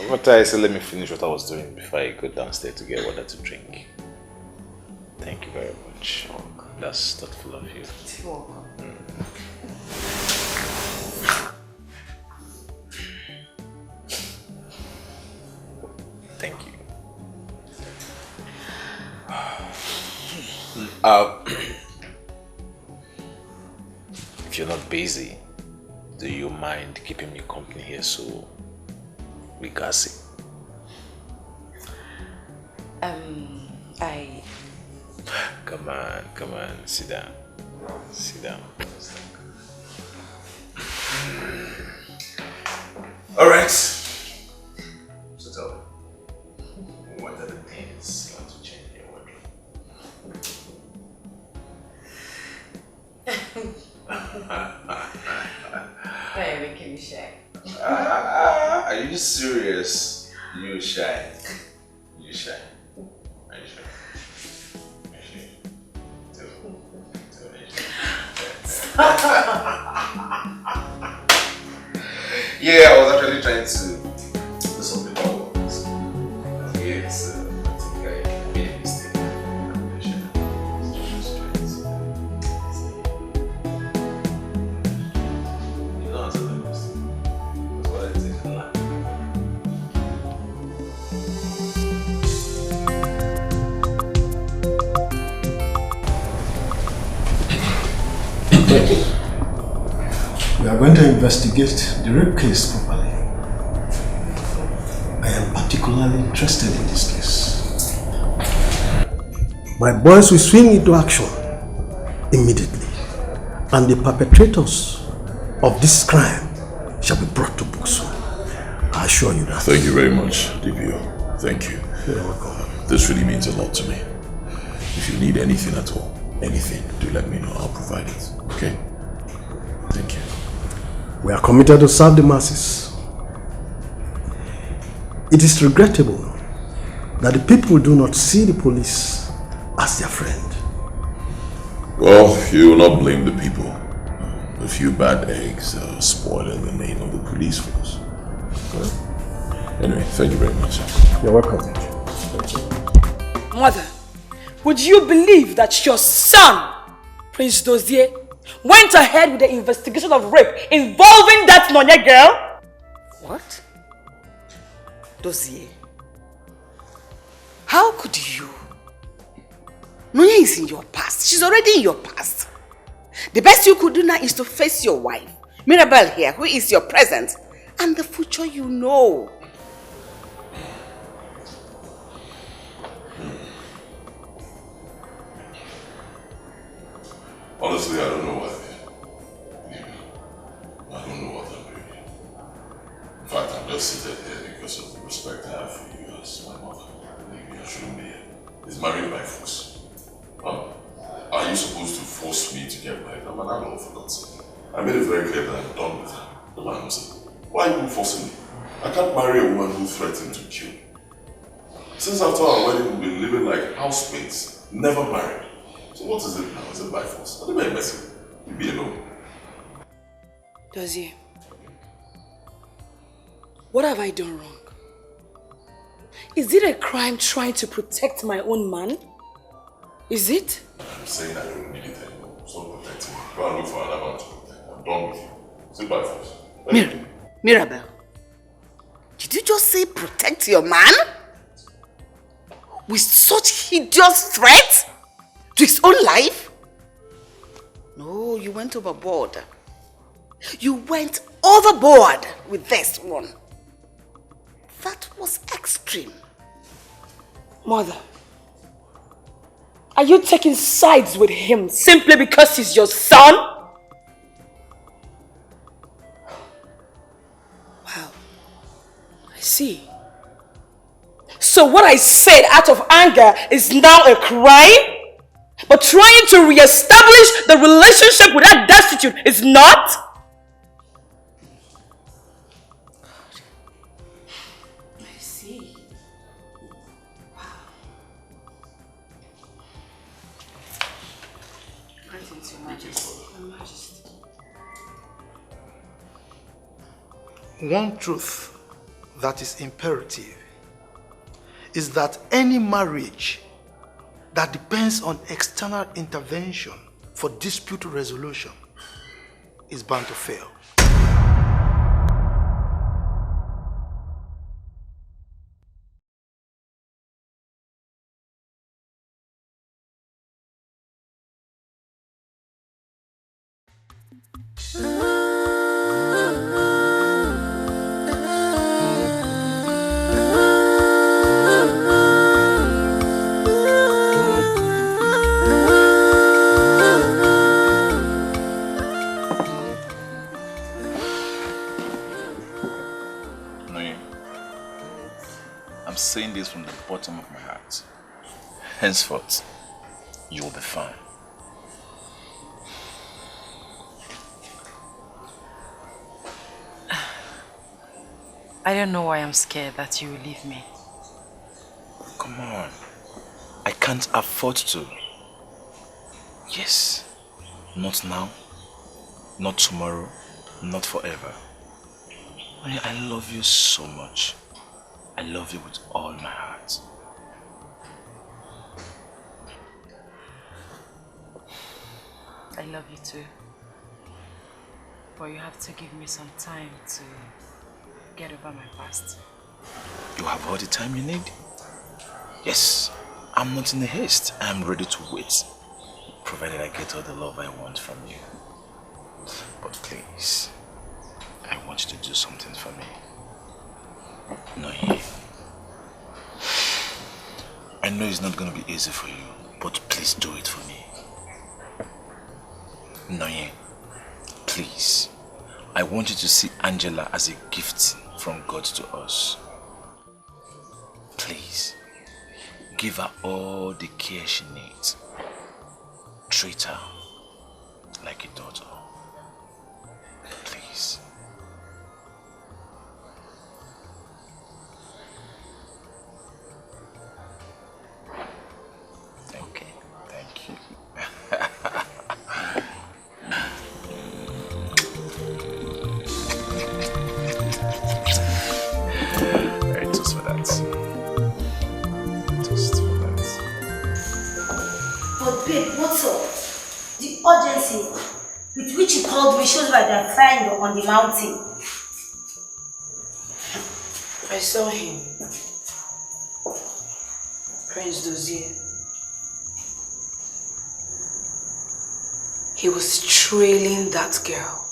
But I said, let me finish what I was doing before I go downstairs to get water to drink. Thank you very much. That's thoughtful of you. You're welcome. Thank you. If you're not busy, do you mind keeping me company here so we gossip? Come on, sit down. Sit down. All right. So tell me, what are the things you want to change in your wardrobe? Why are you making me shy? Are you serious? You shy. You shy. Are you sure? Yeah, I was actually trying to do something about this. Okay, so I think I made a mistake. You don't answer the question. That's what I take in life. We are going to investigate the rape case properly. I am particularly interested in this case. My boys will swing into action immediately, and the perpetrators of this crime shall be brought to book soon. I assure you that. Thank you very much, Divio. Thank you. You're welcome. This really means a lot to me. If you need anything at all, anything, do let me know. I'll provide it. Okay? Thank you. We are committed to serve the masses. It is regrettable that the people do not see the police as their friend. Well, you will not blame the people. A few bad eggs are spoiling the name of the police force. Okay? Anyway, thank you very much. You're welcome. Mother, would you believe that your son, Prince Dozier, went ahead with the investigation of rape involving that Nonya girl? What? Dozier? How could you? Nonya is in your past. She's already in your past. The best you could do now is to face your wife, Mirabel here, who is your present, and the future you know. Honestly, I don't know what I don't know what I'm doing. In fact, I'm just seated here because of the respect I have for you as my mother. Maybe I shouldn't be here. It's married by force. Huh? Are you supposed to force me to get married? I'm an adult, for God's sake. I made it very clear that I'm done with her. The man said, why are you forcing me? I can't marry a woman who threatened to kill me. Since after our wedding, we've been living like housemates, never married. So what is it now? Is it by force? I don't mind messing. You be alone. Dozier, what have I done wrong? Is it a crime trying to protect my own man? Is it? I'm saying I don't need it anymore. Stop protecting me. Go and look for another man to protect. I'm done with you. Is it by force? Mirabel, did you just say protect your man? With such hideous threat? To his own life? No, you went overboard. You went overboard with this one. That was extreme. Mother, are you taking sides with him simply because he's your son? Wow, I see. So what I said out of anger is now a crime? But trying to re-establish the relationship with that destitute is not? I see. Wow. Greetings, Your Majesty. One truth that is imperative is that any marriage that depends on external intervention for dispute resolution is bound to fail. I'm saying this from the bottom of my heart. Henceforth, you will be fine. I don't know why I'm scared that you will leave me. Come on. I can't afford to. Yes. Not now. Not tomorrow. Not forever. Honey, I love you so much. I love you with all my heart. I love you too. But you have to give me some time to get over my past. You have all the time you need? Yes. I'm not in a haste. I am ready to wait. Provided I get all the love I want from you. But please, I want you to do something for me. No, I know it's not going to be easy for you, but please do it for me. Noye, please. I want you to see Angela as a gift from God to us. Please, give her all the care she needs. Treat her like a daughter. Please. Okay, thank you. Very toast for that. Toast for that. Babe, what's up? The urgency with which you called me shows that they're flying on the mountain. I saw him. Prince Dozier. He was trailing that girl.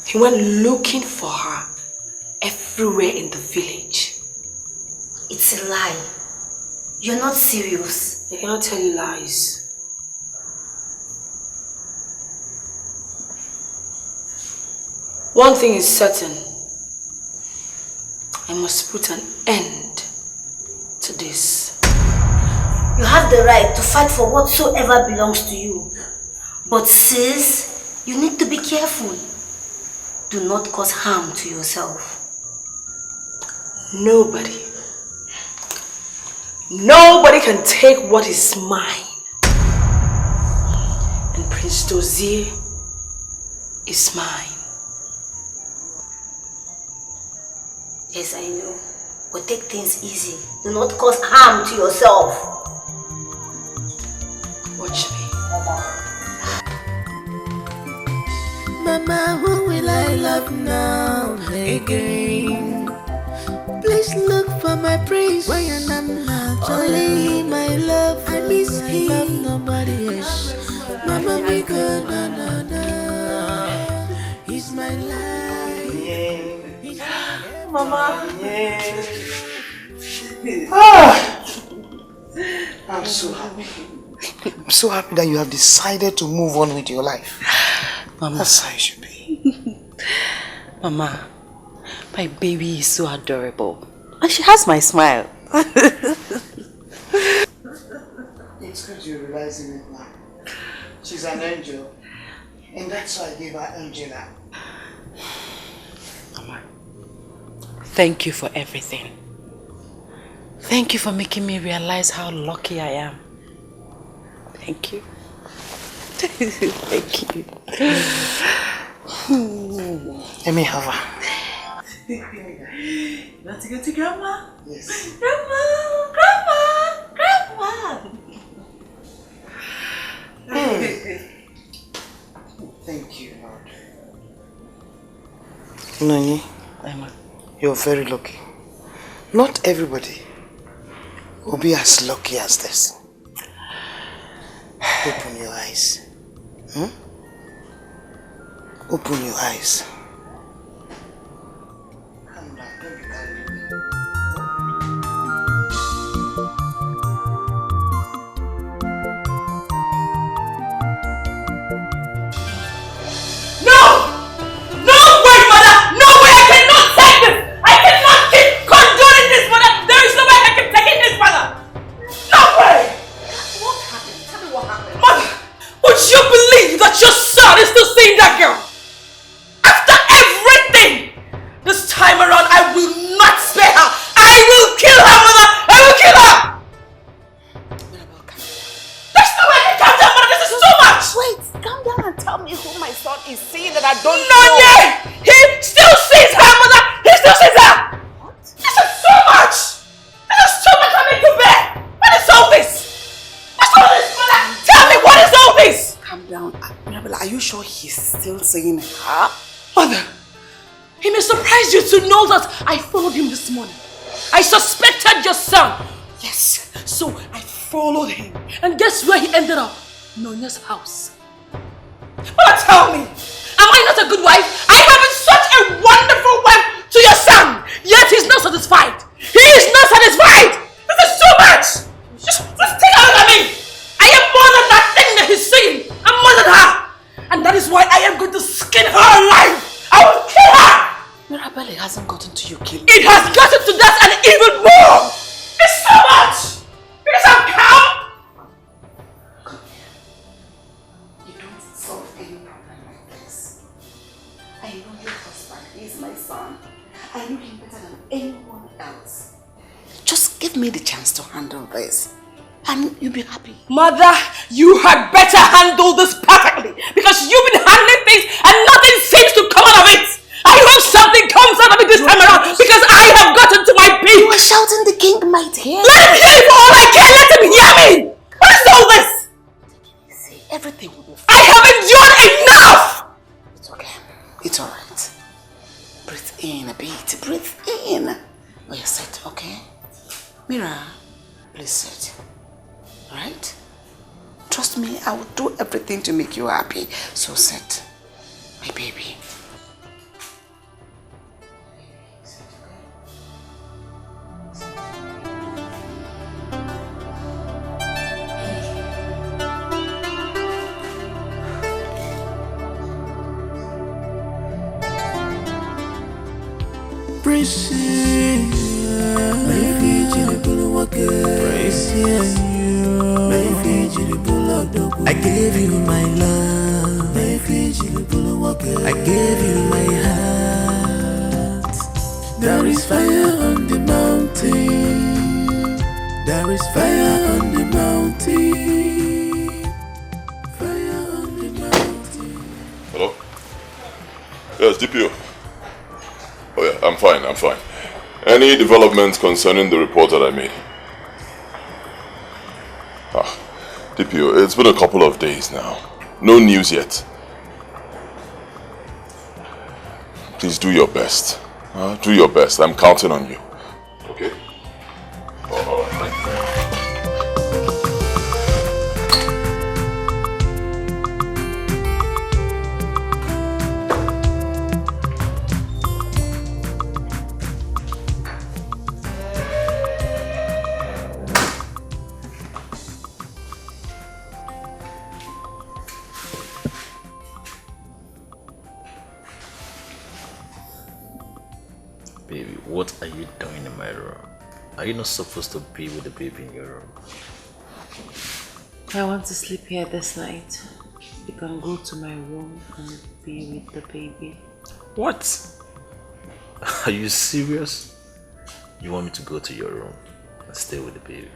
He went looking for her everywhere in the village. It's a lie. You're not serious. I cannot tell you lies. One thing is certain. I must put an end to this. You have the right to fight for whatsoever belongs to you. But sis, you need to be careful. Do not cause harm to yourself. Nobody can take what is mine. And Prince Dozier is mine. Yes, I know. But take things easy. Do not cause harm to yourself. Watch me. Mama, who will I love now again? Please look for my prince. When I'm not only my love, I miss him. Love nobody else. Mama, be good, na na na. He's my life. Mama. I'm so happy. I'm so happy that you have decided to move on with your life. Mama. That's how it should be. Mama, my baby is so adorable. And she has my smile. It's good you're realizing it now. She's an angel. And that's why I gave her Angela. Mama, thank you for everything. Thank you for making me realize how lucky I am. Thank you. Thank you. Let me have her. You want to go to Grandma? Yes. Grandma! Thank you, Lord. Nani, you're very lucky. Not everybody will be as lucky as this. Open your eyes. Open your eyes. Saying her? Mother, he may surprise you to know that I followed him this morning. I suspected your son. Yes, so I followed him. And guess where he ended up? Nonya's house. Mother, tell me, am I not a good wife? I have been such a wonderful wife to your son, yet he's not satisfied. He is not satisfied. This is too much. Just take a look at me. I am more than that thing that he's saying. I'm more than her. And that is why I am going to skin her alive! I will kill her! Mirabelle hasn't gotten to you killing. It has gotten to that and even more! It's so much! Because I'm calm! You don't solve any problem like this. I know your husband. He is my son. I know him better than anyone else. Just give me the chance to handle this. And you'll be happy. Mother, you had better handle this perfectly because you've been handling things and nothing seems to come out of it. I hope something comes out of it this time around because I have gotten to my peak. You were shouting the king might hear. Let him hear it for all I care. Let him hear me. What in. Oh, yeah, sit, okay? Mira, please sit. Alright? Trust me, I will do everything to make you happy. So sit, my baby. I gave you my love, I gave you my heart. There is fire on the mountain, there is fire on the mountain, fire on the mountain. Hello? Yes, DPO. Oh yeah, I'm fine. Any developments concerning the report that I made? DPO, it's been a couple of days now. No news yet. Please do your best. Do your best. I'm counting on you. Okay? All right. Baby, what are you doing in my room? Are you not supposed to be with the baby in your room? I want to sleep here this night. You can go to my room and be with the baby. What? Are you serious? You want me to go to your room and stay with the baby?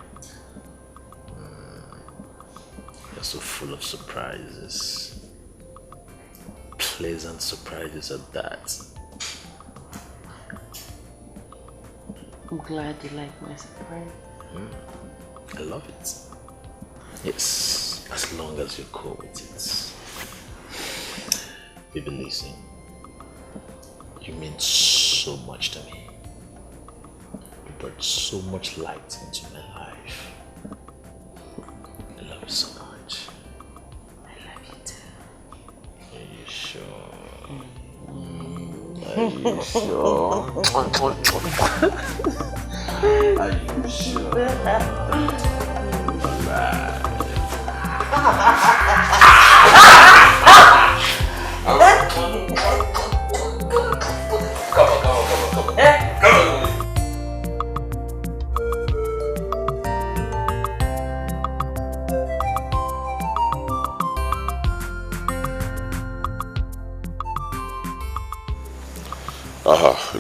You're so full of surprises. Pleasant surprises at that. I'm glad you like my surprise. I love it. Yes, as long as you're cool with it. Baby, listen. You mean so much to me. You brought so much light into my life. I love you so much. I love you too. Are you sure? Are you sure? Are you sure?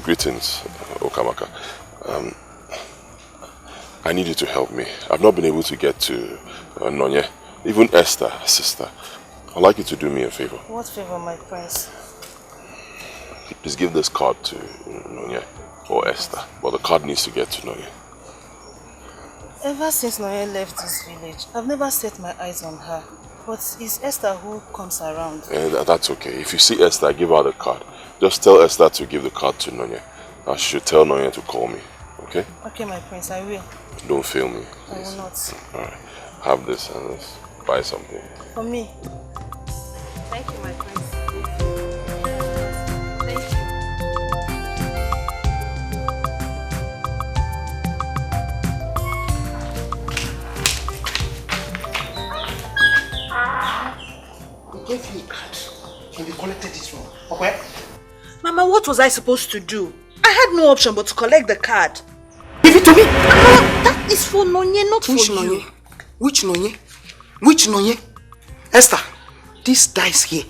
Greetings, Okamaka. I need you to help me. I've not been able to get to Nonye, even Esther, her sister. I'd like you to do me a favor. What favor, my prince? Please give this card to Nonye or Esther, but the card needs to get to Nonye. Ever since Nonye left this village, I've never set my eyes on her. But it's Esther who comes around. That's okay. If you see Esther, give her the card. Just tell Esther to give the card to Nonye. I should tell Nonye to call me, okay? Okay, my prince, I will. Don't fail me, please. I will not. Alright, have this and let's buy something. For me? Thank you, my prince. We gave you a card and we collected it from, okay? Mama, what was I supposed to do? I had no option but to collect the card. Give it to me! That is for Nonye, not Which for Nonye? you. Which Nonye? Which Nonye? Esther, this dice here.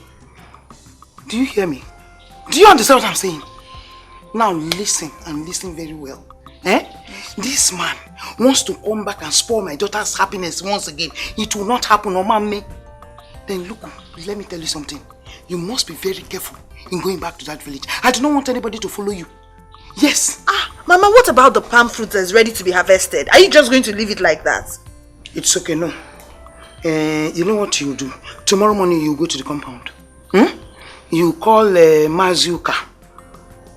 Do you hear me? Do you understand what I'm saying? Now listen and listen very well. This man wants to come back and spoil my daughter's happiness once again. It will not happen, no mommy. Then look, let me tell you something. You must be very careful in going back to that village. I do not want anybody to follow you. Yes. Mama, what about the palm fruit that's ready to be harvested? Are you just going to leave it like that? It's okay, no. You know what you do? Tomorrow morning you go to the compound. You call Maziuka.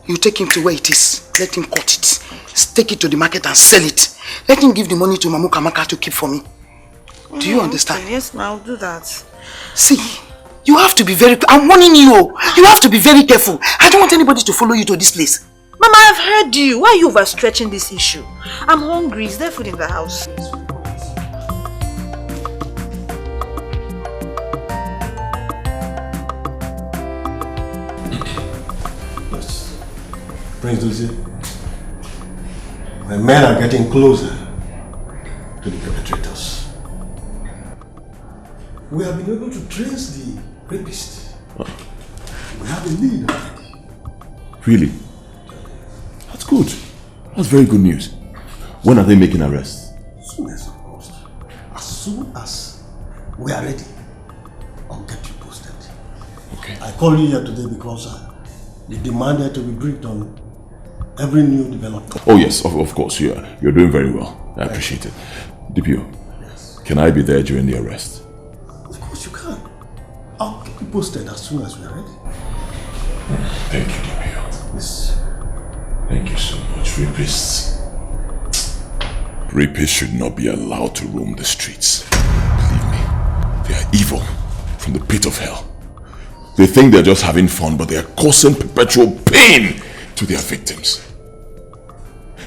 You take him to where it is. Let him cut it. Take it to the market and sell it. Let him give the money to Mamu Kamaka to keep for me. Do you understand? Okay, yes, ma, I'll do that. See, you have to be I'm warning you. You have to be very careful. I don't want anybody to follow you to this place. Mama, I've heard you. Why are you overstretching this issue? I'm hungry. Is there food in the house? Yes. Prince Dozie, the men are getting closer to the perpetrators. We have been able to trace the rapist. We have a lead already. Really? That's good. That's very good news. When are they making arrests? As soon as supposed. As soon as we are ready, I'll get you posted. Okay. I called you here today because you demanded to be briefed on every new development. Oh yes, of course. You're doing very well. I appreciate it. DPO, yes. Can I be there during the arrest? Of course you can. I'll keep you posted as soon as we are ready. Thank you, DPO. Yes. Thank you so much. Rapists should not be allowed to roam the streets. Believe me, they are evil from the pit of hell. They think they're just having fun, but they are causing perpetual pain to their victims.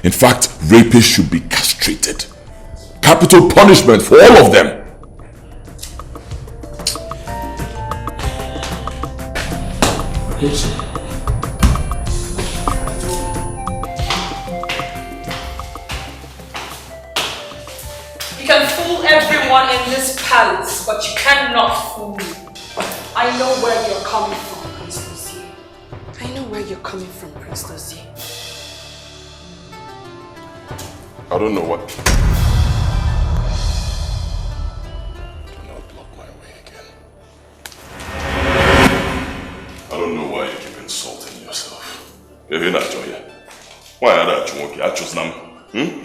In fact, rapists should be castrated. Capital punishment for all of them. Okay, sir. You can fool everyone in this palace, but you cannot fool me. I know where you're coming from, Prince Dozie. I know where you're coming from, Prince Dozie. I don't know what. Do not block my way again. I don't know why you keep insulting yourself. You're not Joya. Why are you? I chose them.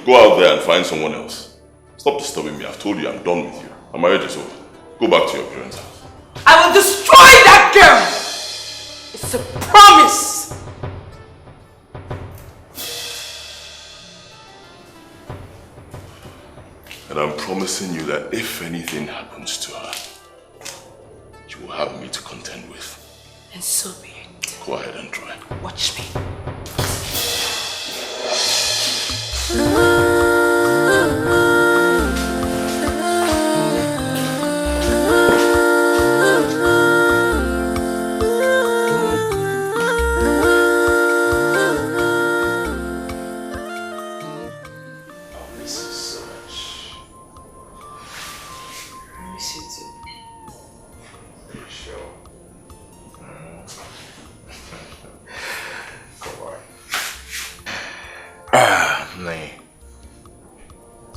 Go out there and find someone else. Stop disturbing me. I've told you I'm done with you. My marriage is over. Go back to your parents' house. I will destroy that girl! It's a promise! And I'm promising you that if anything happens to her, you will have me to contend with. And so be it. Go ahead and try. Watch me.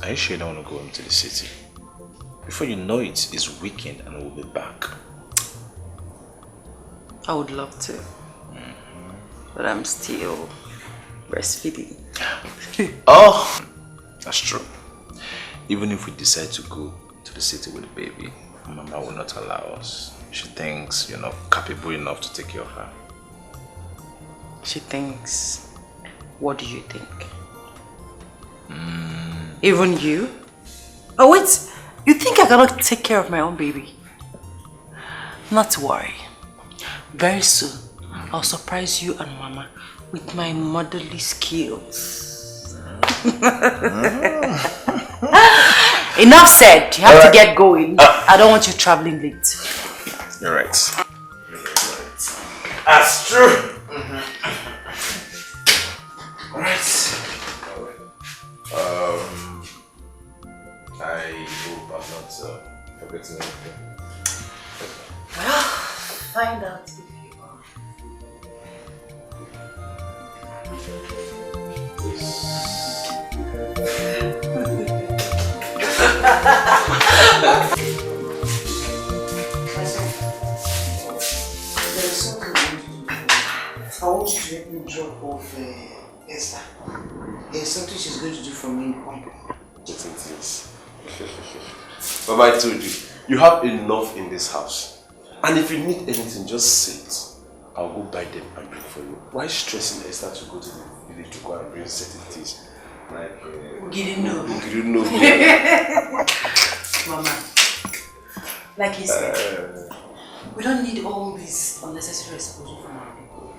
Are you sure you don't want to go into the city? Before you know it, it's weekend and we'll be back. I would love to. But I'm still breastfeeding. Oh, that's true. Even if we decide to go to the city with the baby, Mama will not allow us. She thinks you're not capable enough to take care of her. She thinks, what do you think? Even you? Oh wait, you think I cannot take care of my own baby? Not to worry. Very soon, I'll surprise you and Mama with my motherly skills. Enough said, you have to get going. I don't want you traveling late. You're right. That's true. Alright. I hope I'm not forgetting anything. Well, find out if you are. There's something I want you to do. I want you to help me drop off Esther. There's something she's going to do for me. Yes, it is. Baba, I told you, you have enough in this house. And if you need anything, just say it. I'll go buy them and bring for you. Why stressing Esther to go to the village to go and bring certain things? Like, Ugirino. Mama, like he said, we don't need all this unnecessary exposure from our people.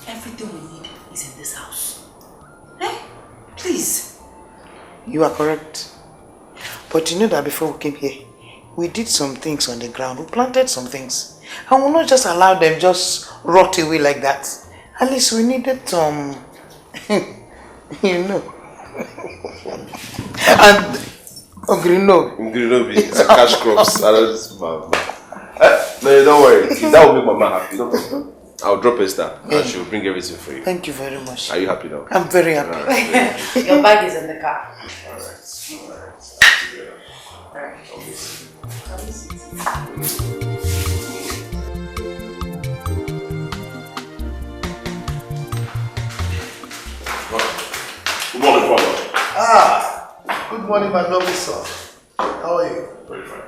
Everything we need is in this house. Hey, please. You are correct. But you know that before we came here, we did some things on the ground. We planted some things. And we'll not just allow them just rot away like that. At least we needed some, you know. And Ugirino it's a cash crops. No, don't worry. That will make Mama happy. I'll drop Esther and she'll bring everything for you. Thank you very much. Are you happy now? I'm very happy. Right. Your bag is in the car. Alright. Good morning, Father. Good morning, my lovely son. How are you? Very fine.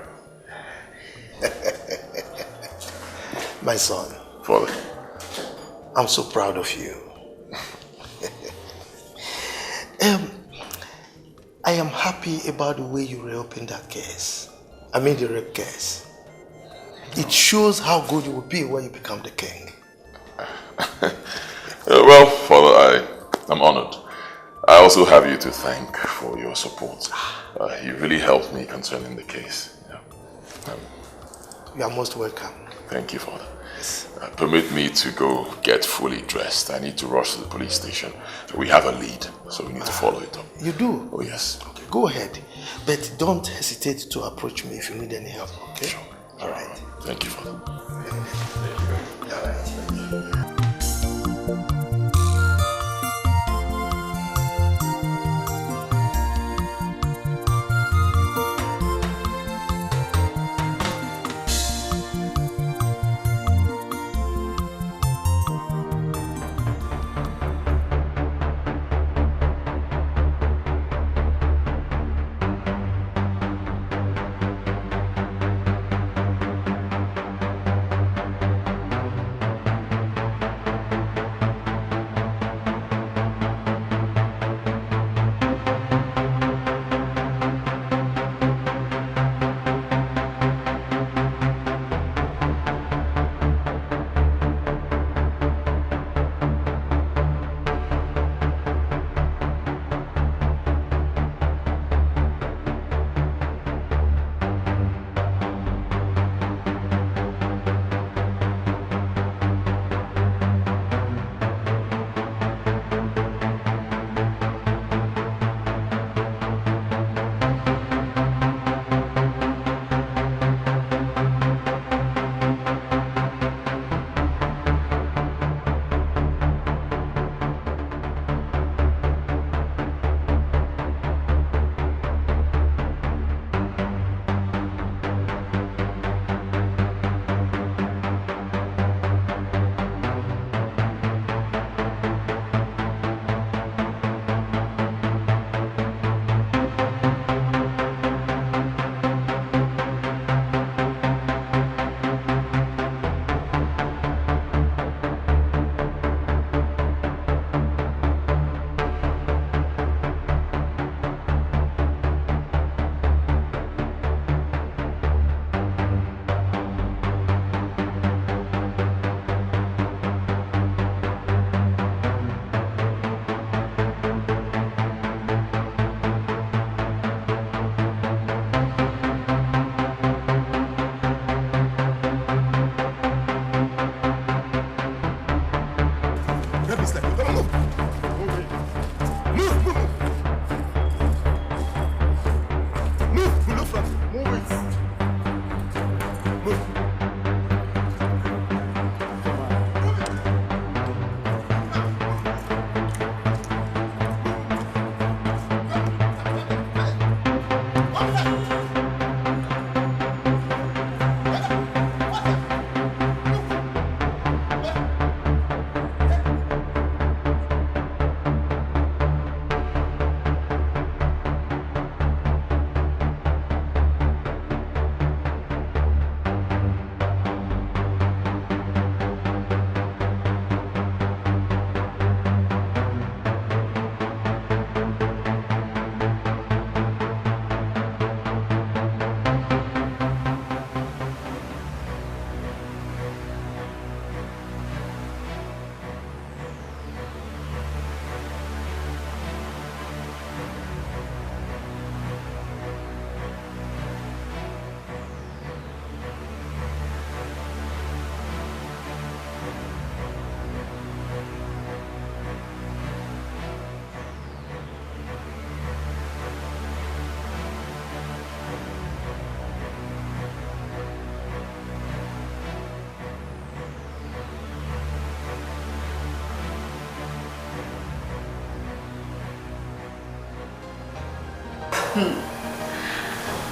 My son. Father. I'm so proud of you. I am happy about the way you reopened that case. I mean the rape case. It shows how good you will be when you become the king. Well, Father, I'm honored. I also have you to thank for your support. You really helped me concerning the case. Yeah. You are most welcome. Thank you, Father. Permit me to go get fully dressed. I need to rush to the police station. We have a lead, so we need to follow it up. You do? Oh, yes. Okay, go ahead. But don't hesitate to approach me if you need any help, okay? Sure. All right. Thank you, Father. All right.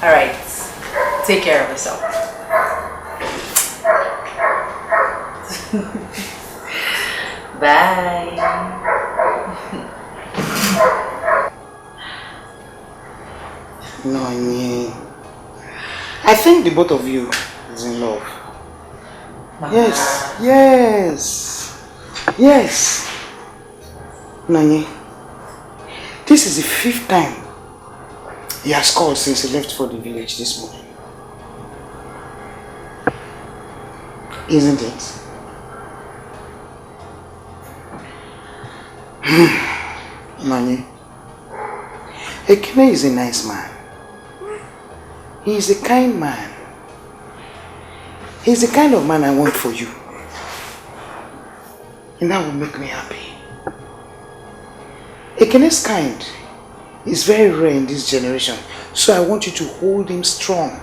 Alright. Take care of yourself. Bye. No, I think the both of you is in love. Yes. Nani, this is the 5th time he has called since he left for the village this morning. Isn't it? Nani, Ekene is a nice man. He is a kind man. He's the kind of man I want for you. And that will make me happy. Ekene's kind is very rare in this generation. So I want you to hold him strong.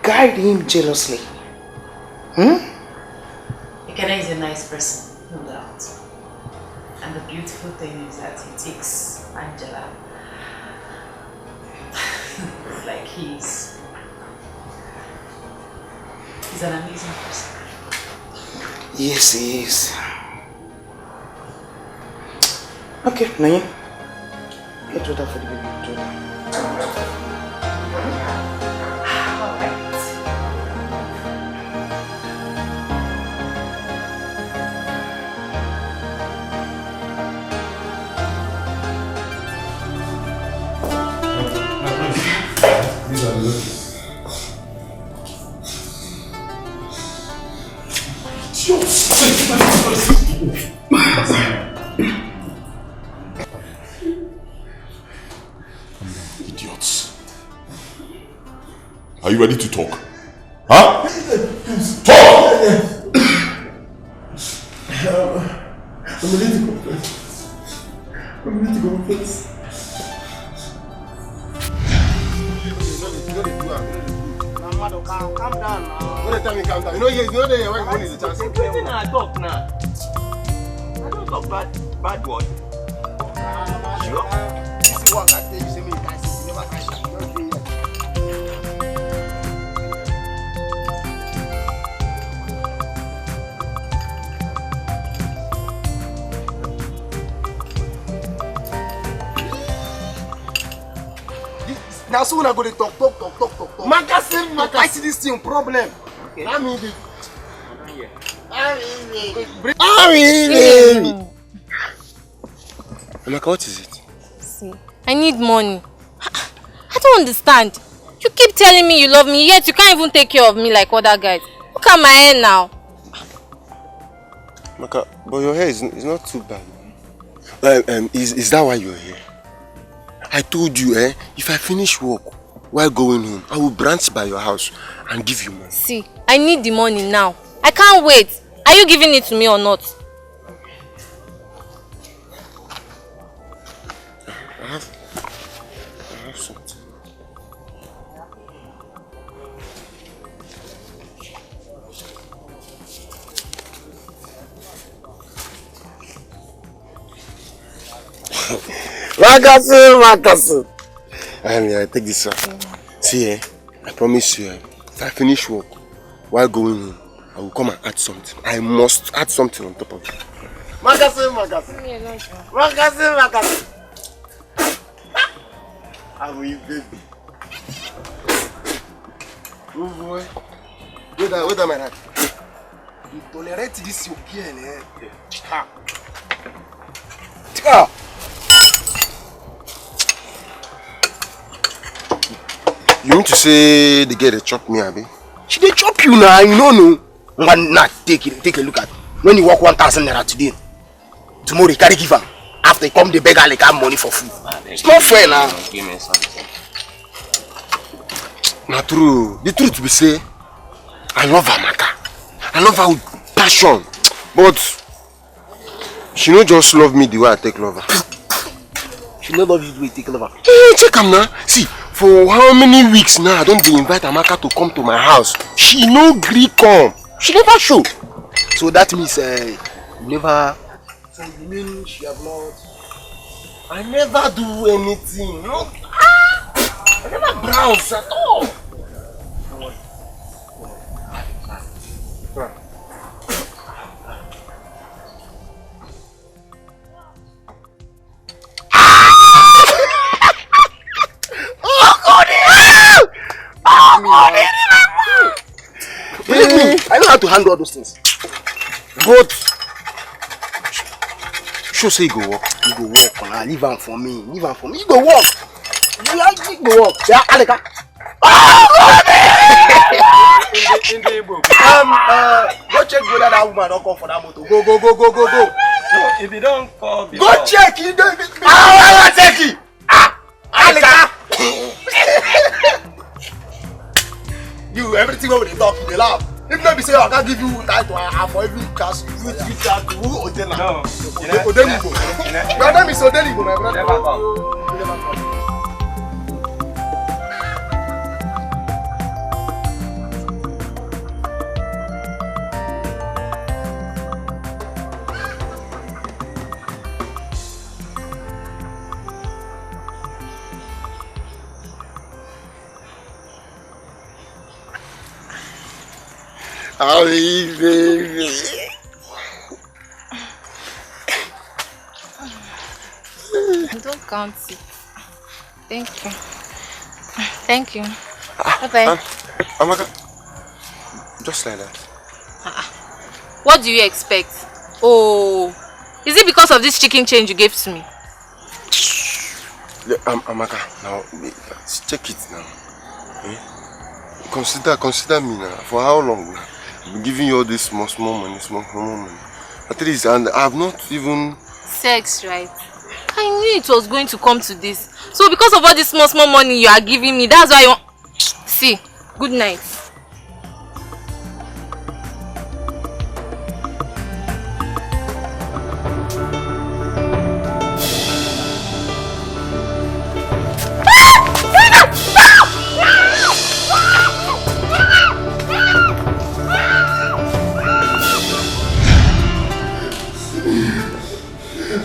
Guide him jealously. Ekene is a nice person, no doubt. And the beautiful thing is that he takes Angela like he's an amazing person. Yes, he is. Okay, Nanya. Get water for the baby. These are the Idiots. Are you ready to talk? Huh? Talk! I'm ready to go first. Calm down now. What time you calm down? You know there when money is a chance. I talk now. I don't talk bad word. Sure. This is what I tell you, say me, you never catch it. Now soon I go to talk. Magazine, I see this thing problem. Okay. I'm in it. Amaka, what is it? See, I need money. I don't understand. You keep telling me you love me, yet you can't even take care of me like other guys. Look at my hair now. Amaka, but your hair is not too bad. Is that why you're here? I told you, if I finish work while going home, I will branch by your house and give you money. See, I need the money now. I can't wait. Are you giving it to me or not? I have something. Makasu. I take this one. See, I promise you, if I finish work while going home, I will come and add something. I must add something on top of it. Makasu. I will, baby. Oh boy. Wait a minute. You tolerate this your girl, Ah. You mean to say the girl they chop me, Abi? She they chop you now, you know. Nah, take a look at it. When you work 1,000 naira today, tomorrow you carry give her. After you come the beggar like have money for food. It's not fair now. Give me something. Not true. The truth be say, I love her, Maka. I love her with passion. But she don't just love me the way I take love her. She don't love you the way you take love her. Hey, check her now. See, for how many weeks now I don't invite Amaka to come to my house. She no gree come. She never show. So that means never. So you mean she have not? I never do anything. No. browse at all. Believe me, I know how to handle all those things. But sure say you go work. You go work. Leave am for me. Leave am for me. You go work. You go work. Yeah, Aleka. Go check whether that woman don't come for that motor. Go. No, if you don't call before. Go check. You don't. I check it. Aleka. You everything over the talk, you laugh. If not be say I can't give you time to for every class, you chat to who Odela. No. Odeligo. Your name is Odeligo, my brother. Never come. Never come. Ali, baby. Don't count it. Thank you. Thank you. Bye-bye. Amaka, just like that. What do you expect? Oh, is it because of this chicken change you gave to me? Amaka, now check it now. Eh? Consider me now. For how long? I've been giving you all this small money. At least, and I have not even... Sex, right? I knew it was going to come to this. So because of all this small money you are giving me, that's why you want... See, good night.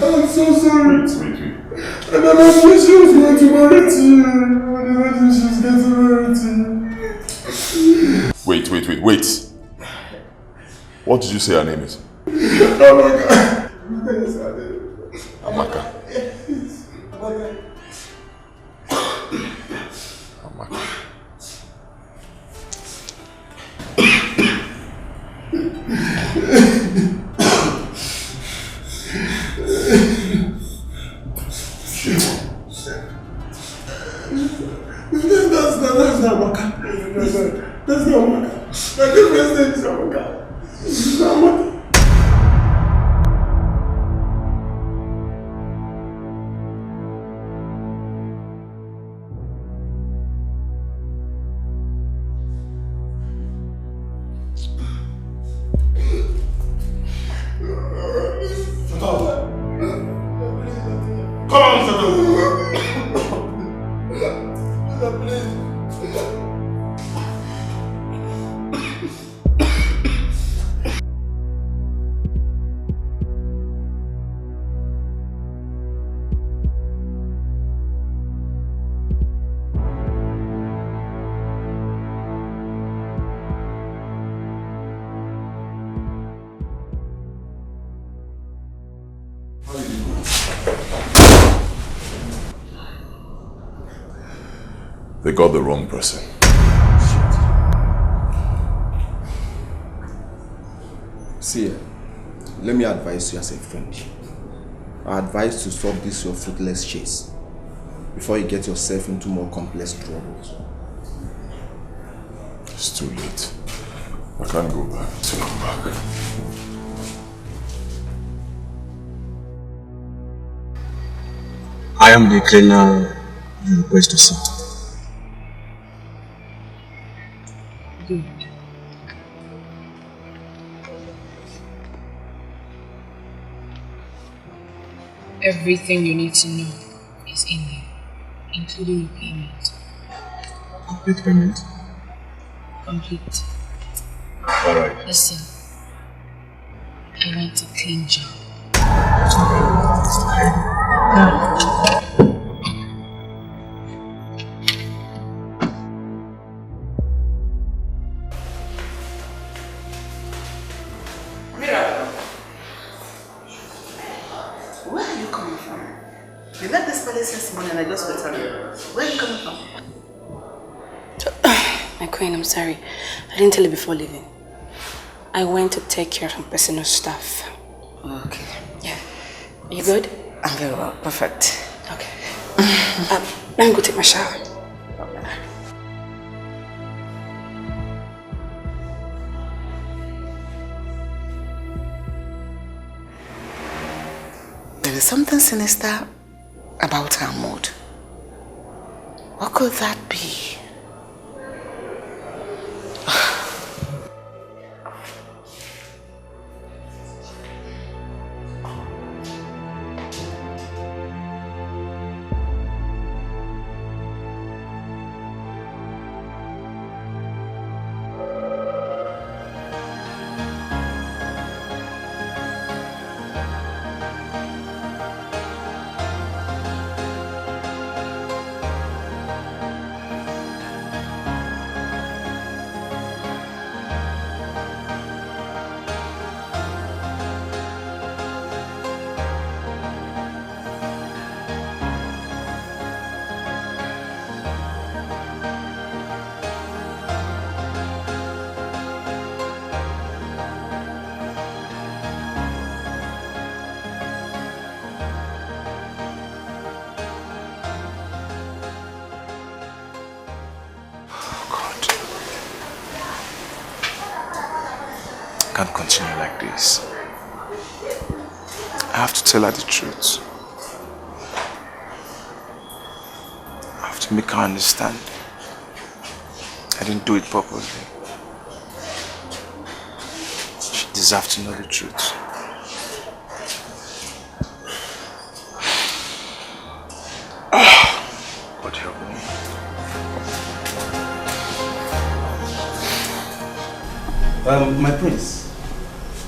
I'm so sorry. Wait. I never knew she was going to marry you. I never knew she was going to marry you. Wait. What did you say her name is? Amaka. Amaka. That's not Amaka. That's not Amaka. My girlfriend's name is Amaka. This is not Amaka. Come on, Sado. They got the wrong person. See, let me advise you as a friend. I advise to stop this your fruitless chase before you get yourself into more complex troubles. It's too late. I can't go back. To come back. I am the cleaner you request to see. Good. Everything you need to know is in there, including your payment. Complete payment? Complete. Alright. Listen, I want a clean job. You left this palace this morning and I just returned. Where are you coming from? My queen, I'm sorry. I didn't tell you before leaving. I went to take care of some personal stuff. Okay. Yeah. Are you good? I'm very well. Perfect. Okay. Let me go take my shower. There is something sinister about her mood. What could that be? I can't continue like this. I have to tell her the truth. I have to make her understand. I didn't do it purposely. She deserves to know the truth. God help me. My prince,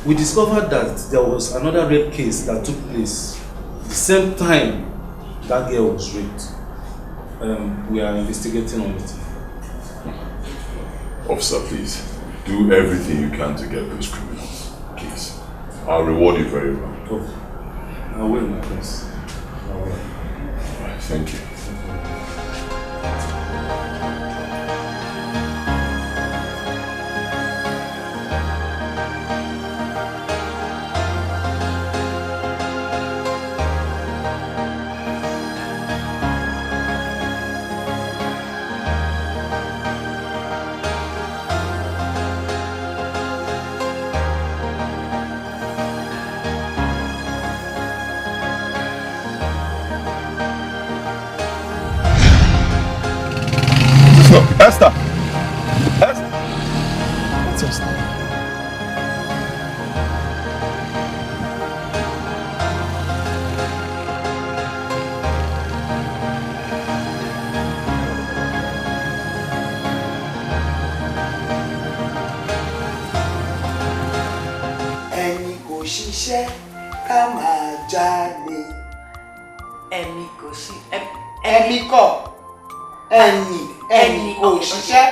we discovered that there was another rape case that took place the same time that girl was raped. We are investigating on it. Officer, please, do everything you can to get those criminals, please. I'll reward you very well. Oh, I will, my prince. I will. All right, thank you. Esther! Esther! What's Esther? Ẹni kò ṣiṣẹ́ ká máa jalè. Ẹni kò ṣí. Ẹni kò ṣiṣẹ́.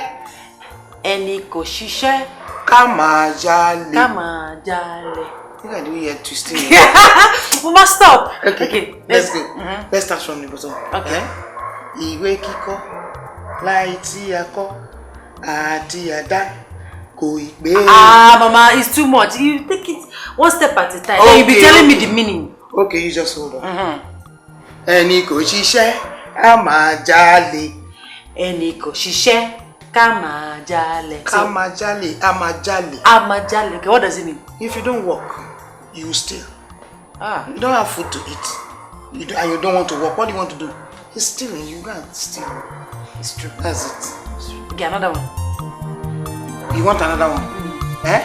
Ẹni kò ṣiṣẹ́. Ká máa jalè. Ká máa jalè. I think I do hear twisting. We must stop. Okay, let's go. Let's start from the bottom. Okay. Ìwé kíkọ́ láì tí a kọ́ àti àdá kò ì pé. Mama, it's too much. You take it one step at a time. Okay. Then you'll be telling me the meaning. Okay, you just hold on. Ẹni kò ṣiṣẹ́ á máa jalè. Ẹni kò ṣiṣẹ́ ká máa jalè. Ká máa jalè, á máa jalè. Á máa jalè. Okay, what does it mean? If you don't work, you steal. You don't have food to eat. And you don't want to work. What do you want to do? He's stealing. You can't steal. It's true. That's it. Okay, another one. You want another one? Eh?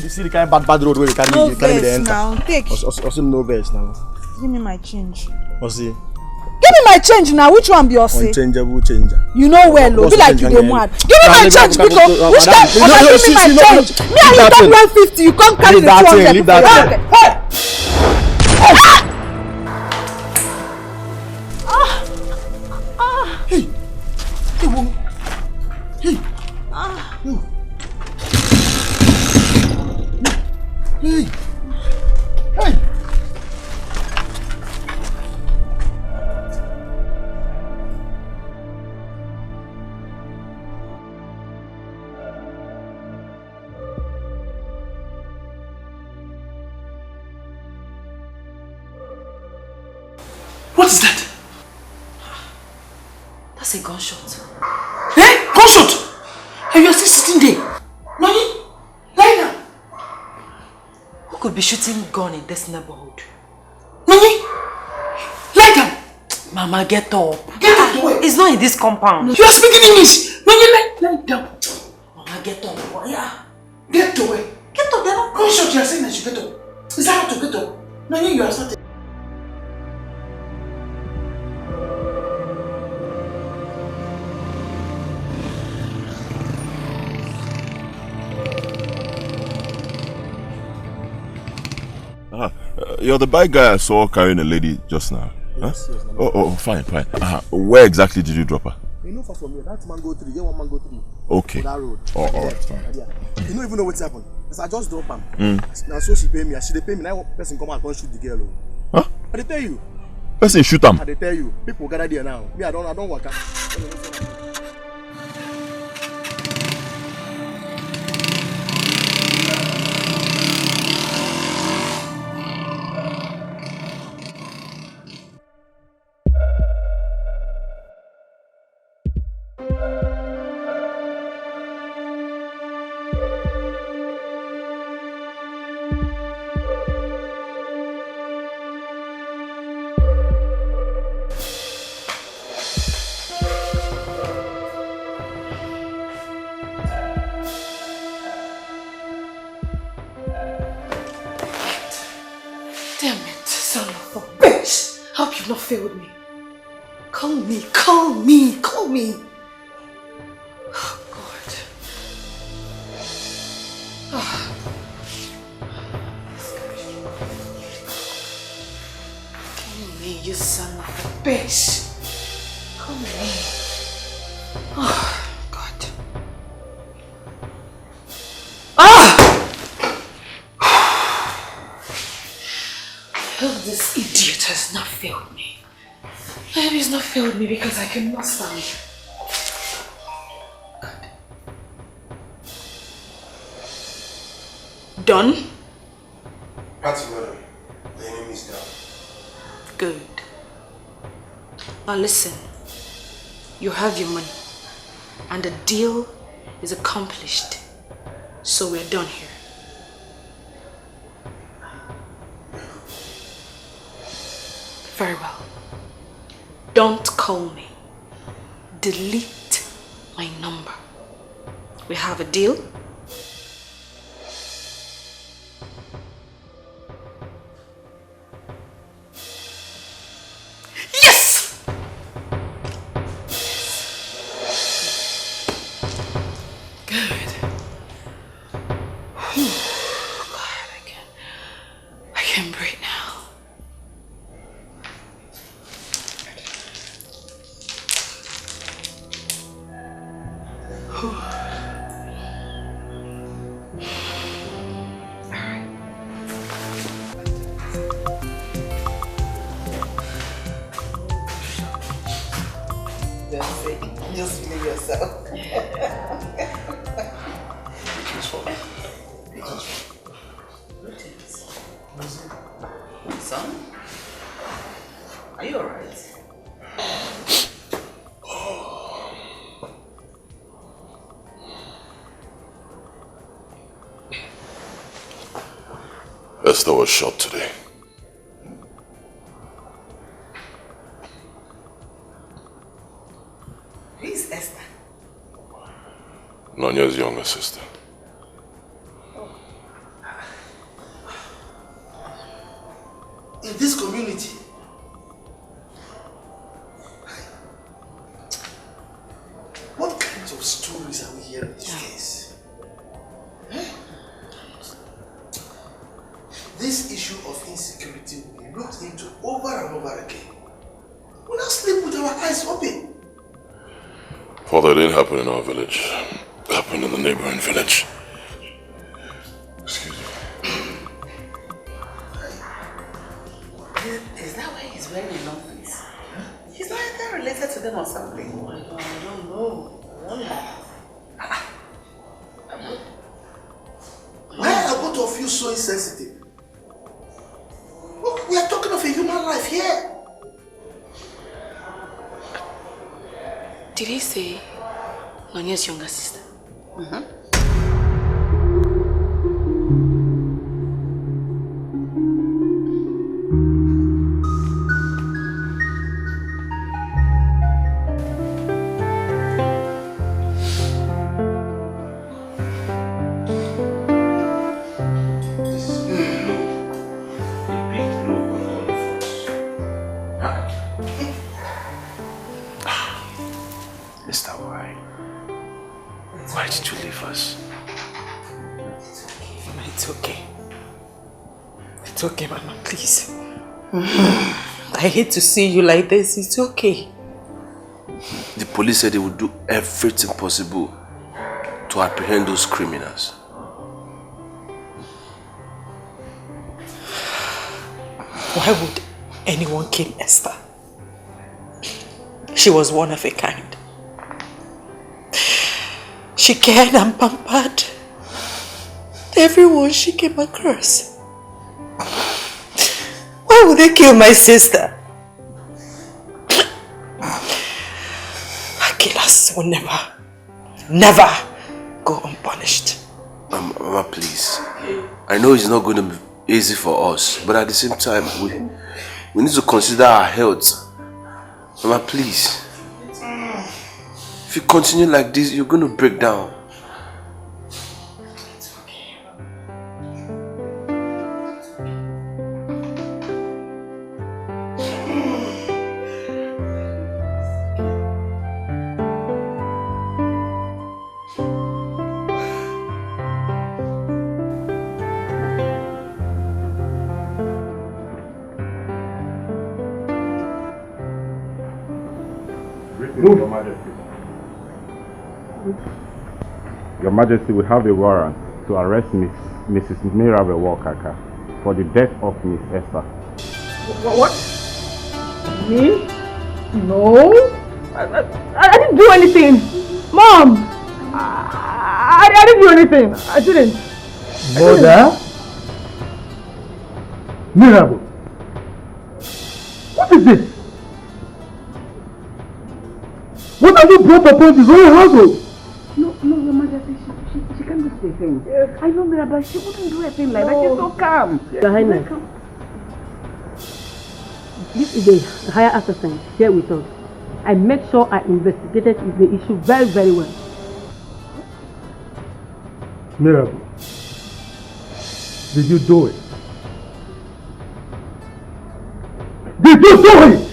See the kind of bad road where you carry me the enter. Now, take. Also no verse now. Give me my change. Osi. Give me my change now. Which one be Osi? Unchangeable changer. You know well, be like you dey mad. Give me my change, because which time? Give me my change. Me and you talk 150, you come carry the 200. Leave that thing. Hey! What is that? That's a gunshot. Eh? Gunshot? And you are still sitting there? Nani? Lie down. Who could be shooting gun in this neighborhood? Nani? Lie down. Mama, get up. Get out the way. It's not in this compound. You are speaking English. Nani, lie down. Mama, get up. Yeah. Get away. Get up, they're not. Gunshot, you are saying that you get up. Is that how to get up? Nani, you are starting. You're the bike guy I saw carrying a lady just now. Yes, huh? yes. Oh, fine. Where exactly did you drop her? You know, far from here, that's mango 3. Get one mango 3. Okay. On that road. Oh, alright, fine. Yeah. You don't even know what's happened. Because I just drop her. Now, so she pay me. She pay me. Now, person come out and shoot the girl. Huh? I they tell you. Person shoot them. I they tell you. People gather there now. Me, I don't work out. Damn it, son of a bitch! Hope you've not failed me. Call me. Oh, God. Oh. Call me, you son of a bitch. Call me. Oh, God. I hope this idiot has not failed me. I hope he's not failed me because I cannot stand. God. Done? That's madam. The enemy is down. Good. Now listen. You have your money. And the deal is accomplished. So we're done here. Very well. Don't call me. Delete my number. We have a deal? Yes! Good. Whew. God, I can breathe now. Just believe yourself. Son, are you alright? Esther was shot today. Who is Esther? Nonya's younger sister. In this community, what kinds of stories are we hearing these days? This issue of insecurity will be looked into over and over again. We not sleep with our eyes open. Father, it didn't happen in our village. It happened in the neighboring village. Excuse me. Is that why he's wearing a long face? He's not either related to them or something. Oh, I don't know. Why are both of you so insensitive? Look, we are talking of a human life here. Did he say Nonye's younger sister? Mister, why? Why did you leave us? It's okay. It's okay, Mama, please. I hate to see you like this. It's okay. The police said they would do everything possible to apprehend those criminals. Why would anyone kill Esther? She was one of a kind. She cared and pampered everyone she came across. Why would they kill my sister? Killers will never go unpunished. Mama, please. I know it's not going to be easy for us, but at the same time, we need to consider our health. Mama, please. If you continue like this, you're going to break down. Your Majesty. Your Majesty, we have a warrant to arrest Mrs. Mirabel Walkaka for the death of Miss Esther. What? Me? No. I didn't do anything. Mom! I didn't do anything. I didn't. Mother? Mirabel? What is this? What have you brought upon this whole household? No, Your Majesty, she can't do the thing. Yes. I know Mirabel, she wouldn't do a thing like that. She's so calm. Your Highness, this is the higher assistant here with us. I made sure I investigated the issue very, very well. Mirabel, did you do it? Did you do it?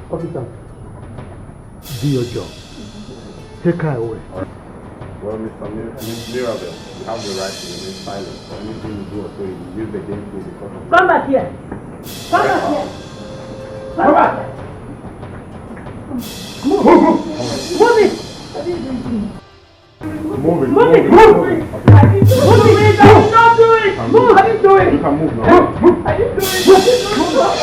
Officer, do your job. Take her away. Well, Mr. Mirabel, you have the right to remain silent. For anything you do or so, you use against me because of... Come back here! Come back here! Come back! Move! Move it! Move it! Move it! I didn't do it! I did not do it! Move! I didn't do it! You can move now. I didn't do it! I didn't do it!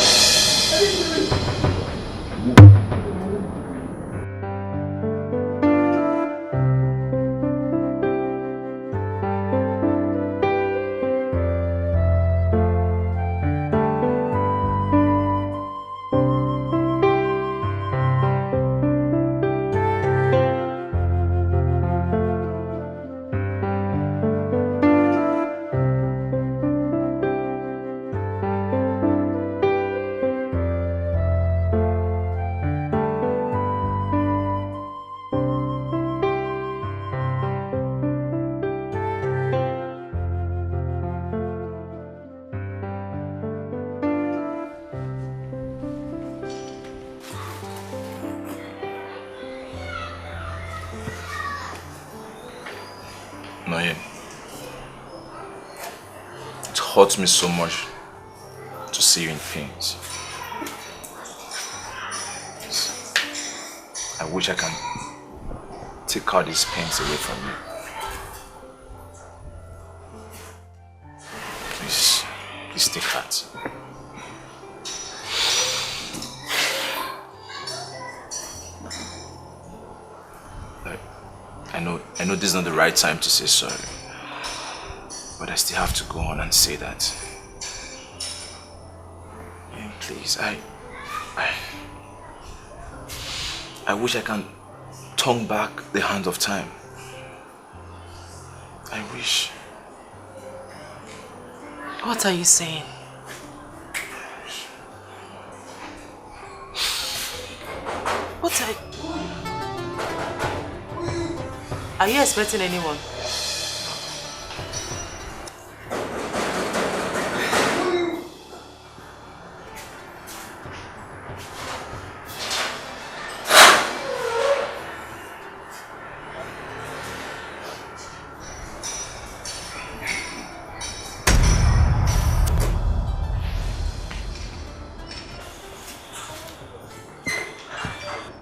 It hurts me so much to see you in pain. I wish I can take all these pains away from you. Please take heart. I know this is not the right time to say sorry, but I still have to go on and say that Please, I wish I can turn back the hand of time. I wish. What are you saying? What are you expecting anyone?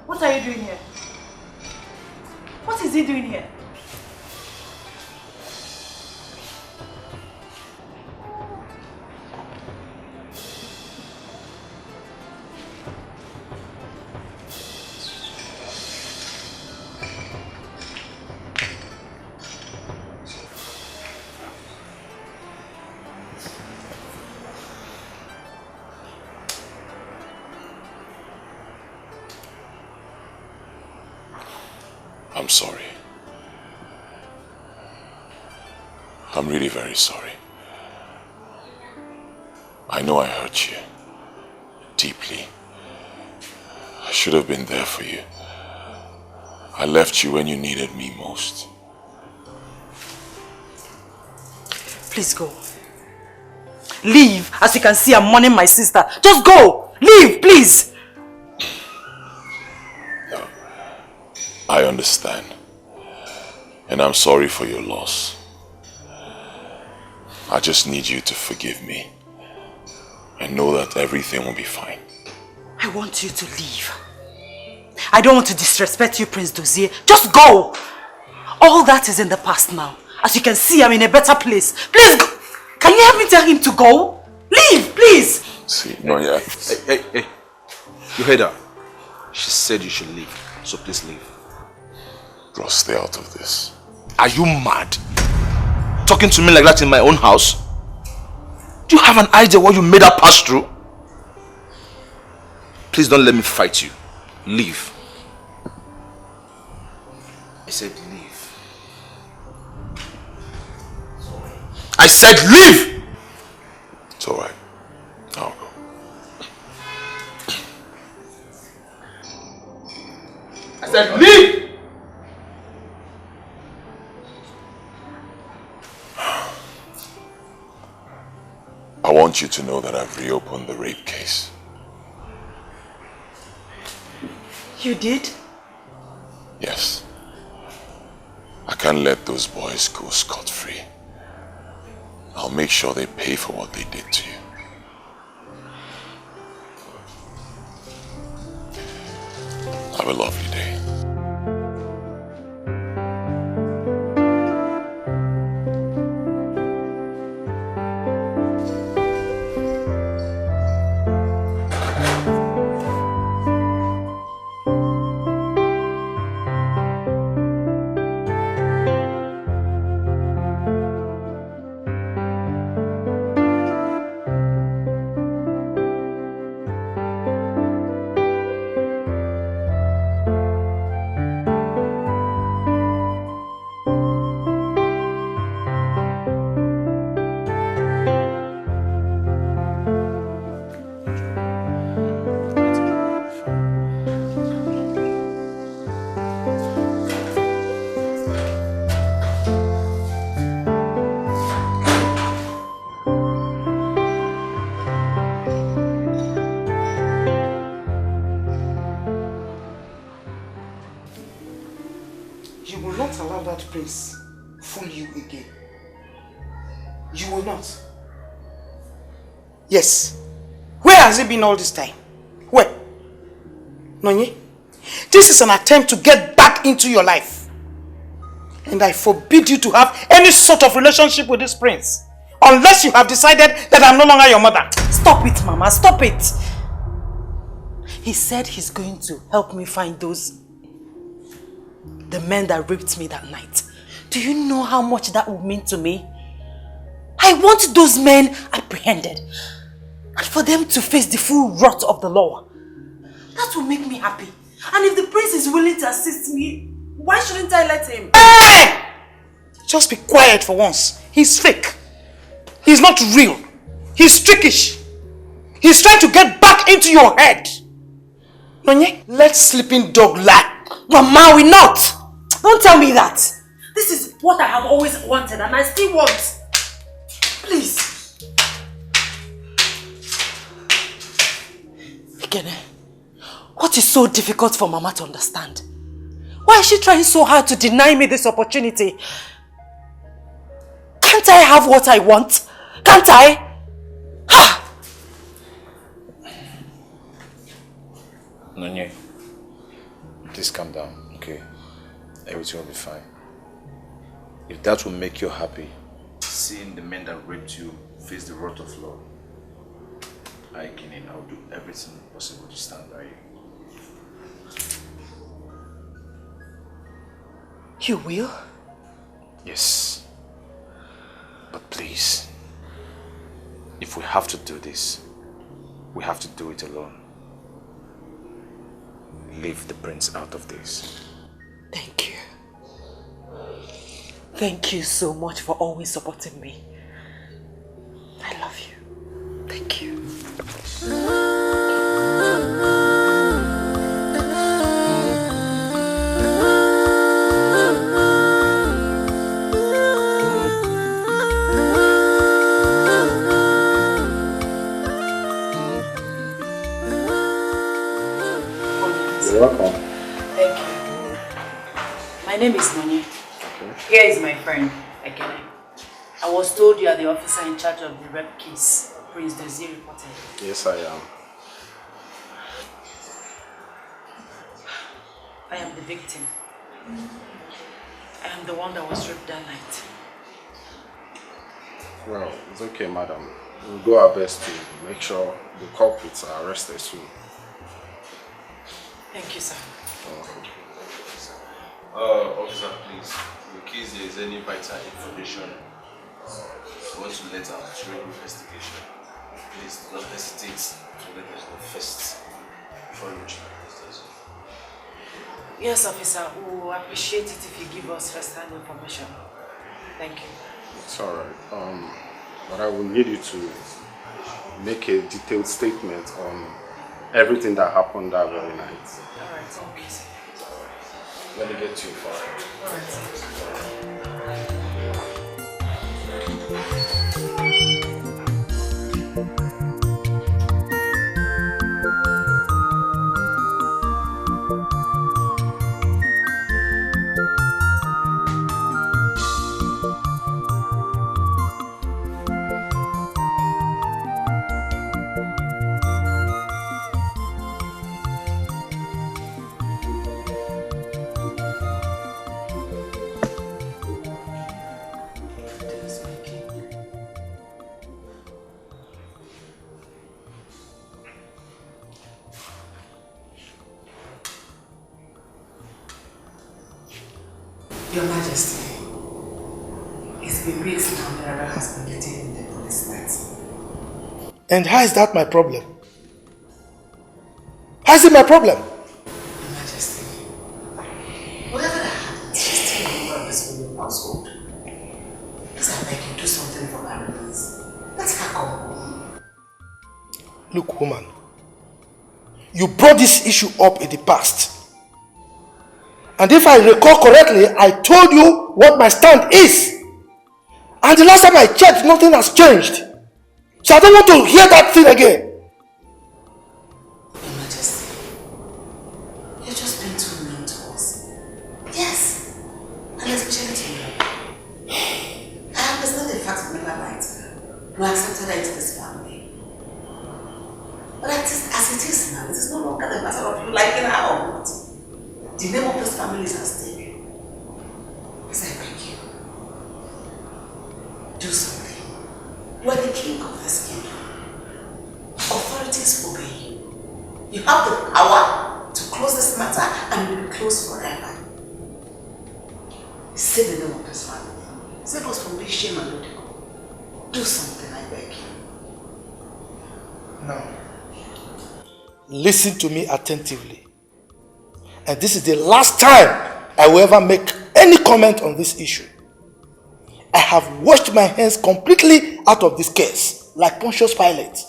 What are you doing here? What is he doing here? I'm sorry. I'm really very sorry. I know I hurt you deeply. I should have been there for you. I left you when you needed me most. Please go. Leave. As you can see, I'm mourning my sister. Just go. Leave, please. No. I understand. And I'm sorry for your loss. I just need you to forgive me. And know that everything will be fine. I want you to leave. I don't want to disrespect you, Prince Dozier. Just go. All that is in the past now. As you can see, I'm in a better place. Please go. Can you help me tell him to go? Leave, please. See, no, yeah. Hey. You heard her. She said you should leave. So please leave. Bro, stay out of this. Are you mad? Talking to me like that in my own house? Do you have an idea what you made her pass through? Please don't let me fight you. Leave. I said leave. I said leave! It's alright. I'll go. I said leave! I want you to know that I've reopened the rape case. You did? Yes. I can't let those boys go scot-free. I'll make sure they pay for what they did to you. Have a lovely day. Prince fool you again. You will not. Yes. Where has he been all this time? Where? Nonye? This is an attempt to get back into your life. And I forbid you to have any sort of relationship with this prince. Unless you have decided that I'm no longer your mother. Stop it, Mama. Stop it. He said he's going to help me find the men that raped me that night. Do you know how much that would mean to me? I want those men apprehended and for them to face the full wrath of the law. That will make me happy. And if the prince is willing to assist me, why shouldn't I let him? Hey! Just be quiet for once. He's fake. He's not real. He's trickish. He's trying to get back into your head. Nonye, let sleeping dog lie. Mama, we not. Don't tell me that. This is what I have always wanted and I still want. Please. Ikene, what is so difficult for Mama to understand? Why is she trying so hard to deny me this opportunity? Can't I have what I want? Can't I? Nonye, please calm down, okay? Everything will be fine. If that will make you happy, seeing the men that raped you face the wrath of law, I will do everything possible to stand by you. You will? Yes. But please, if we have to do this, we have to do it alone. Leave the prince out of this. Thank you. Thank you so much for always supporting me. I love you. Thank you. You're welcome. Thank you. My name is Onny. Okay. Here is my friend, Ekene. I was told you are the officer in charge of the rape case Prince Desir reported. Yes, I am. I am the victim. I am the one that was raped that night. Well, it's okay, madam. We'll do our best to make sure the culprits are arrested soon. Thank you, sir. Officer, please, in case there is any vital information you want to let out during investigation, please do not hesitate to let us know first before you reach the station. Yes, officer, we will appreciate it if you give us first-hand information. Thank you. It's alright. But I will need you to make a detailed statement on everything that happened that very night. Alright, okay. Let me get you far. Your Majesty, it's been weeks now Mirabel has been getting in the police net. And how is that my problem? How is it my problem? Your Majesty, whatever that happens, she's still a member of this royal household. Please, I beg you, do something for her, please. Let her come home. Look, woman, you brought this issue up in the past. And if I recall correctly, I told you what my stand is. And the last time I checked, nothing has changed. So I don't want to hear that thing again. Your Majesty, you're just being too mean to us. Yes, and especially to me. I understand the fact of Miller right. We accepted her into this family. But as it is now, it is no longer the matter of you liking her or not. The name of this family is at stake. Please, I beg you. Do something. You are the king of this kingdom. Authorities obey you. You have the power to close this matter and it will be closed forever. Save the name of this family. Save us from this shame and ridicule. Do something, I beg you. Now, listen to me attentively. And this is the last time I will ever make any comment on this issue. I have washed my hands completely out of this case, like Pontius Pilate.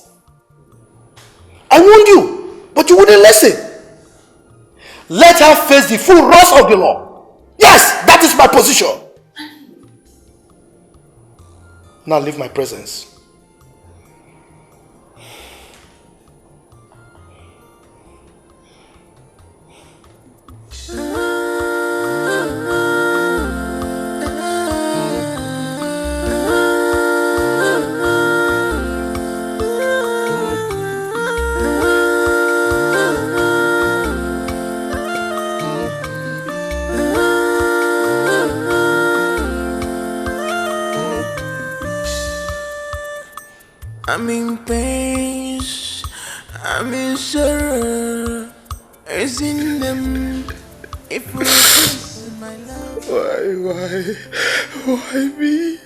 I warned you, but you wouldn't listen. Let her face the full wrath of the law. Yes, that is my position. Now leave my presence. I'm in pain, I'm in sorrow. It's in them. If we kiss my love. Why me?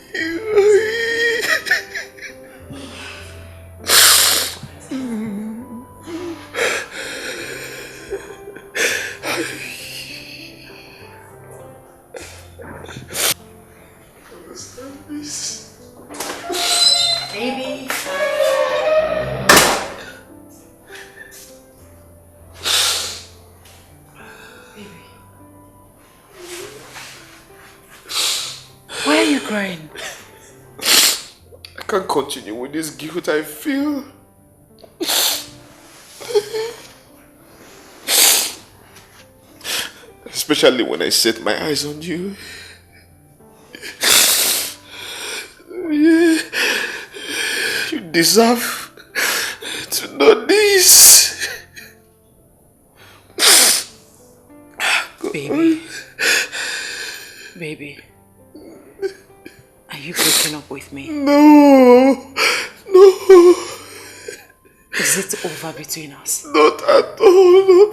Baby. Why are you crying? I can't continue with this guilt I feel. Especially when I set my eyes on you. You deserve to know this. Baby. Baby. Are you breaking up with me? No. Is it over between us? Not at all.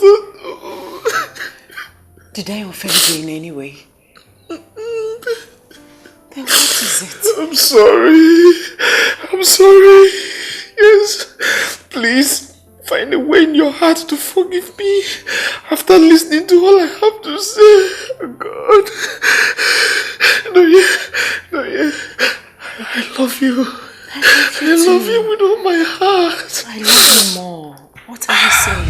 Did I offend you in any way? Then what is it? I'm sorry. Yes. Please find a way in your heart to forgive me after listening to all I have to say. Oh God. No, yeah. I love you. I love you with all my heart. I love you more. What are you saying?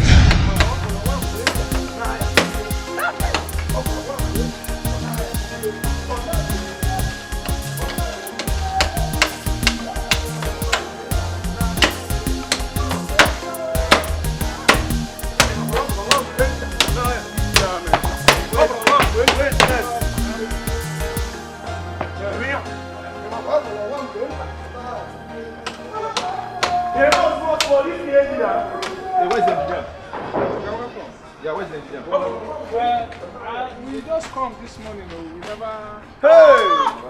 We just come this morning, we never. Hey!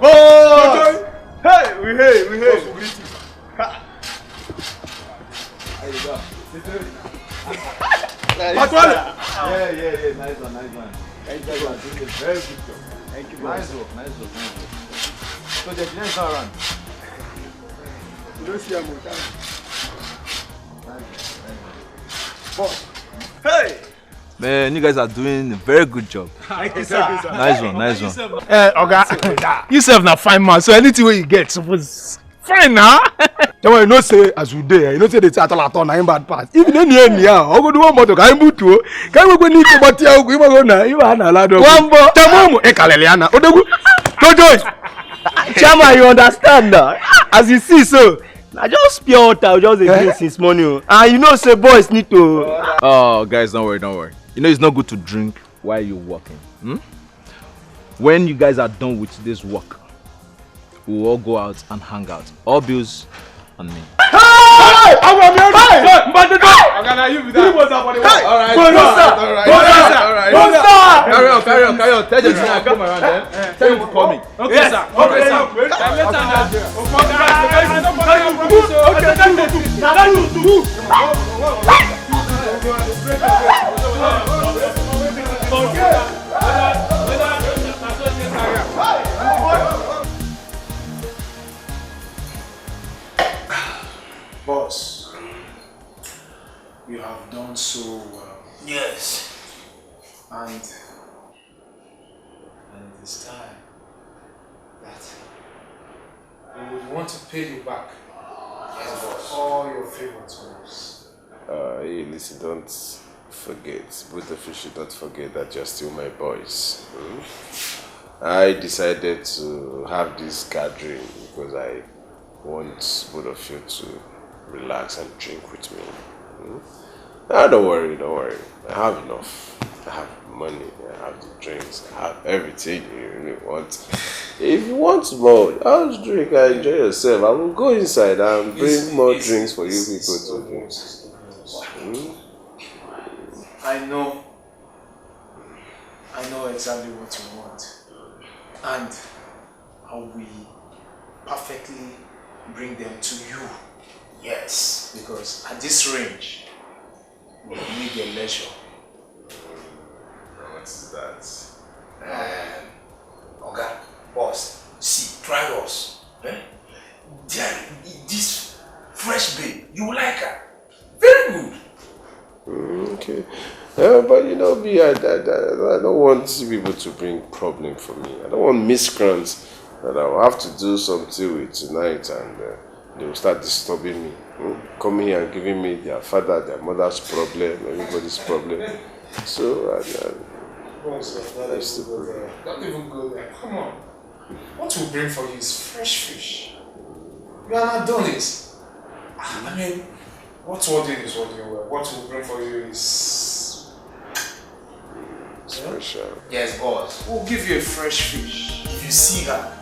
Boss! Hey! We hey! How you go? Yeah, nice one. Thank you for doing a very good job. Thank you, nice work. So the engineer is not around. You don't see him. Boss. Hey! Man, you guys are doing a very good job. Thank you, sir. Nice one. Okay. You self na fine man, so anything you get, suppose fine now. Then when you know say as we dey, you know say they say at all na him bad pass. If you near me, I go do one more to carry boot to. Can we go need to but here we go na. You are na lad. One more. Tamomo e kaleliana. Odegu. Jojo. Chama, you understand now? As you see so, I just pure water, just a drink since morning. And you know say boys need to. Oh, guys, don't worry. You know it's not good to drink while you're working. When you guys are done with this work, we'll all go out and hang out. All bills on me. Hey! I'm on your right! But the door! I'm gonna you with that. Alright. Carry on. Tell them to come around then. Tell them to call me. Okay, sir. Boss, done so well. Yes. And it is time that we would want to pay you back for all your favor to us. Hey, listen, don't forget, both of you should not forget that you're still my boys. I decided to have this gathering because I want both of you to relax and drink with me. Don't worry. I have enough. I have money, I have the drinks, I have everything you really want. If you want more, I'll just drink and enjoy yourself. I will go inside and bring more drinks for you people to drink. I know exactly what you want. And I will perfectly bring them to you. Yes. Because at this range, we need your leisure. What's that? Okay, boss, see, try us. This fresh babe, you like her. Very good. Okay. But you know me, I don't want people to bring problem for me. I don't want miscreants that I will have to do something with tonight and they will start disturbing me. Coming here and giving me their father, their mother's problem, everybody's problem. So, Don't even go there. Come on. What we'll bring for you is fresh fish. You are not doing it. I mean, what's working is working well. What we'll bring for you is special. Yes, boss. We'll give you a fresh fish. If you see her,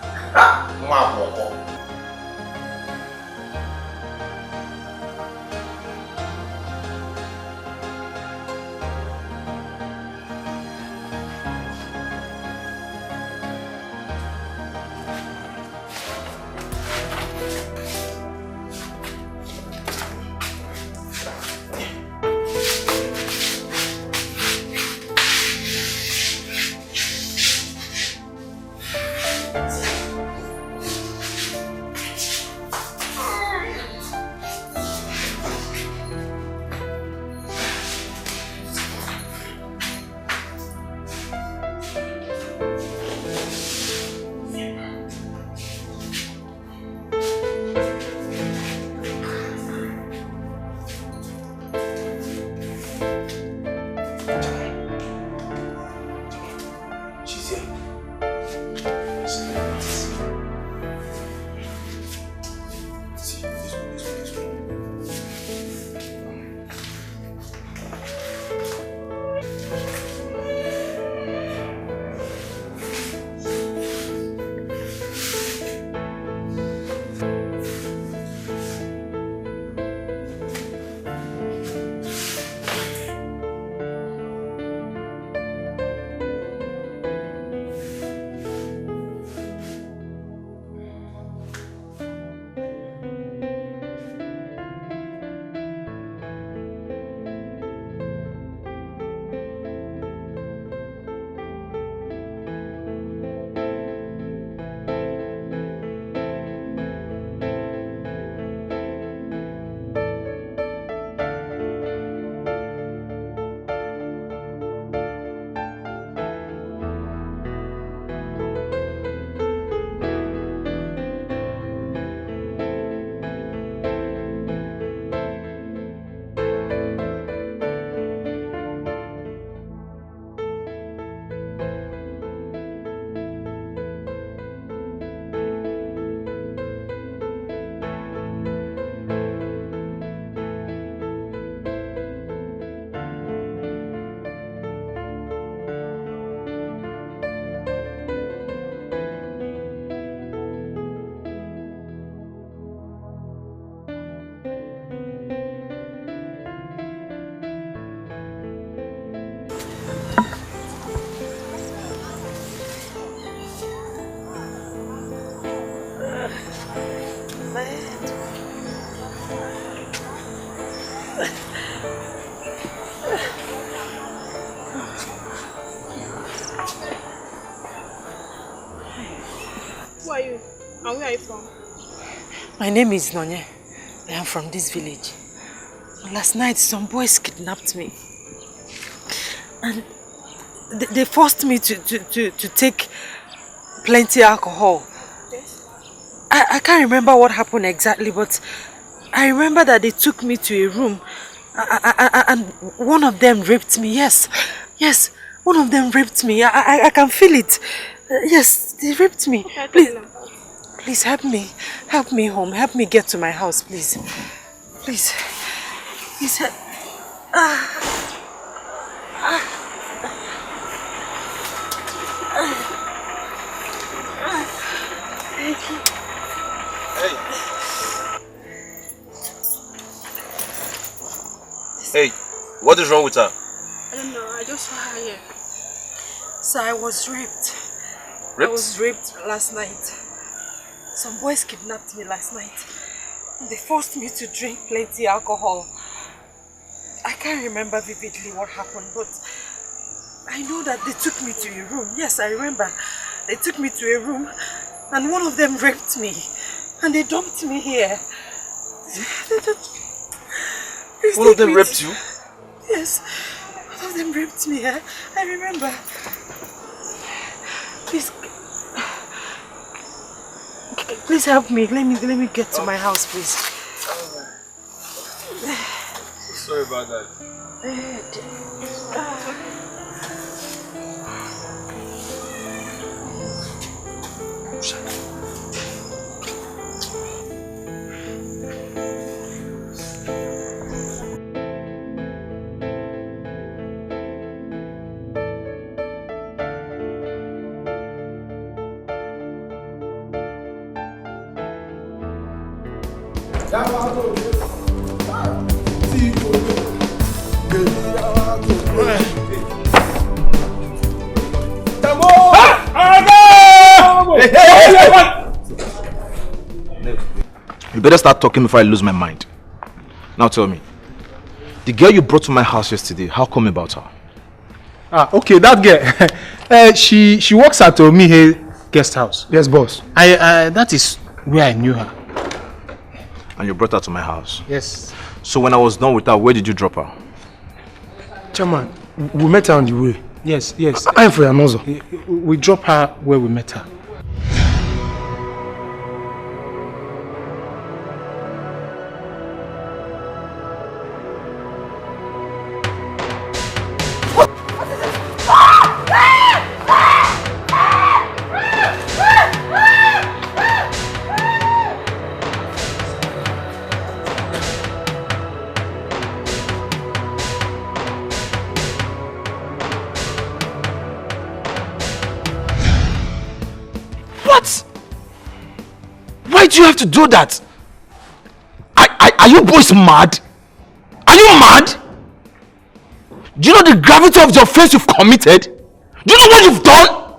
Who are you? And where are you from? My name is Nonye. I am from this village. Last night, some boys kidnapped me. And they forced me to take plenty alcohol. I can't remember what happened exactly, but I remember that they took me to a room and one of them raped me. Yes, one of them raped me. I can feel it. Yes, they raped me. Please help me. Help me home. Help me get to my house, please. Please. Please help. Hey, what is wrong with her? I don't know, I just saw her here. So I was raped. Raped? I was raped last night. Some boys kidnapped me last night. They forced me to drink plenty alcohol. I can't remember vividly what happened, but I know that they took me to a room. Yes, I remember. They took me to a room and one of them raped me. And they dumped me here. One of them raped you? Yes. One of them raped me. I remember. Please help me. Let me get to my house, please. Sorry about that. You better start talking before I lose my mind. Now tell me, the girl you brought to my house yesterday, how come about her? Okay, that girl. She works at Onny Micheal guest house. Yes, boss. That is where I knew her. And you brought her to my house? Yes. So when I was done with her, where did you drop her? Chairman, we met her on the way. Yes. I'm for your nozzle. We dropped her where we met her. Why do you have to do that? Are you boys mad? Are you mad? Do you know the gravity of the offense you've committed? Do you know what you've done?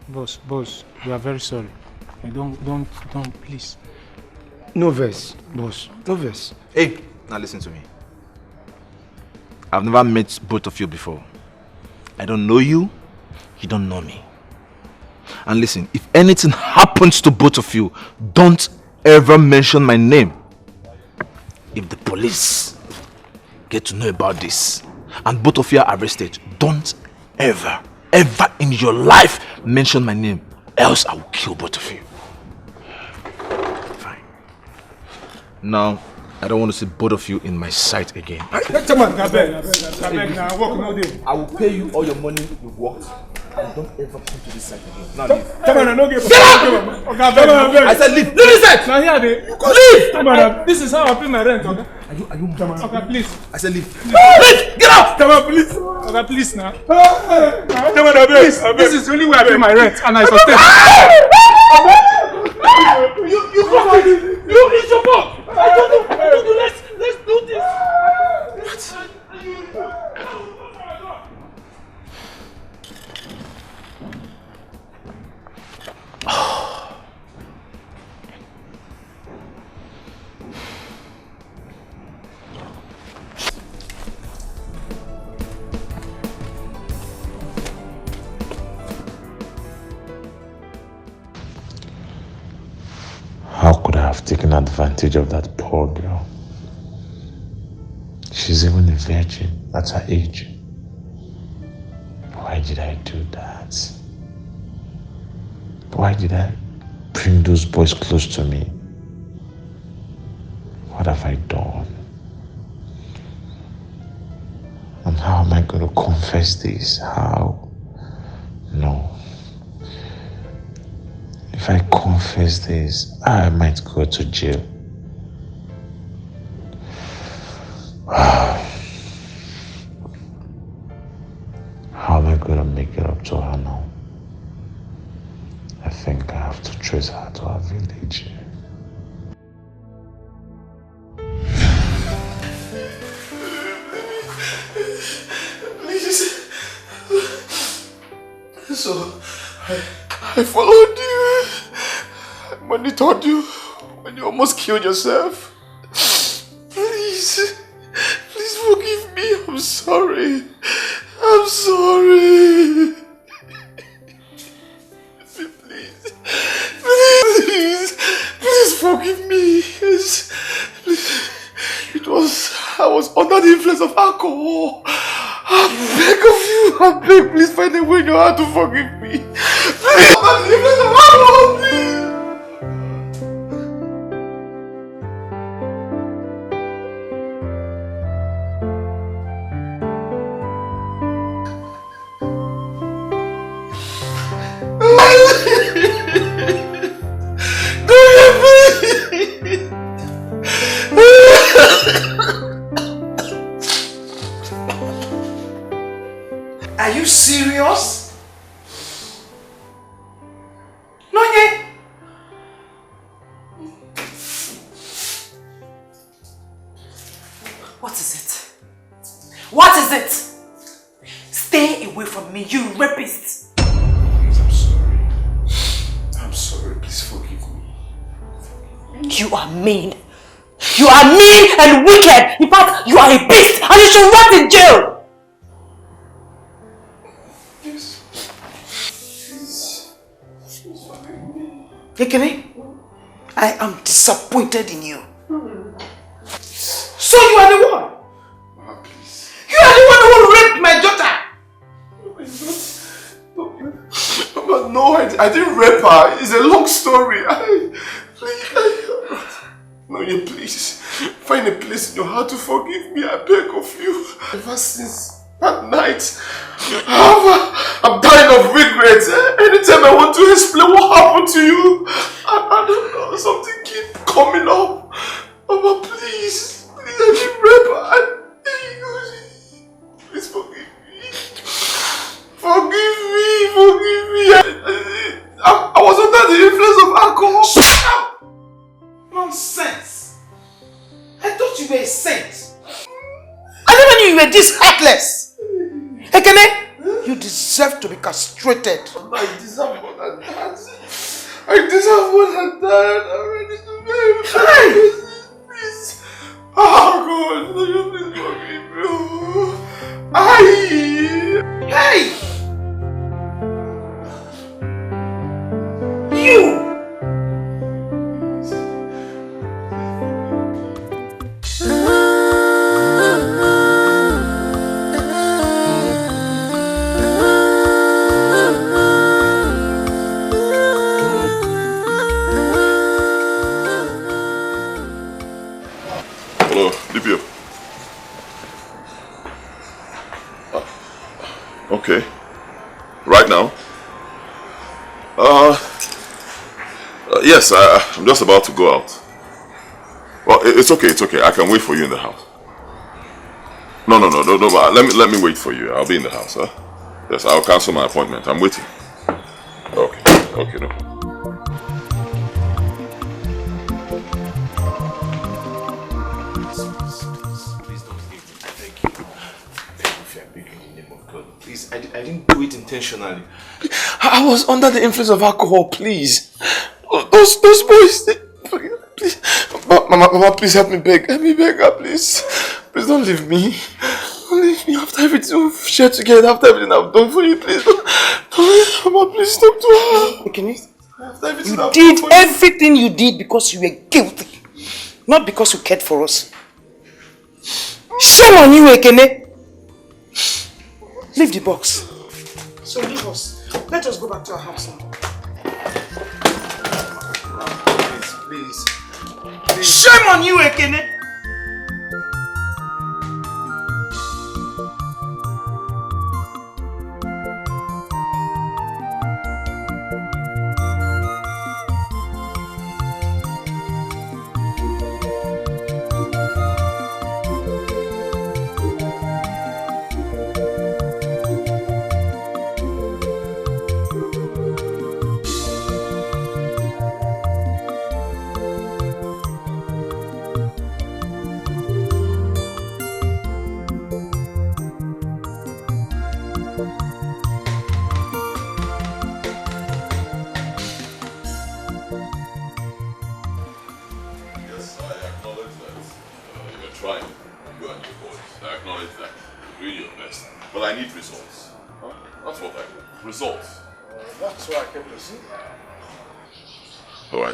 Boss, we are very sorry. Don't, please. No verse, boss. No verse. Hey, now listen to me. I've never met both of you before. I don't know you. You don't know me. And listen, if anything happens to both of you, don't ever mention my name. If the police get to know about this and both of you are arrested, don't ever in your life mention my name. Else I will kill both of you. Fine. Now, I don't want to see both of you in my sight again. Come on, I beg now. Walk no day. I will pay you all your money you worked. And don't ever come to this site again. Now leave. Come on, no give. Get out! I said leave. Leave this site! Now here they. Leave! Come on, this is how I pay my rent, okay? Are you come on? Okay, please. I said leave. Leave! Get out! Come on, please. Okay, please now. Come on, please. This is the only way I pay my rent and I sustain. You come on. You it's your fault. I told you, let's do this. How could I have taken advantage of that poor girl? She's even a virgin at her age. Why did I do that? Why did I bring those boys close to me? What have I done? And how am I going to confess this? How? No. If I confess this, I might go to jail. How am I going to make it up to her now? I think I have to trace her to her village. Please. So, I followed you. I monitored you when you almost killed yourself. Please. Please forgive me. I'm sorry. I'm sorry. Please forgive me. Yes. I was under the influence of alcohol. I beg of you. I beg, please find a way in your heart to forgive me. Please, under the influence of alcohol, please. Are you serious? No, yeah. What is it? What is it? Stay away from me, you rapist! Please, I'm sorry. I'm sorry. Please forgive me. You are mean. You are mean and wicked. In fact, you are a beast and you should rot in jail. Ekene, I am disappointed in you. So you are the one? You are the one who raped my daughter! No, I didn't rape her. It's a long story. No, you please. Find a place in your heart to forgive me. I beg of you. Ever since that night, I'm dying of regret. Anytime I want to explain what happened to you, I don't know, something keep coming up. Mama, please. Please, I didn't rape her. Please forgive me. Forgive me. I was under the influence of alcohol. Shut up! Nonsense. I thought you were a saint. I never knew you were this heartless. Ekene, you deserve to be castrated. I deserve more than that. I'm ready to marry. Please. Oh God, please forgive me. Hey! You! Hello, DPO. Okay. Right now? Yes, I'm just about to go out. Well, it's okay. I can wait for you in the house. No. Let me wait for you. I'll be in the house, huh? Yes, I'll cancel my appointment. I'm waiting. Okay, no. Please, I didn't do it intentionally. I was under the influence of alcohol, please. Those boys, please. Mama, please help me beg. Help me beg her, please. Please don't leave me. Don't leave me after everything we've shared together, after everything I've done for you, please. Don't leave Mama, please talk to her. Can you did everything you did because you were guilty. Not because you cared for us. Shame on you, Ekene. Leave the box. So leave us. Let us go back to our house now. Please. Shame on you, Ekene.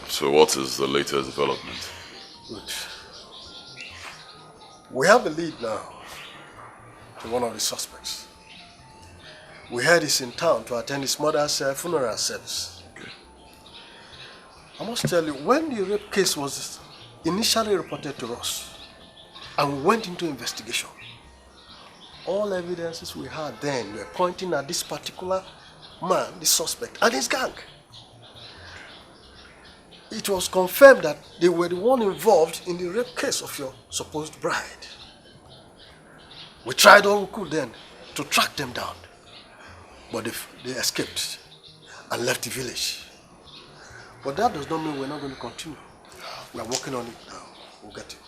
So what is the latest development? Good. We have a lead now to one of the suspects. We heard he's in town to attend his mother's funeral service. Okay. I must tell you, when the rape case was initially reported to us and we went into investigation, all evidences we had then were pointing at this particular man, the suspect, and his gang. It was confirmed that they were the one involved in the rape case of your supposed bride. We tried all we could then to track them down, but they escaped and left the village. But that does not mean we're not going to continue. We are working on it now. We'll get it.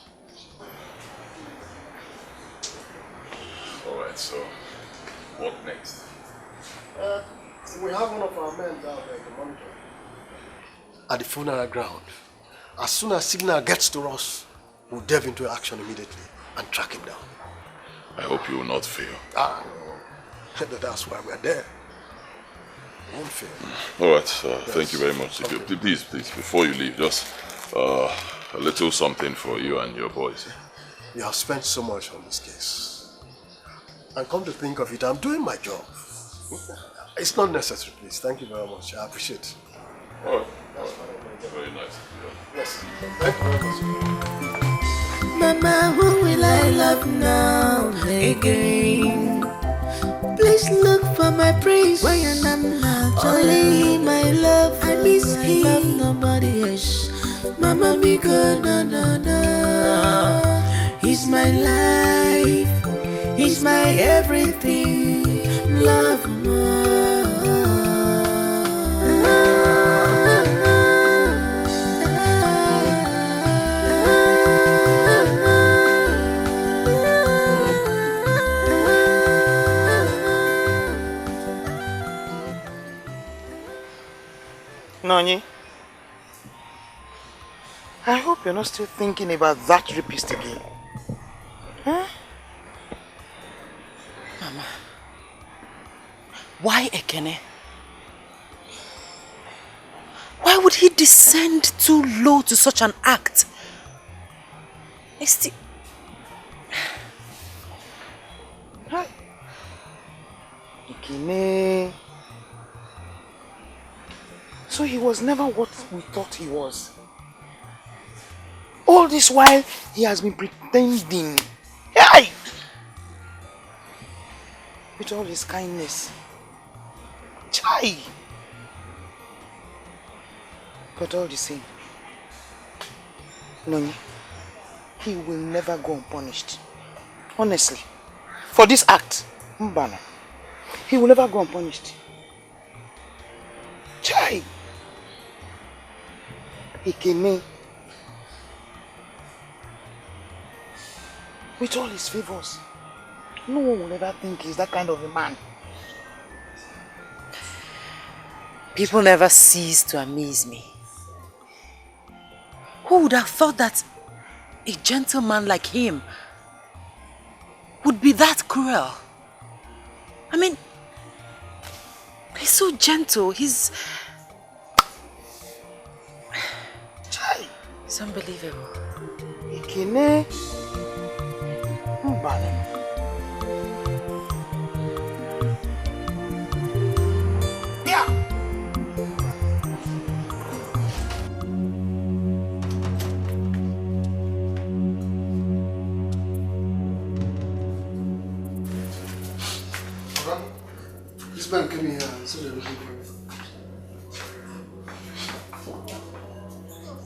Alright, so what next? We have one of our men down there to monitor at the funeral ground. As soon as signal gets to us, we'll delve into action immediately and track him down. I hope you will not fail. No. That's why we're there. We won't fail. Alright, thank you very much. Please, before you leave, just a little something for you and your boys. You have spent so much on this case. And come to think of it, I'm doing my job. It's not necessary, please. Thank you very much. I appreciate it. Alright. Very nice. Yes. Thank you very much. Mama, who will I love now again? Please look for my prince. Why I'm not only my love. I miss him. Love nobody else. Mama, be good, no. He's my life. He's my everything. Love more. Nonye, I hope you're not still thinking about that rapist again. Huh? Mama, why Ekene? Why would he descend too low to such an act? Ekene. So he was never what we thought he was. All this while, he has been pretending. Hey! With all his kindness. Chai! But all the same, Nonye, he will never go unpunished. Honestly. For this act, Mbana, he will never go unpunished. Chai! Ekene, with all his favors, no one will ever think he's that kind of a man. People never cease to amaze me. Who would have thought that a gentleman like him would be that cruel? I mean, he's so gentle, it's unbelievable. Ekene, Yeah. This man came here and said everything for you.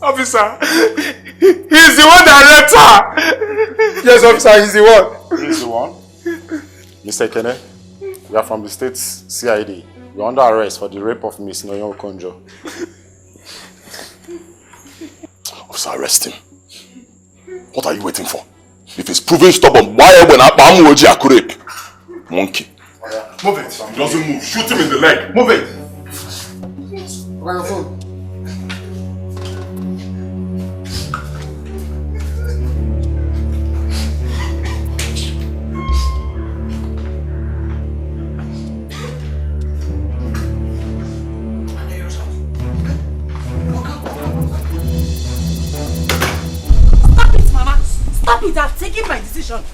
Officer, he's the one that raped her. Yes, officer, he's the one. He's the one? Mr. Kene, we are from the state's CID. You're under arrest for the rape of Miss Noyon Konjo. Officer, arrest him. What are you waiting for? If he's proven stubborn, why when I rape? Monkey. Move it. He doesn't move. Shoot him in the leg. Move it. Where your phone? Stop it, Mama. Stop it. I've taken my decision.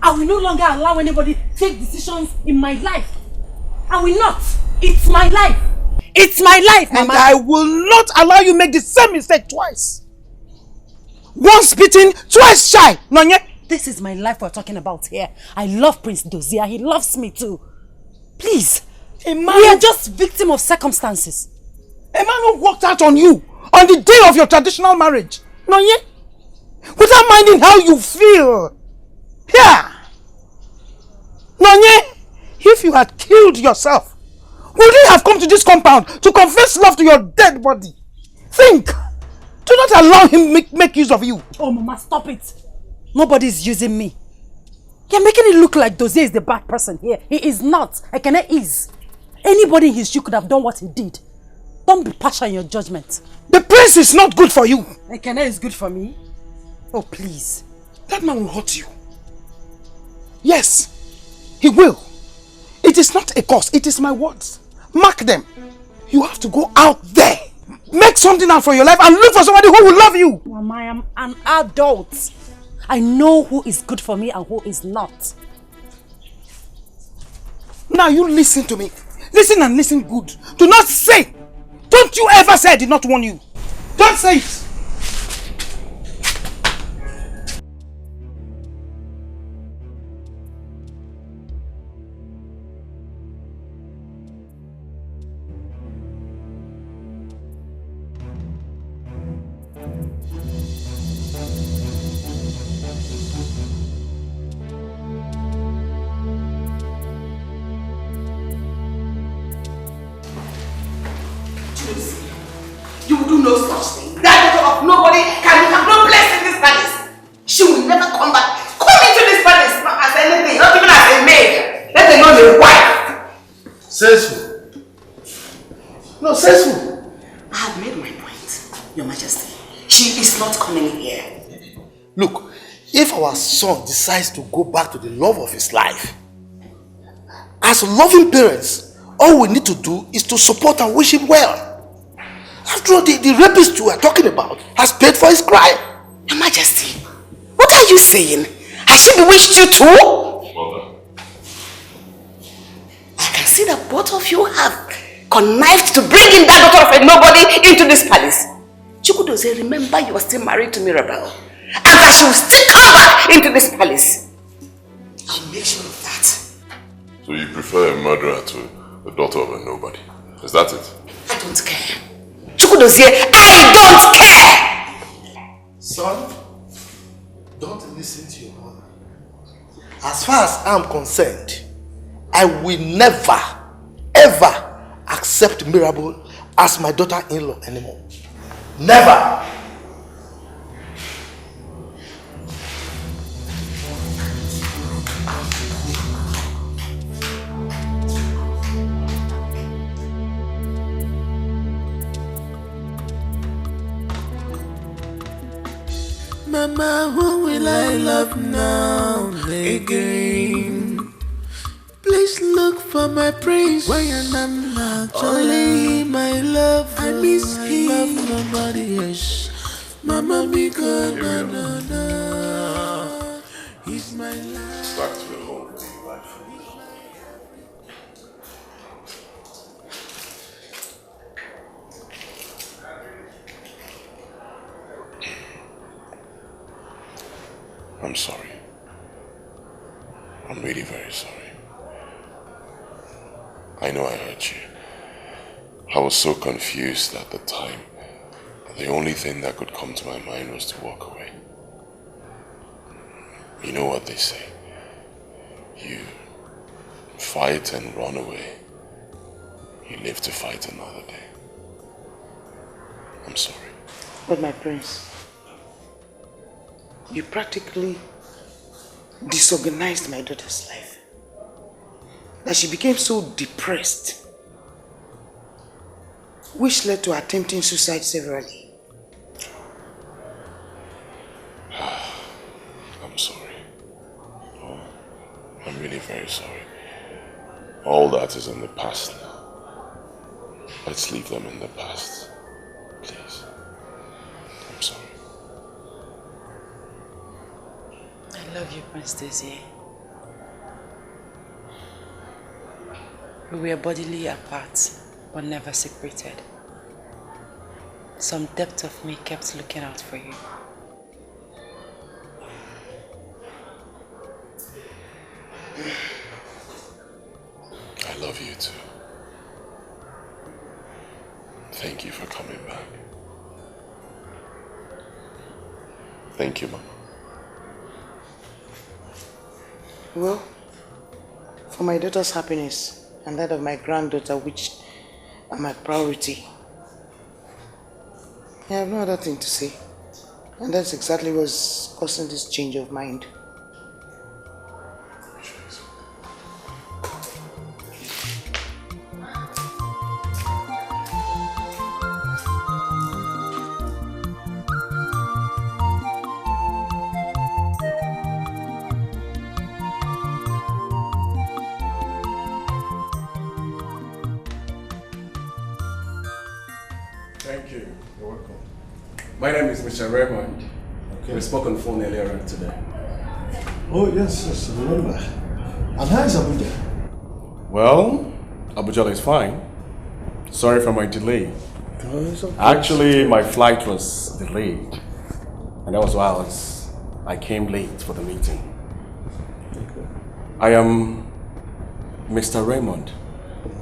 I will no longer allow anybody take decisions in my life. I will not. It's my life. It's my life, Mama. And I will not allow you make the same mistake twice. Once beaten, twice shy. Nonye. This is my life we're talking about here. I love Prince Dozier. He loves me too. Please. We are just victims of circumstances. A man who walked out on you on the day of your traditional marriage. Nonye. Without minding how you feel. Yeah. Nonye, if you had killed yourself, would you have come to this compound to confess love to your dead body? Think. Do not allow him make use of you. Oh, Mama, stop it. Nobody's using me. You're making it look like Dozier is the bad person here. He is not. Ekene is. Anybody in his shoe could have done what he did. Don't be partial in your judgment. The prince is not good for you. Ekene is good for me. Oh, please. That man will hurt you. Yes, he will. It is not a curse, it is my words. Mark them. You have to go out there. Make something out for your life and look for somebody who will love you. Mama, I am an adult. I know who is good for me and who is not. Now you listen to me. Listen and listen good. Do not say. Don't you ever say I did not warn you. Don't say it. You will do no such thing. That daughter of nobody can have no place in this palace. She will never come back. Come into this palace not as anything, not even as a maid. Let alone a wife. Says who? No, says who? I have made my point, Your Majesty. She is not coming here. Look, if our son decides to go back to the love of his life, as loving parents, all we need to do is to support and wish him well. After all, the rapist you are talking about has paid for his crime. Your Majesty, what are you saying? Has she bewitched you too? Mother. I can see that both of you have connived to bring in that daughter of a nobody into this palace. Chukwudozie, remember you are still married to Mirabel. And that she will still come back into this palace. I'll make sure of that. So you prefer a murderer to the daughter of a nobody? Is that it? I don't care. Chukwudozie, I don't care! Son, don't listen to your mother. As far as I'm concerned, I will never, ever accept Mirabel as my daughter-in-law anymore. Never! Mama, who will I love now again? Please look for my prince when I'm not only my love. I miss him. Love nobody else. Mama, be good. He's my life. It's back to the whole new life. I'm sorry. I'm really very sorry. I know I hurt you. I was so confused at the time. The only thing that could come to my mind was to walk away. You know what they say. You fight and run away. You live to fight another day. I'm sorry. But my prince, you practically disorganized my daughter's life. That she became so depressed, which led to attempting suicide severally. I'm sorry. Oh, I'm really very sorry. All that is in the past now. Let's leave them in the past. Please. I'm sorry. I love you, Prince Desiree. We were bodily apart, but never separated. Some depth of me kept looking out for you. I love you too. Thank you for coming back. Thank you, Mama. Well, for my daughter's happiness and that of my granddaughter, which are my priority, I have no other thing to say. And that's exactly what's causing this change of mind. Thank you. You're welcome. My name is Mr. Raymond. Okay. We spoke on the phone earlier on today. Oh, yes, I remember. And how is Abuja? Well, Abuja is fine. Sorry for my delay. Oh, it's okay. Actually, my flight was delayed. And that was why I came late for the meeting. Okay. I am Mr. Raymond,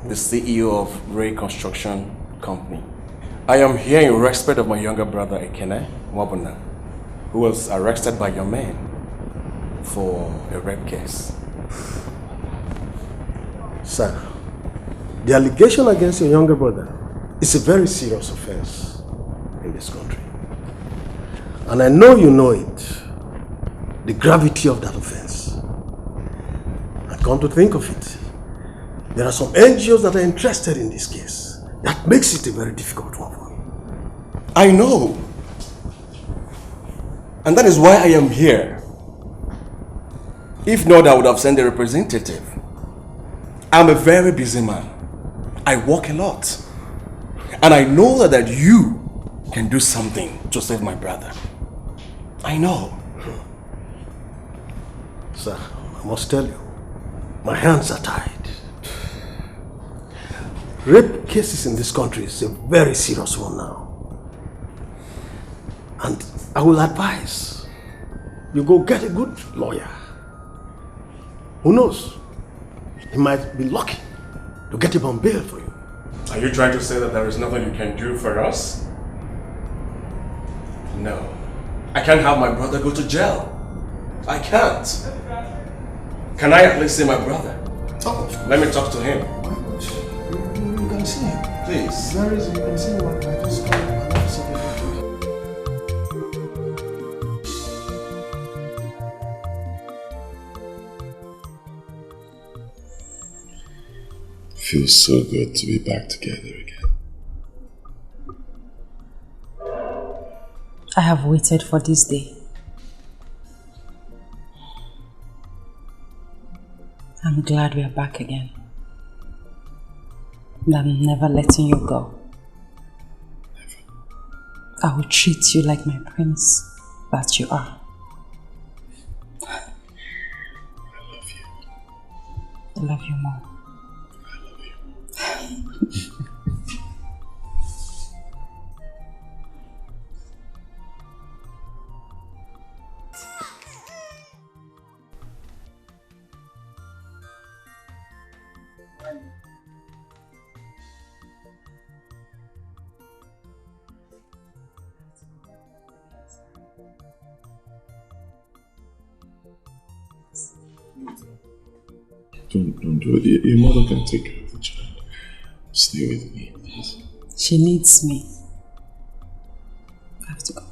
the CEO of Ray Construction Company. I am here in respect of my younger brother Ekene Wabuna, who was arrested by your men for a rape case. Sir, the allegation against your younger brother is a very serious offense in this country. And I know you know it, the gravity of that offense. And come to think of it, there are some NGOs that are interested in this case. That makes it a very difficult one for me. I know. And that is why I am here. If not, I would have sent a representative. I'm a very busy man. I work a lot. And I know that you can do something to save my brother. I know. Sir, I must tell you, my hands are tied. Rape cases in this country is a very serious one now. And I will advise you go get a good lawyer. Who knows? He might be lucky to get him on bail for you. Are you trying to say that there is nothing you can do for us? No. I can't have my brother go to jail. I can't. Can I at least see my brother? Let me talk to him. You can see him. Please. There is, you can see him. I just call him an officer. Feels so good to be back together again. I have waited for this day. I'm glad we are back again. And I'm never letting you go. I will treat you like my prince that you are. I love you more. Don't do it. Your mother can take care of the child. Stay with me, please. She needs me. I have to go.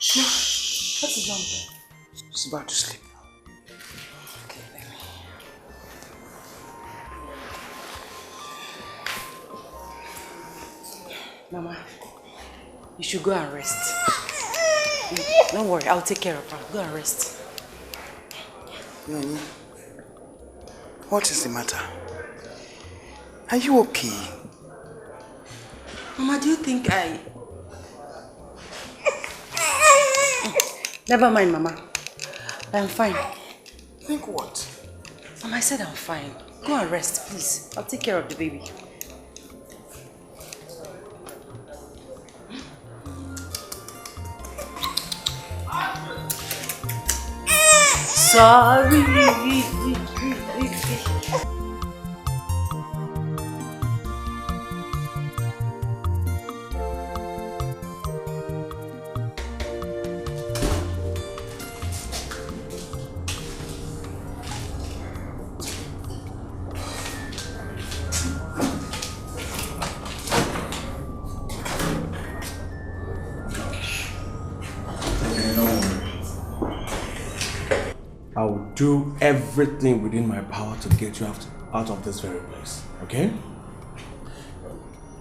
Shh. What is wrong? She's about to sleep. Okay, let me. Mama, you should go and rest. Don't worry, I'll take care of her. Go and rest. Nani, what is the matter? Are you okay? Mama, do you think I... Never mind, Mama. I'm fine. Think what? Mama, I said I'm fine. Go and rest, please. I'll take care of the baby. Sorry. I will do everything within my power to get you out of this very place. Okay?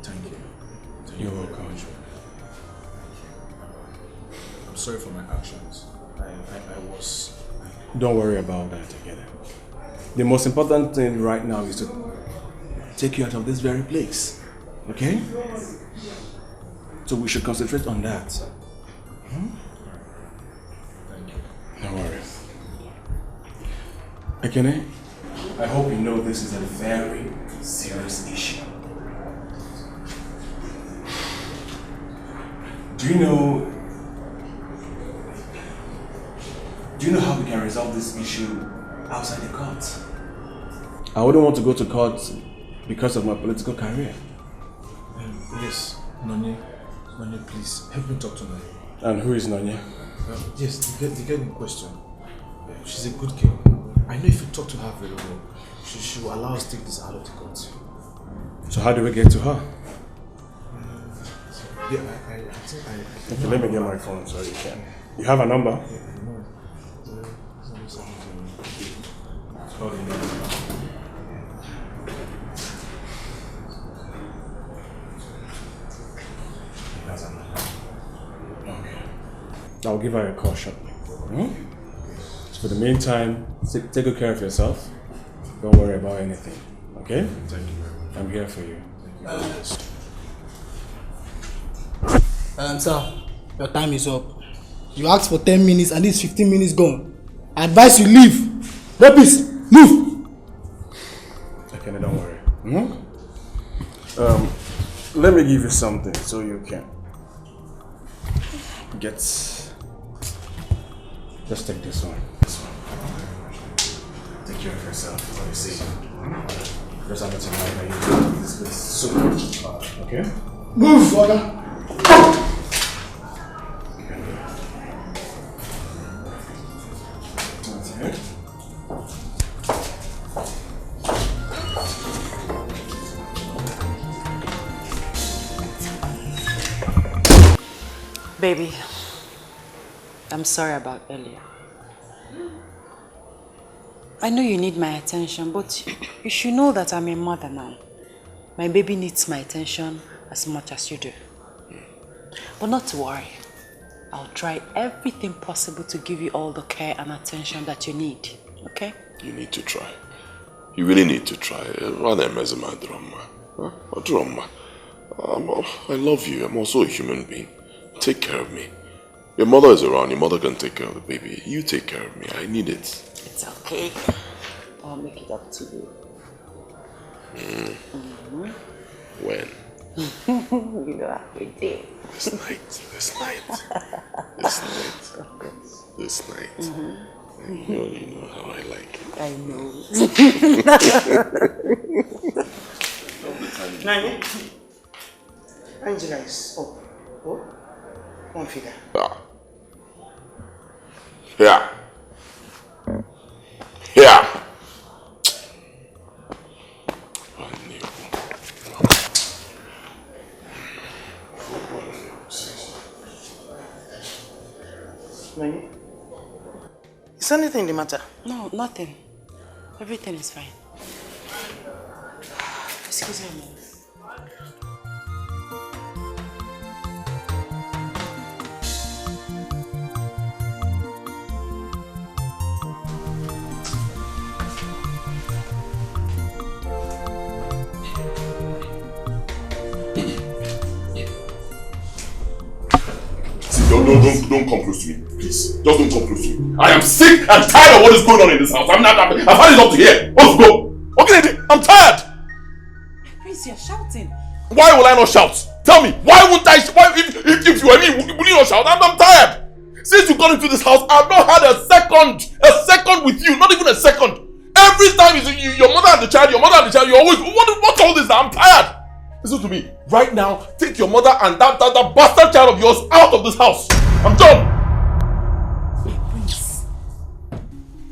Thank you. You're welcome. I'm sorry for my actions. I was... Don't worry about that together. The most important thing right now is to take you out of this very place. Okay? So we should concentrate on that. Thank you. No worries. Ekene, I hope you know this is a very serious issue. Do you know how we can resolve this issue outside the court? I wouldn't want to go to court because of my political career. Yes, Nonye, please, help me talk to her. And who is Nonye? Yes, the girl in question. She's a good girl. I know if you talk to her very well, she will allow us to take this out of the court. So how do we get to her? Yeah, I think I okay, let me get my phone so you can. You have a number? Yeah, I know. Okay. I'll give her a call shortly. So for the meantime, take good care of yourself. Don't worry about anything. Okay? Thank you. I'm here for you. Sir, your time is up. You asked for 10 minutes and it's 15 minutes gone. I advise you leave. Rapist, move! Okay, don't worry. Let me give you something so you can get... Just take this one. Take care of yourself. Let me see. Just have it in mind that you do this super hard, okay? Move, brother! Baby, I'm sorry about earlier. I know you need my attention, but you should know that I'm a mother now. My baby needs my attention as much as you do. But not to worry. I'll try everything possible to give you all the care and attention that you need. Okay? You need to try. You really need to try. Rather my drama. Huh? Drama. I love you. I'm also a human being. Take care of me. Your mother is around. Your mother can take care of the baby. You take care of me. I need it. It's okay. I'll make it up to you. When? You know how we did. This night. You know how I like it. I know. Nani? Angela is up. Oh? One figure. Yeah. Yeah. Nani? Is anything the matter? No, nothing. Everything is fine. Excuse me a minute. Don't come close to me, please. Just don't come close to me. I am sick and tired of what is going on in this house. I've had it up to here. Let's go. Okay, I'm tired. Prince, you're shouting. Why will I not shout? Tell me, why won't I? Why, if you were me, would you not shout? I'm tired. Since you got into this house, I've not had a second with you. Not even a second. Every time your mother and the child, you always, what's all this? I'm tired. Listen to me. Right now, take your mother and that bastard child of yours out of this house. I'm done. Prince,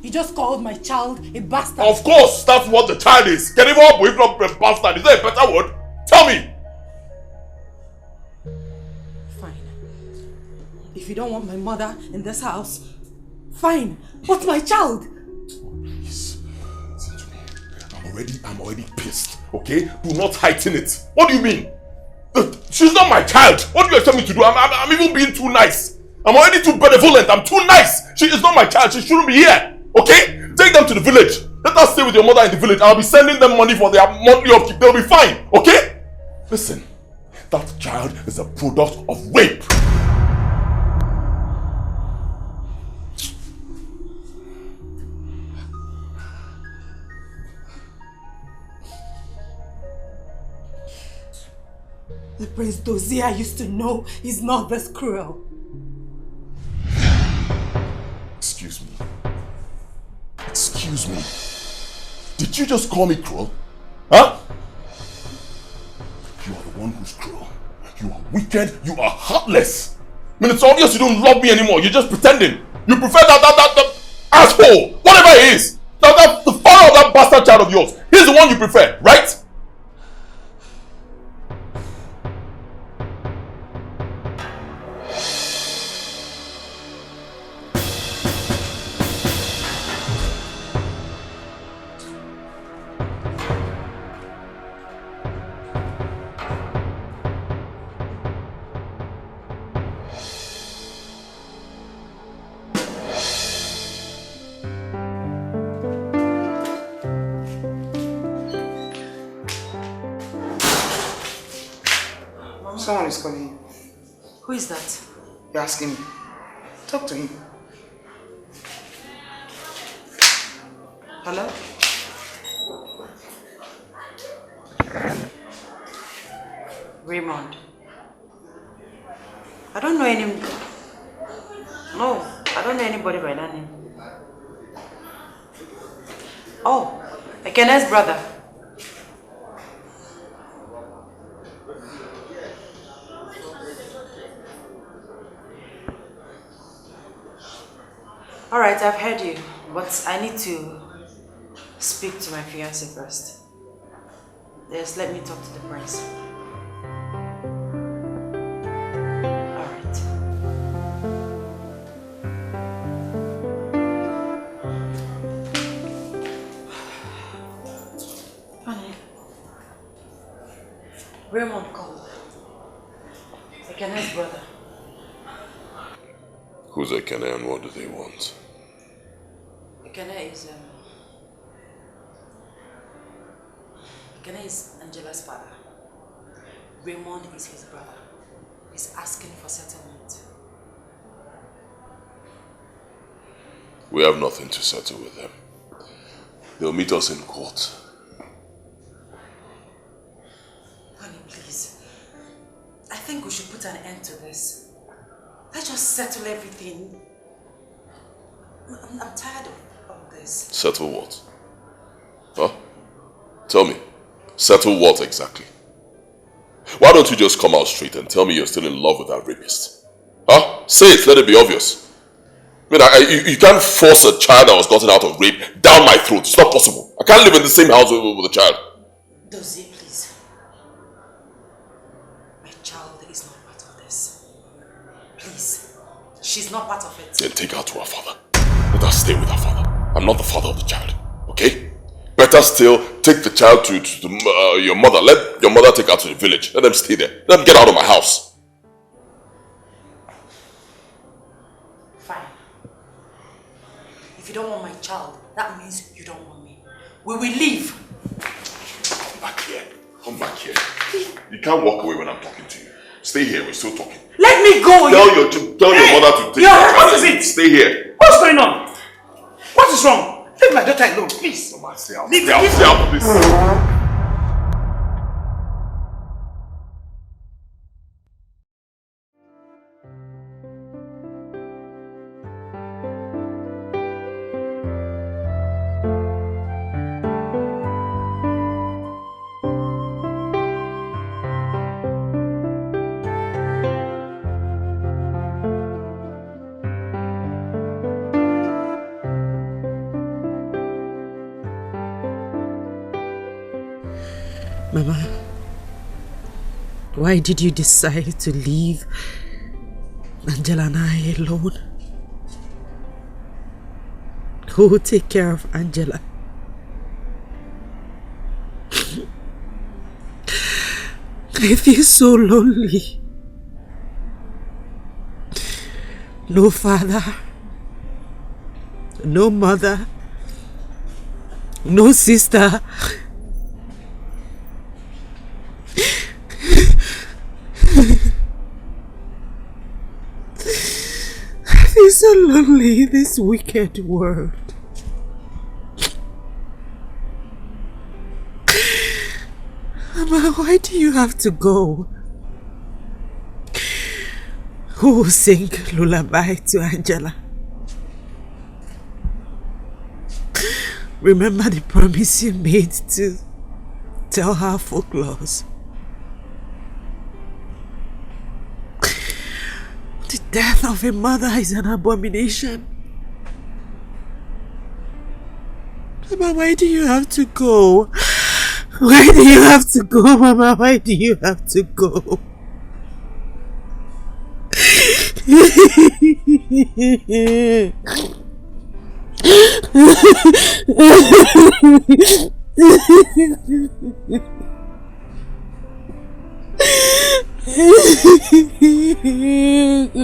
you just called my child a bastard. Of course, that's what the child is. Can even if not a bastard? Is there a better word? Tell me. Fine. If you don't want my mother in this house, fine. But my child. Please, listen to me. I'm already pissed. Okay? Do not heighten it. What do you mean? She's not my child. What do you expect me to do? I'm even being too nice. I'm already too benevolent. I'm too nice. She is not my child. She shouldn't be here. Okay? Take them to the village. Let us stay with your mother in the village. I'll be sending them money for their monthly upkeep. They'll be fine. Okay? Listen. That child is a product of rape. The Prince Dozier used to know he's not this cruel. Excuse me. Excuse me. Did you just call me cruel? Huh? You are the one who's cruel. You are wicked. You are heartless. I mean, it's obvious you don't love me anymore. You're just pretending. You prefer that asshole, whatever he is. The father of that bastard child of yours. He's the one you prefer, right? Someone is calling you. Who is that? You're asking me. Talk to him. Hello? Raymond. I don't know any... No, I don't know anybody by that name. Oh, Ekene's brother. Alright, I've heard you, but I need to speak to my fiancé first. Just let me talk to the prince. Alright. Raymond called. Ekene's brother. Who's Ekene and what do they want? Ekene is Angela's father. Raymond is his brother. He's asking for settlement. We have nothing to settle with them. They'll meet us in court. Honey, please. I think we should put an end to this. Let's just settle everything. I'm tired of this. Settle what? Huh? Tell me. Settle what exactly? Why don't you just come out straight and tell me you're still in love with that rapist? Huh? Say it, let it be obvious. I mean, you can't force a child that was gotten out of rape down my throat. It's not possible. I can't live in the same house with a child. Dozie, please. My child is not part of this. Please. She's not part of it. Then take her to her father. Let her stay with her father. I'm not the father of the child. Okay? Better still, take the child to your mother. Let your mother take her to the village. Let them stay there. Let them get out of my house. Fine. If you don't want my child, that means you don't want me. We will leave. Come back here. Come back here. You can't walk away when I'm talking to you. Stay here. We're still talking. Let me go! Tell your mother to take your child. What is it? Stay here. What's going on? What is wrong? Leave my daughter alone, please. Mama, stay out. Stay out. Stay out, please. Mama, why did you decide to leave Angela and I alone? Who will take care of Angela? I feel so lonely. No father, no mother, no sister. I feel so lonely in this wicked world. Mama, why do you have to go? Who will sing lullaby to Angela? Remember the promise you made to tell her folklores. The death of a mother is an abomination. Mama, why do you have to go? Why do you have to go, Mama? Why do you have to go?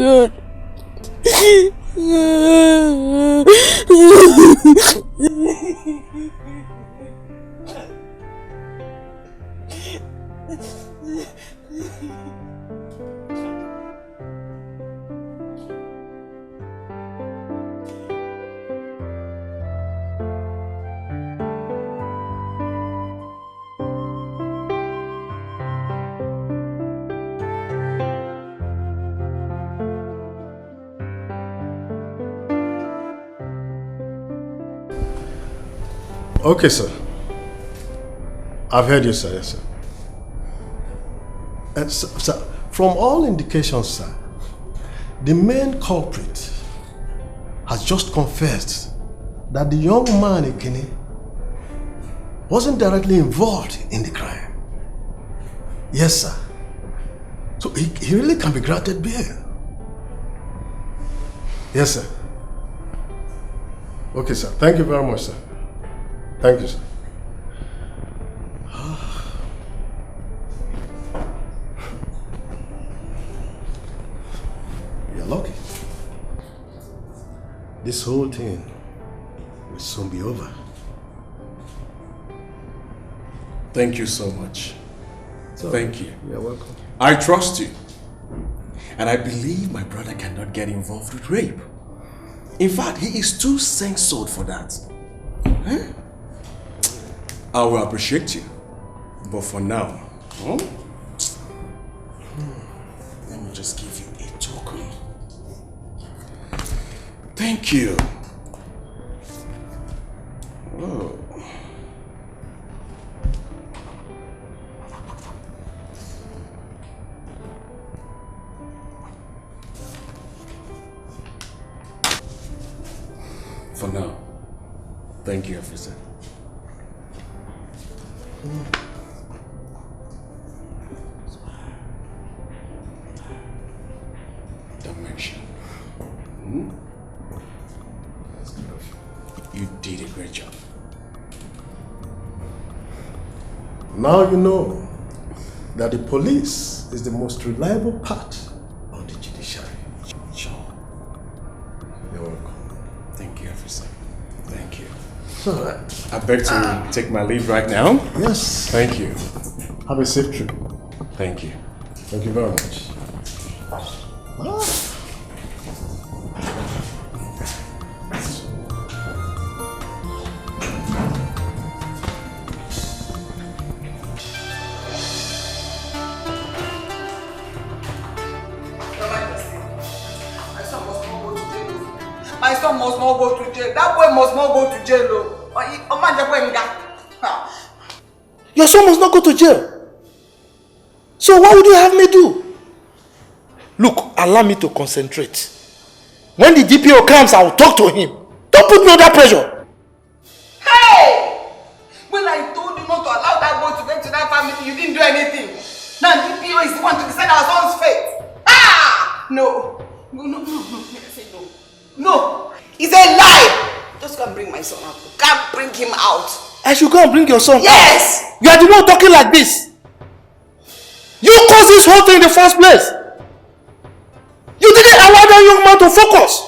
God. Okay, sir. I've heard you, sir. Yes, sir. And sir, from all indications, sir, the main culprit has just confessed that the young man Ekene wasn't directly involved in the crime. Yes, sir. So he really can be granted bail. Yes, sir. Okay, sir. Thank you very much, sir. Thank you, sir. this whole thing will soon be over. Thank you so much. Thank you. You're welcome. I trust you. And I believe my brother cannot get involved with rape. In fact, he is too censored for that. Huh? I will appreciate you. But for now, let me just give you a token. Thank you. Oh. For now, thank you, officer. Dimension. You did a great job. Now you know that the police is the most reliable part of the judiciary. Sure. You're welcome. Thank you, officer. Thank you. So, I beg to take my leave right now. Yes. Thank you. Have a safe trip. Thank you. Thank you very much. My son must not go to jail. That boy must not go to jail. Your son must not go to jail. So what would you have me do? Look, allow me to concentrate. When the DPO comes, I will talk to him. Don't put me under pressure. Hey! When I told you not to allow that boy to get to that family, you didn't do anything. Now DPO is the one to decide our son's fate. Ah! No. No. I say no. No! It's a lie! Just go and bring my son out. Can't bring him out. I should go and bring your son out? Yes! You are the one talking like this. You caused this whole thing in the first place. You didn't allow that young man to focus.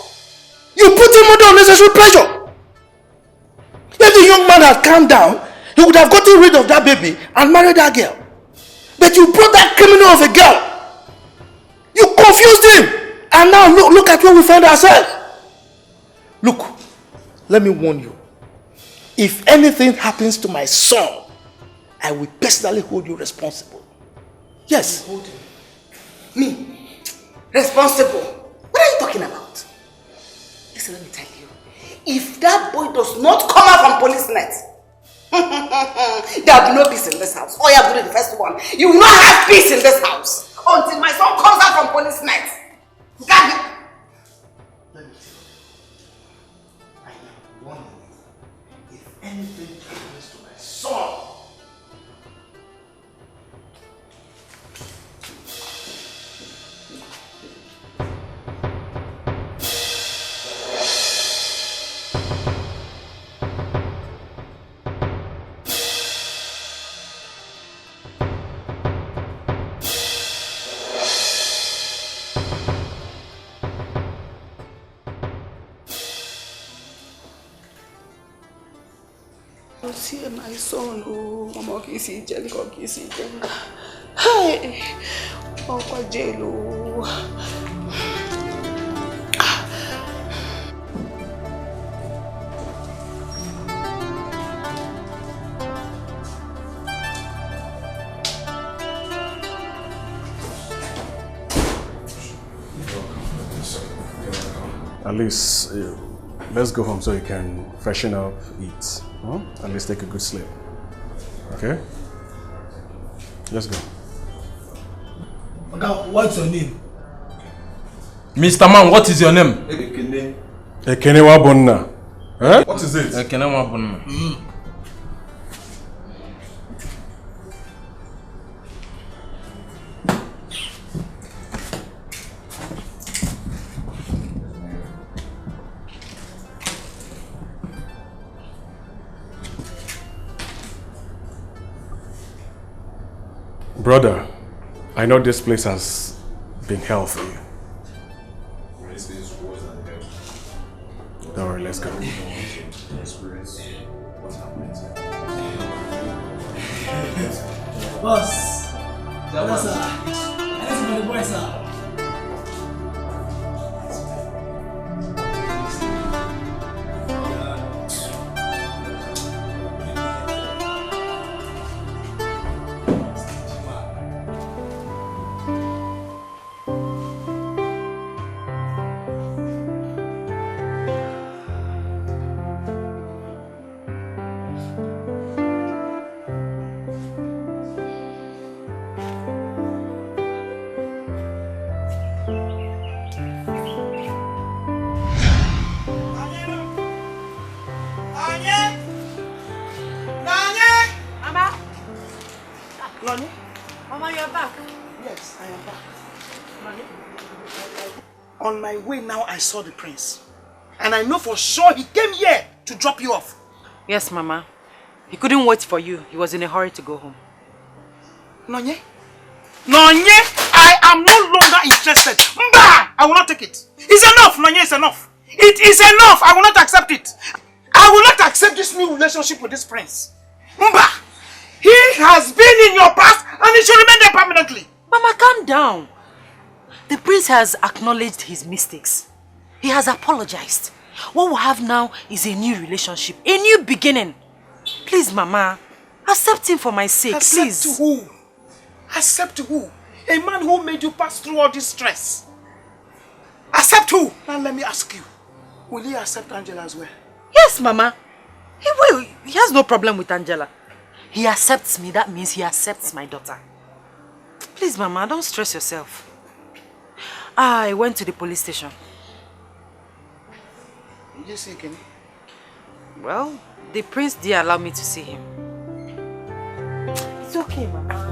You put him under unnecessary pressure. If the young man had calmed down, he would have gotten rid of that baby and married that girl. But you brought that criminal of a girl. You confused him. And now look at where we find ourselves. Look, let me warn you. If anything happens to my son, I will personally hold you responsible. Yes. Hold him. Me? Responsible? What are you talking about? Listen, let me tell you. If that boy does not come out from police net, there will be no peace in this house. Oh, you have to do the first one. You will not have peace in this house until my son comes out from police net. Got it? Let me tell you. I am warning you. If anything happens to my son, see my son, oh, Mama Kisi Jelly. Hey, Uncle Jello. At least, let's go home so you can freshen up, eat, and let's take a good sleep. Okay? Let's go. Okay, what's your name? Mr. Man, what is your name? Ekene Wabonna. Eh? What is it? Ekene Wabonna. Brother, I know this place has been hell for you. Don't worry, let's go. Boss. Hello, sir. That's my boy, sir. Nani? Mama, you're back. Yes, I am back. Nani? On my way now, I saw the prince. And I know for sure he came here to drop you off. Yes, Mama. He couldn't wait for you. He was in a hurry to go home. Nonye? Nonye, I am no longer interested. Mba! I will not take it. It's enough, Nonye, it's enough. It is enough. I will not accept it. I will not accept this new relationship with this prince. Mba! He has been in your past and he should remain there permanently. Mama, calm down. The prince has acknowledged his mistakes. He has apologized. What we have now is a new relationship, a new beginning. Please, Mama, accept him for my sake, please. Accept who? Accept who? A man who made you pass through all this stress. Accept who? Now let me ask you. Will he accept Angela as well? Yes, Mama. He will. He has no problem with Angela. He accepts me, that means he accepts my daughter. Please, Mama, don't stress yourself. I went to the police station. Did you see Kenny? Well, the prince did allow me to see him. It's okay, Mama.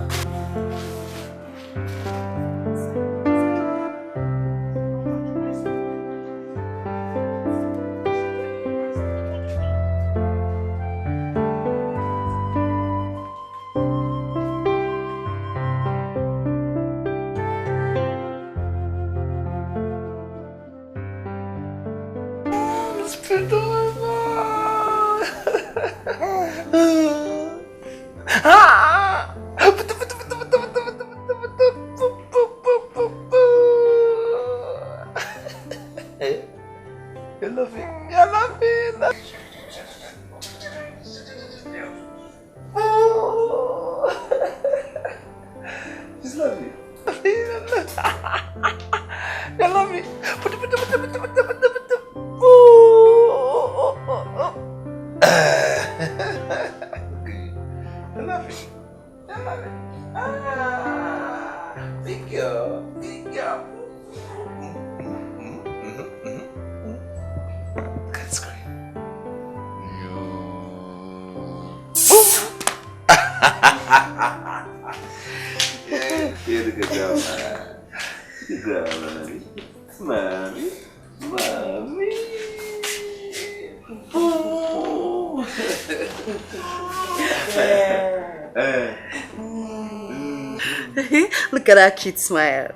Look at that cute smile.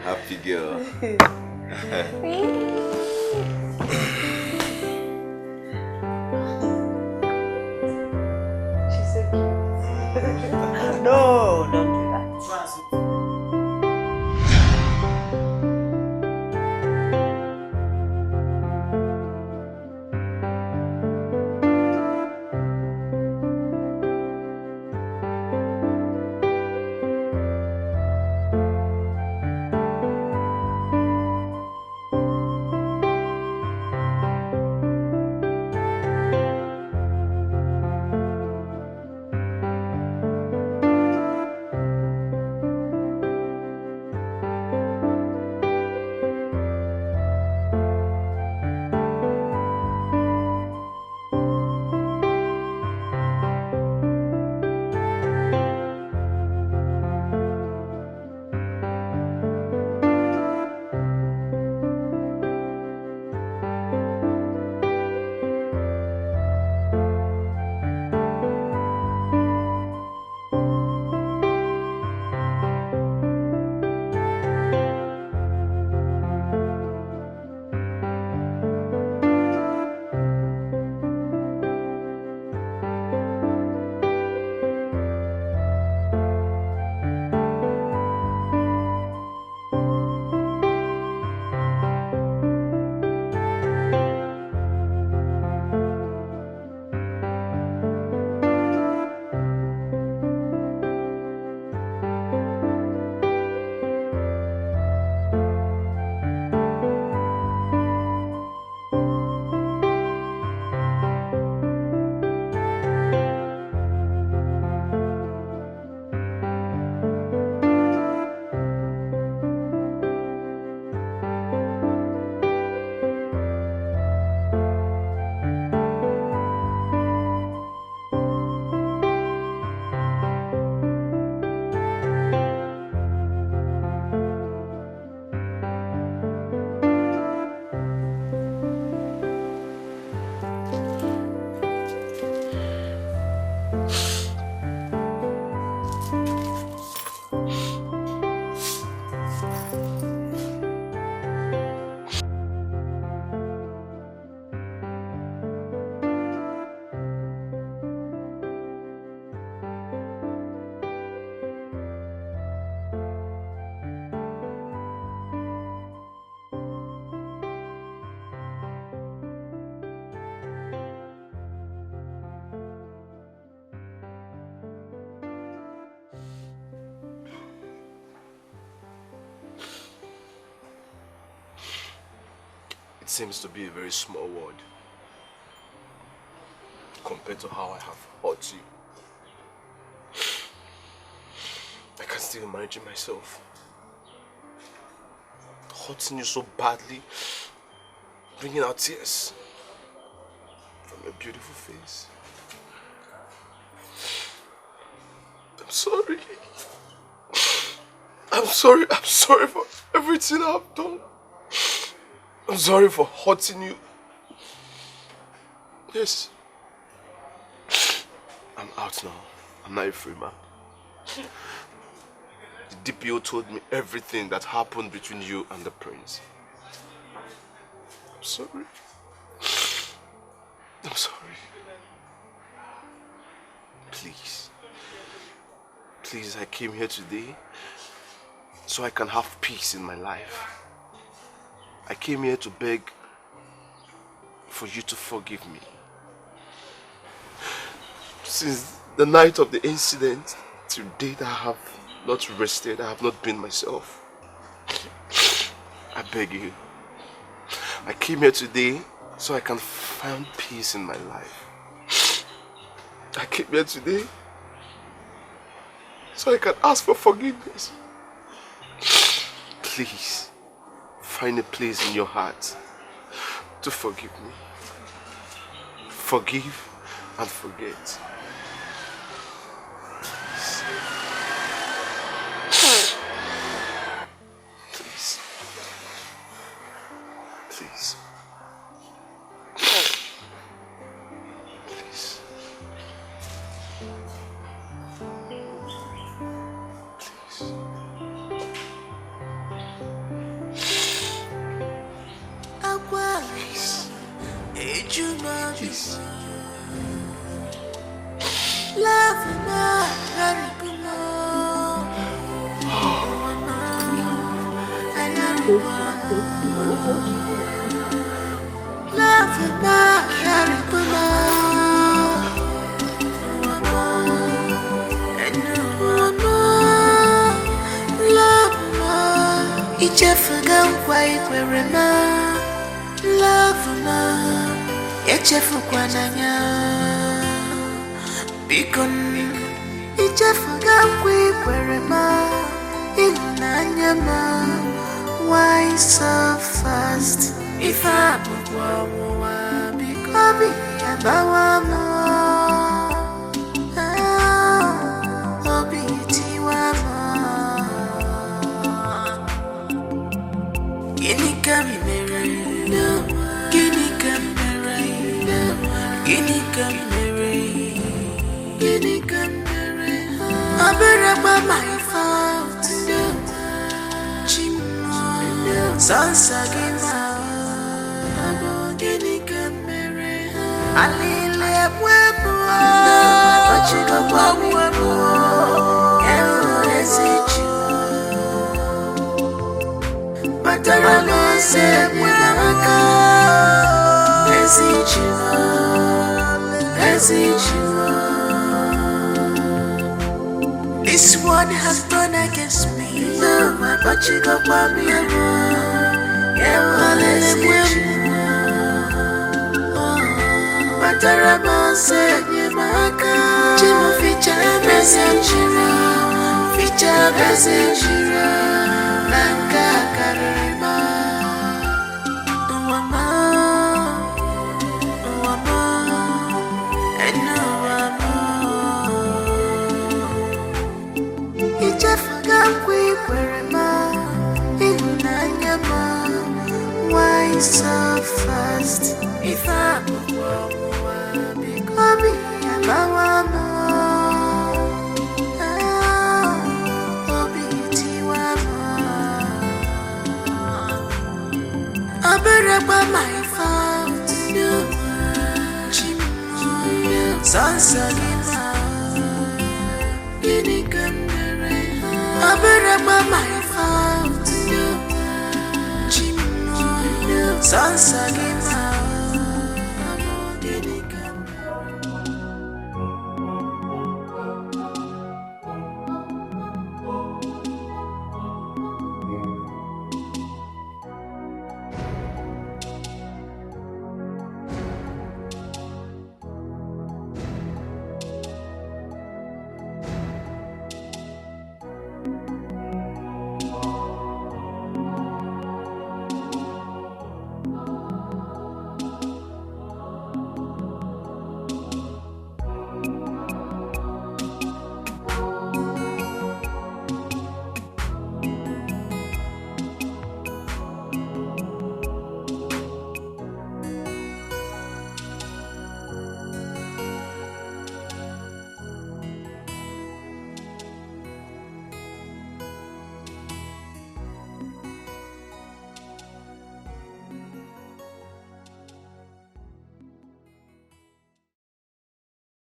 Happy girl. She's so cute. No, don't do that. That seems to be a very small word compared to how I have hurt you. I can still imagine myself hurting you so badly, bringing out tears from your beautiful face. I'm sorry. I'm sorry for everything I've done. I'm sorry for hurting you. Yes. I'm out now. I'm not a free man. The DPO told me everything that happened between you and the prince. I'm sorry. I'm sorry. Please. Please, I came here today so I can have peace in my life. I came here to beg for you to forgive me. Since the night of the incident till date, I have not rested, I have not been myself. I beg you. I came here today so I can find peace in my life. I came here today so I can ask for forgiveness. Please, find a place in your heart to forgive me. Forgive and forget. Please. Please. Please. Why so fast? If I this one has done against me. No, but you go for me. Matarama said, Jimo feature message, Nanka Karima. Why so fast? If I become my fault. Sansa